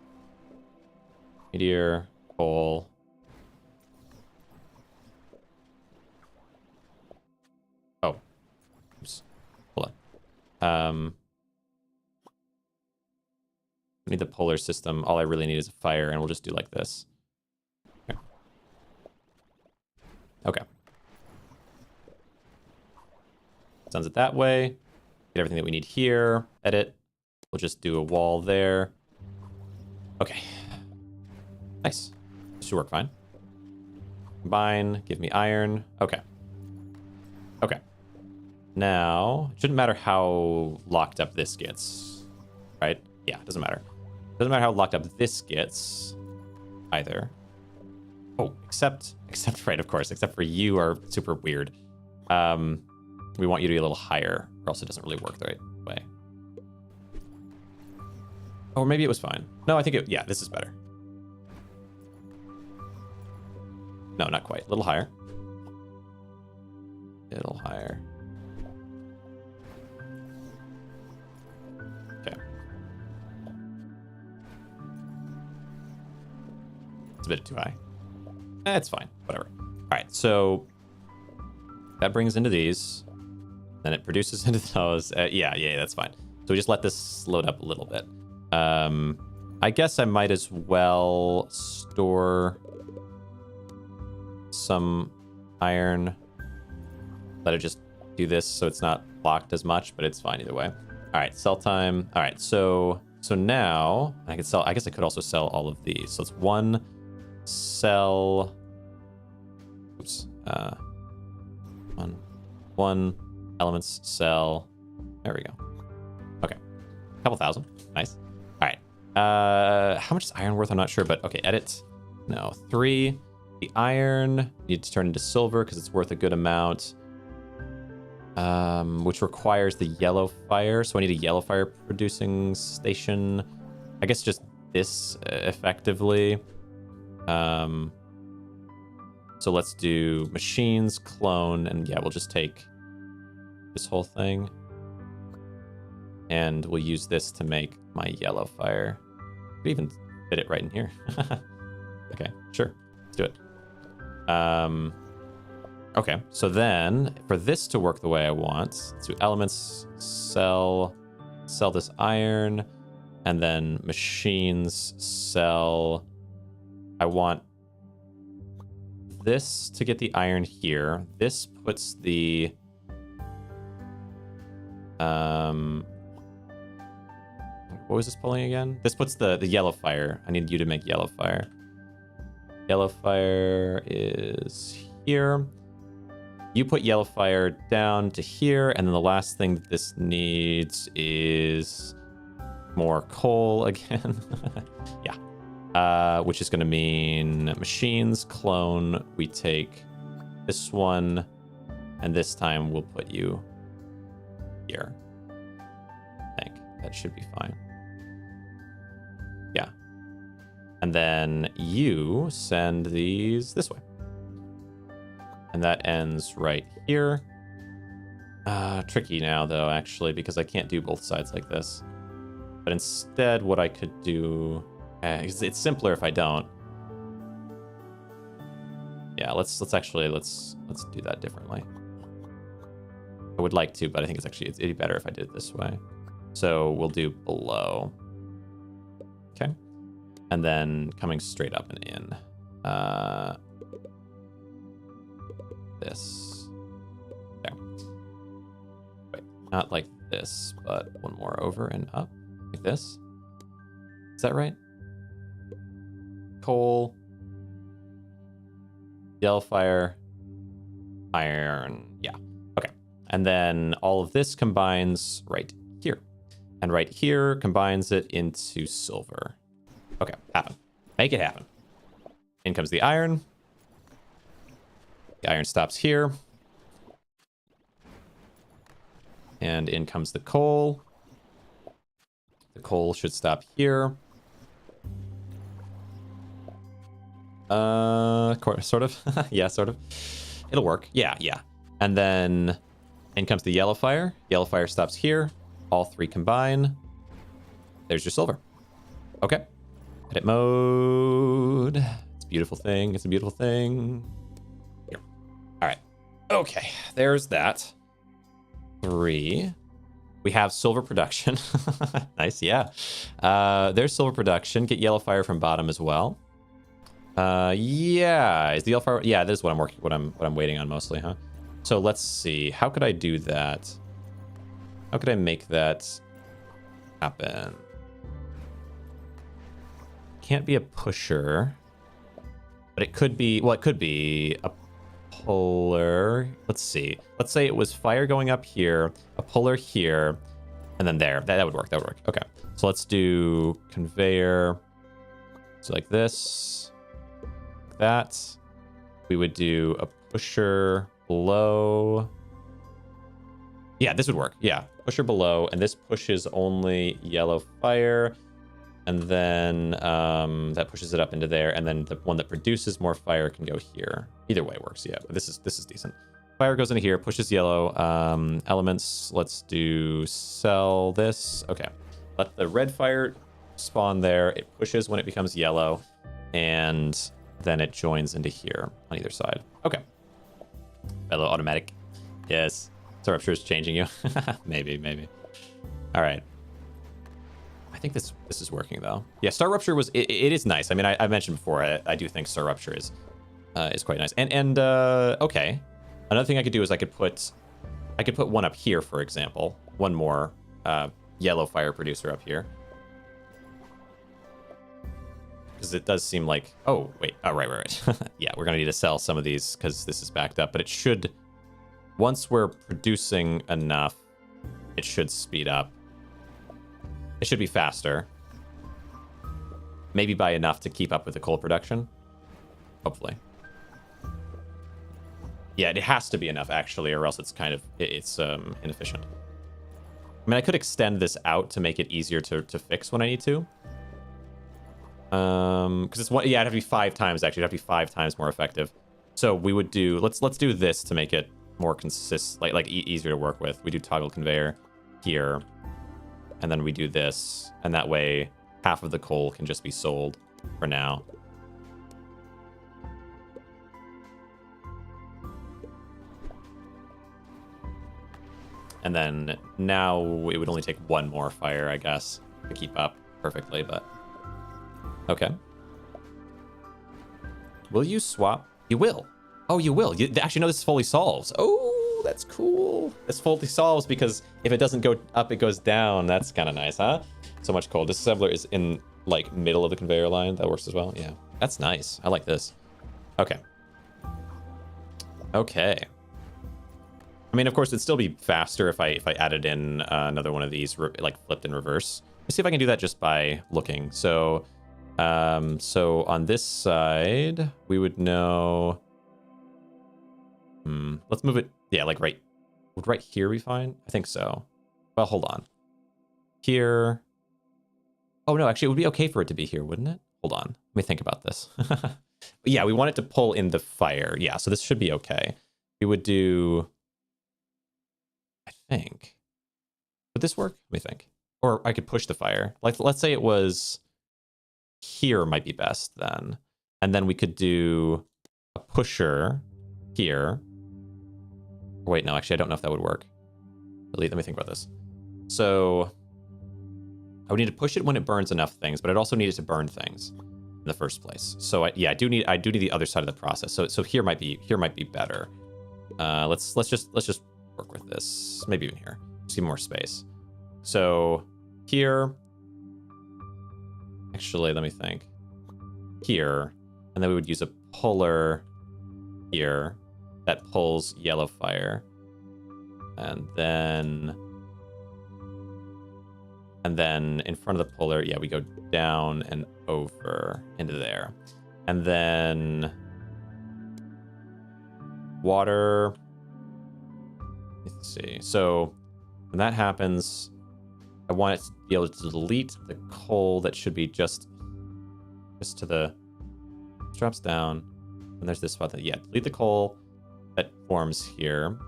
Meteor, coal. Oh. Oops. Hold on. I need the polar system. All I really need is a fire, and we'll just do like this. Okay. Okay. Sends it that way. Get everything that we need here. Edit. We'll just do a wall there. Okay. Nice. This should work fine. Combine. Give me iron. Okay. Okay. Now, it shouldn't matter how locked up this gets. Right? Yeah, it doesn't matter. Doesn't matter how locked up this gets either. Oh, except right, of course, except for you are super weird. We want you to be a little higher, or else it doesn't really work the right way. Or maybe it was fine. No, I think it, yeah, this is better. No, not quite. A little higher. A little higher. Okay. It's a bit too high. It's fine. Whatever. All right, so that brings into these. Then it produces into those. Yeah, that's fine. So we just let this load up a little bit. I guess I might as well store some iron. Let it just do this so it's not blocked as much, but it's fine either way. All right, sell time. All right, so now I can sell. I guess I could also sell all of these. So it's one sell. Oops. One elements sell. There we go. Okay, a couple thousand. Nice. All right. How much is iron worth? I'm not sure, but okay. Edit. No, 3. The iron needs to turn into silver because it's worth a good amount. Which requires the yellow fire. So I need a yellow fire producing station. I guess just this effectively. So let's do machines, clone, and yeah, we'll just take this whole thing. And we'll use this to make my yellow fire. Could even fit it right in here. Okay, sure. Let's do it. Okay, so then for this to work the way I want, let's do elements, sell this iron, and then machines, sell. I want this to get the iron here. This puts the what was this pulling again? This puts the yellow fire. I need you to make yellow fire. Yellow fire is here. You put yellow fire down to here, and then the last thing that this needs is more coal again. Yeah. Which is going to mean machines, clone. We take this one, and this time we'll put you here. I think that should be fine. Yeah. And then you send these this way. And that ends right here. Tricky now, though, actually, because I can't do both sides like this. But instead, what I could do... it's simpler if I don't. Yeah, let's do that differently. I would like to, but I think it'd be better if I did it this way. So we'll do below. Okay. And then coming straight up and in. This. There. Wait, not like this, but one more over and up. Like this. Is that right? Coal. Yellow fire. Iron. Yeah. Okay. And then all of this combines right here. And right here combines it into silver. Okay, happen. Make it happen. In comes the iron. The iron stops here. And in comes the coal. The coal should stop here. Sort of. Yeah, sort of. It'll work. Yeah. And then in comes the yellow fire. Yellow fire stops here. All three combine. There's your silver. Okay. Edit mode. It's a beautiful thing. It's a beautiful thing. Here. All right. Okay. There's that. 3. We have silver production. Nice. Yeah. There's silver production. Get yellow fire from bottom as well. Yeah. Is the yellow fire? Yeah, this is what I'm waiting on mostly, huh? So let's see. How could I do that? How could I make that happen? Can't be a pusher, but it could be, well, it could be a puller. Let's see. Let's say it was fire going up here, a puller here, and then there. That would work. That would work. Okay. So let's do conveyor. So like this, like that. We would do a pusher below. Yeah, this would work. Yeah, pusher below, and this pushes only yellow fire. And then that pushes it up into there, and then the one that produces more fire can go here. Either way works, yeah. But this is decent. Fire goes into here, pushes yellow. Elements. Let's do sell this. Okay. Let the red fire spawn there. It pushes when it becomes yellow, and then it joins into here on either side. Okay. Fellow automatic. Yes. Star Rupture is changing you. maybe. All right. I think this is working though. Yeah, Star Rupture it is nice. I mean, I mentioned before, I do think Star Rupture is quite nice. And okay, another thing I could do is I could put one up here, for example, one more yellow fire producer up here, because it does seem like, oh wait, oh right. Yeah, we're gonna need to sell some of these because this is backed up, but it should, once we're producing enough, it should speed up. It should be faster. Maybe by enough to keep up with the coal production. Hopefully. Yeah, it has to be enough, actually, or else it's kind of... It's inefficient. I mean, I could extend this out to make it easier to fix when I need to. Because it's one... Yeah, it'd have to be 5 times, actually. It'd have to be 5 times more effective. So we would do... Let's do this to make it more consistent, easier to work with. We do toggle conveyor here. And then we do this, and that way half of the coal can just be sold for now. And then now it would only take one more fire, I guess, to keep up perfectly, but... Okay. Will you swap? You will. Oh, you will. Actually, no, this fully solves. Oh, that's cool. This fully solves because if it doesn't go up, it goes down. That's kind of nice, huh? So much cool. Disassembler is in, like, middle of the conveyor line. That works as well. Yeah, that's nice. I like this. Okay. Okay. I mean, of course, it'd still be faster if I added in another one of these, like, flipped in reverse. Let's see if I can do that just by looking. So on this side, we would know... let's move it. Yeah, like would right here be fine? I think so. Well, hold on. Here. Oh, no, actually, it would be okay for it to be here, wouldn't it? Hold on. Let me think about this. Yeah, we want it to pull in the fire. Yeah, so this should be okay. We would do... I think. Would this work? Let me think. Or I could push the fire. Like, let's say it was... Here might be best, then. And then we could do a pusher here. Wait, no, actually, I don't know if that would work. Let me think about this. So... I would need to push it when it burns enough things, but I'd also need it to burn things in the first place. So I do need the other side of the process. So here might be better. Let's just work with this. Maybe even here. Just give more space. So here, actually, let me think. Here, and then we would use a puller here that pulls yellow fire, and then in front of the puller, yeah, we go down and over into there. And then water. Let's see. So when that happens, I want it to be able to delete the coal that should be just to the... Drops down. And there's this spot that, yeah, delete the coal that forms here.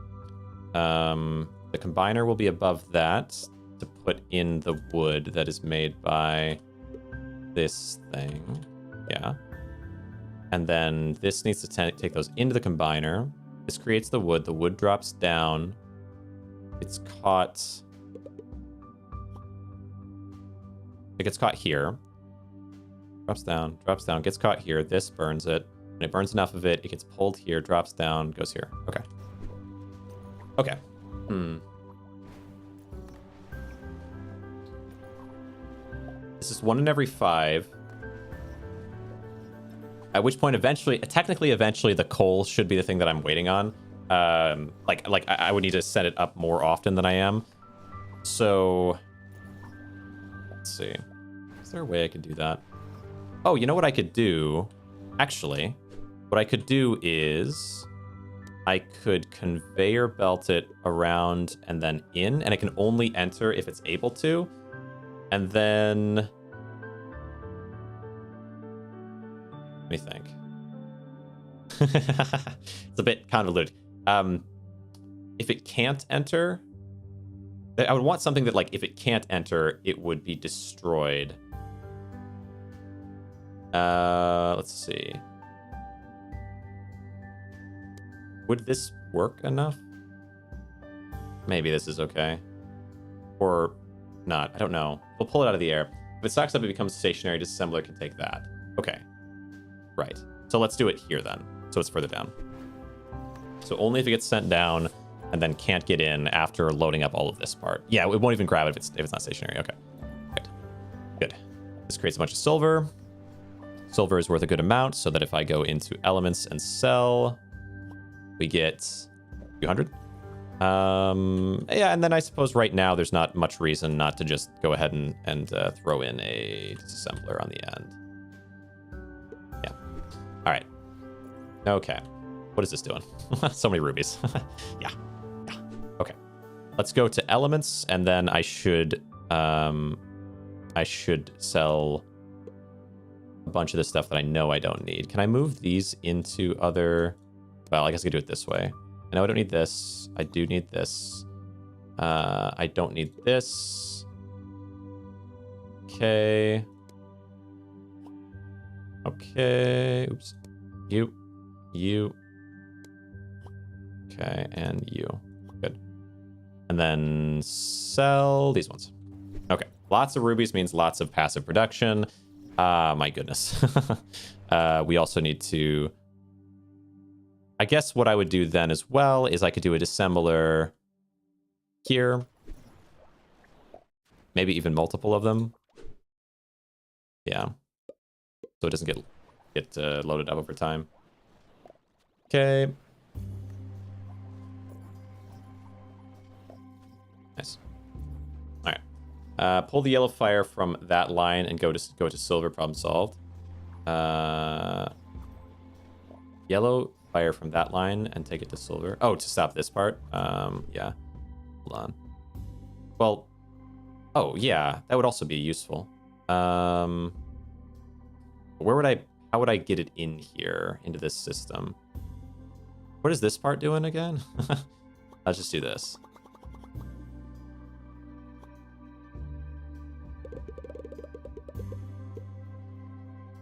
The combiner will be above that to put in the wood that is made by this thing. Yeah. And then this needs to take those into the combiner. This creates the wood. The wood drops down. It's caught... It gets caught here. Drops down, gets caught here. This burns it. When it burns enough of it, it gets pulled here, drops down, goes here. Okay. Okay. This is 1 in every 5. At which point, technically, eventually, the coal should be the thing that I'm waiting on. Like I would need to set it up more often than I am. So, let's see. Is there a way I could do that? Oh, you know what I could do? Actually, what I could do is I could conveyor belt it around and then in, and it can only enter if it's able to. And then... Let me think. It's a bit convoluted. If it can't enter... I would want something that, like, if it can't enter, it would be destroyed. Let's see. Would this work enough? Maybe this is okay. Or not. I don't know. We'll pull it out of the air. If it sucks up, it becomes stationary. Disassembler can take that. Okay. Right. So let's do it here then. So it's further down. So only if it gets sent down and then can't get in after loading up all of this part. Yeah, it won't even grab it if it's not stationary. Okay. Good. Good. This creates a bunch of silver. Silver is worth a good amount, so that if I go into elements and sell, we get 200. Yeah, and then I suppose right now there's not much reason not to just go ahead and throw in a disassembler on the end. Yeah. All right. Okay. What is this doing? So many rubies. Yeah. Yeah. Okay. Let's go to elements, and then I should sell a bunch of the stuff that I know I don't need. Can I move these into other... Well, I guess I could do it this way. I know I don't need this. I do need this. I don't need this. Okay. Okay. Oops. You. Okay, and you. Good. And then sell these ones. Okay. Lots of rubies means lots of passive production. My goodness. We also need to... I guess what I would do then as well is I could do a dissembler here. Maybe even multiple of them. Yeah. So it doesn't get loaded up over time. Okay. Nice. All right. Pull the yellow fire from that line and go to silver. Problem solved. Yellow fire from that line and take it to silver. Oh, to stop this part. Yeah. Hold on. Well. Oh yeah, that would also be useful. Where would how would I get it in here into this system? What is this part doing again? Let's just do this.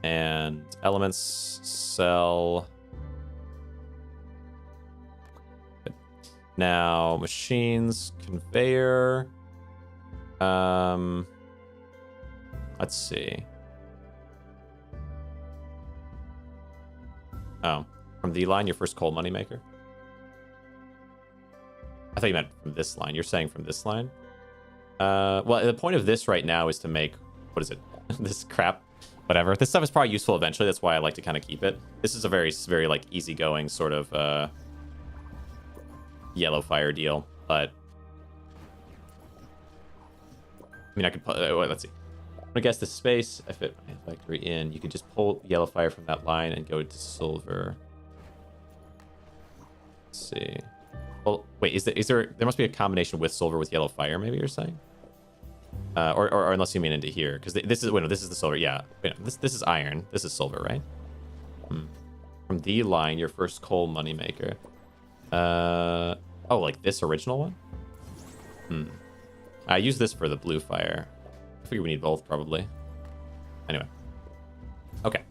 And elements sell. Good. Now machines, conveyor. Let's see. Oh, from the line, your first coal moneymaker. I thought you meant from this line. You're saying from this line? Well, the point of this right now is to make, what is it? This crap, whatever. This stuff is probably useful eventually. That's why I like to kind of keep it. This is a very, very like easygoing sort of yellow fire deal, but I mean, I could put, let's see. I'm gonna guess the space, if it factory in, you could just pull yellow fire from that line and go to silver. Let's see. Well, wait, there must be a combination with silver with yellow fire, maybe you're saying? Or unless you mean into here, because this is, wait, no, this is the silver, yeah. Wait, no, this is iron, this is silver, right? From the line, your first coal moneymaker. Oh, like this original one? I use this for the blue fire. I figure we need both, probably. Anyway. Okay.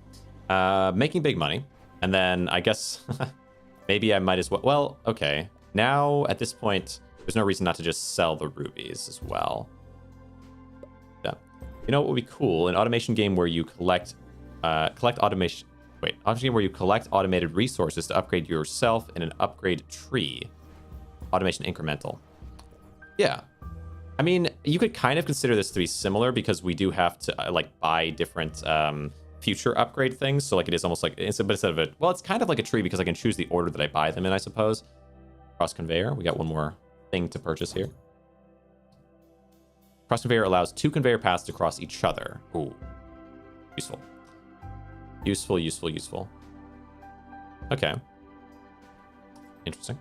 Making big money. And then I guess maybe I might as well... Well, okay. Now, at this point, there's no reason not to just sell the rubies as well. Yeah. You know what would be cool? An automation game where you collect automation... Wait. Automation game where you collect automated resources to upgrade yourself in an upgrade tree. Automation incremental. Yeah. I mean, you could kind of consider this to be similar because we do have to like buy different future upgrade things. So like it is almost like, but instead of it, well, it's kind of like a tree because I can choose the order that I buy them in, I suppose. Cross conveyor. We got one more thing to purchase here. Cross conveyor allows 2 conveyor paths to cross each other. Ooh, useful. Useful, useful, useful. Okay. Interesting.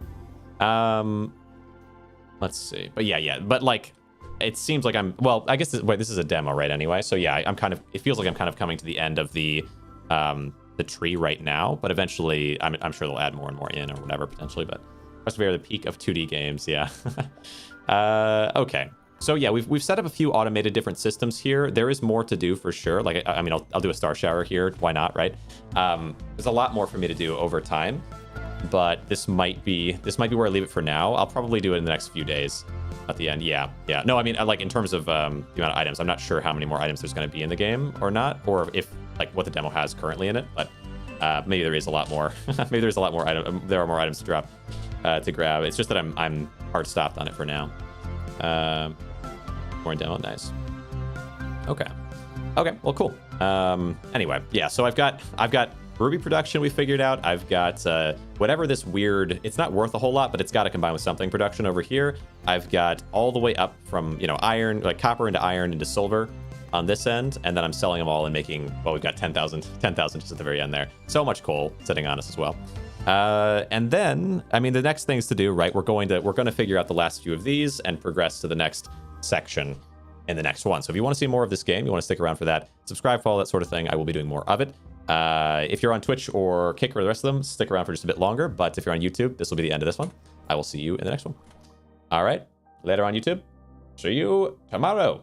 Let's see. But yeah. But like, it seems like I'm, well, I guess this is a demo, right? Anyway, so yeah, I'm kind of, it feels like I'm kind of coming to the end of the tree right now, but eventually I'm sure they'll add more and more in or whatever potentially, but Perseverance, the peak of 2D games, yeah. Okay. So yeah, we've set up a few automated different systems here. There is more to do for sure. Like, I mean, I'll do a star shower here. Why not, right? There's a lot more for me to do over time, but this might be where I leave it for now. I'll probably do it in the next few days at the end. Yeah. No, I mean, like in terms of the amount of items, I'm not sure how many more items there's going to be in the game or not, or if like what the demo has currently in it, but maybe there is a lot more. Maybe there's a lot more items. There are more items to drop, to grab. It's just that I'm hard stopped on it for now. More demo, nice. Okay, well, cool. Anyway, yeah, so I've got Ruby production we figured out. I've got whatever this weird, it's not worth a whole lot, but it's got to combine with something production over here. I've got all the way up from, iron, like copper into iron into silver on this end, and then I'm selling them all and making, well, we've got 10,000 just at the very end there. So much coal sitting on us as well. And then, I mean, the next things to do, right? We're going to figure out the last few of these and progress to the next section in the next one. So if you want to see more of this game, you want to stick around for that, subscribe for all that sort of thing. I will be doing more of it. If you're on Twitch or Kick or the rest of them, stick around for just a bit longer. But if you're on YouTube, this will be the end of this one. I will see you in the next one. All right. Later on YouTube. See you tomorrow.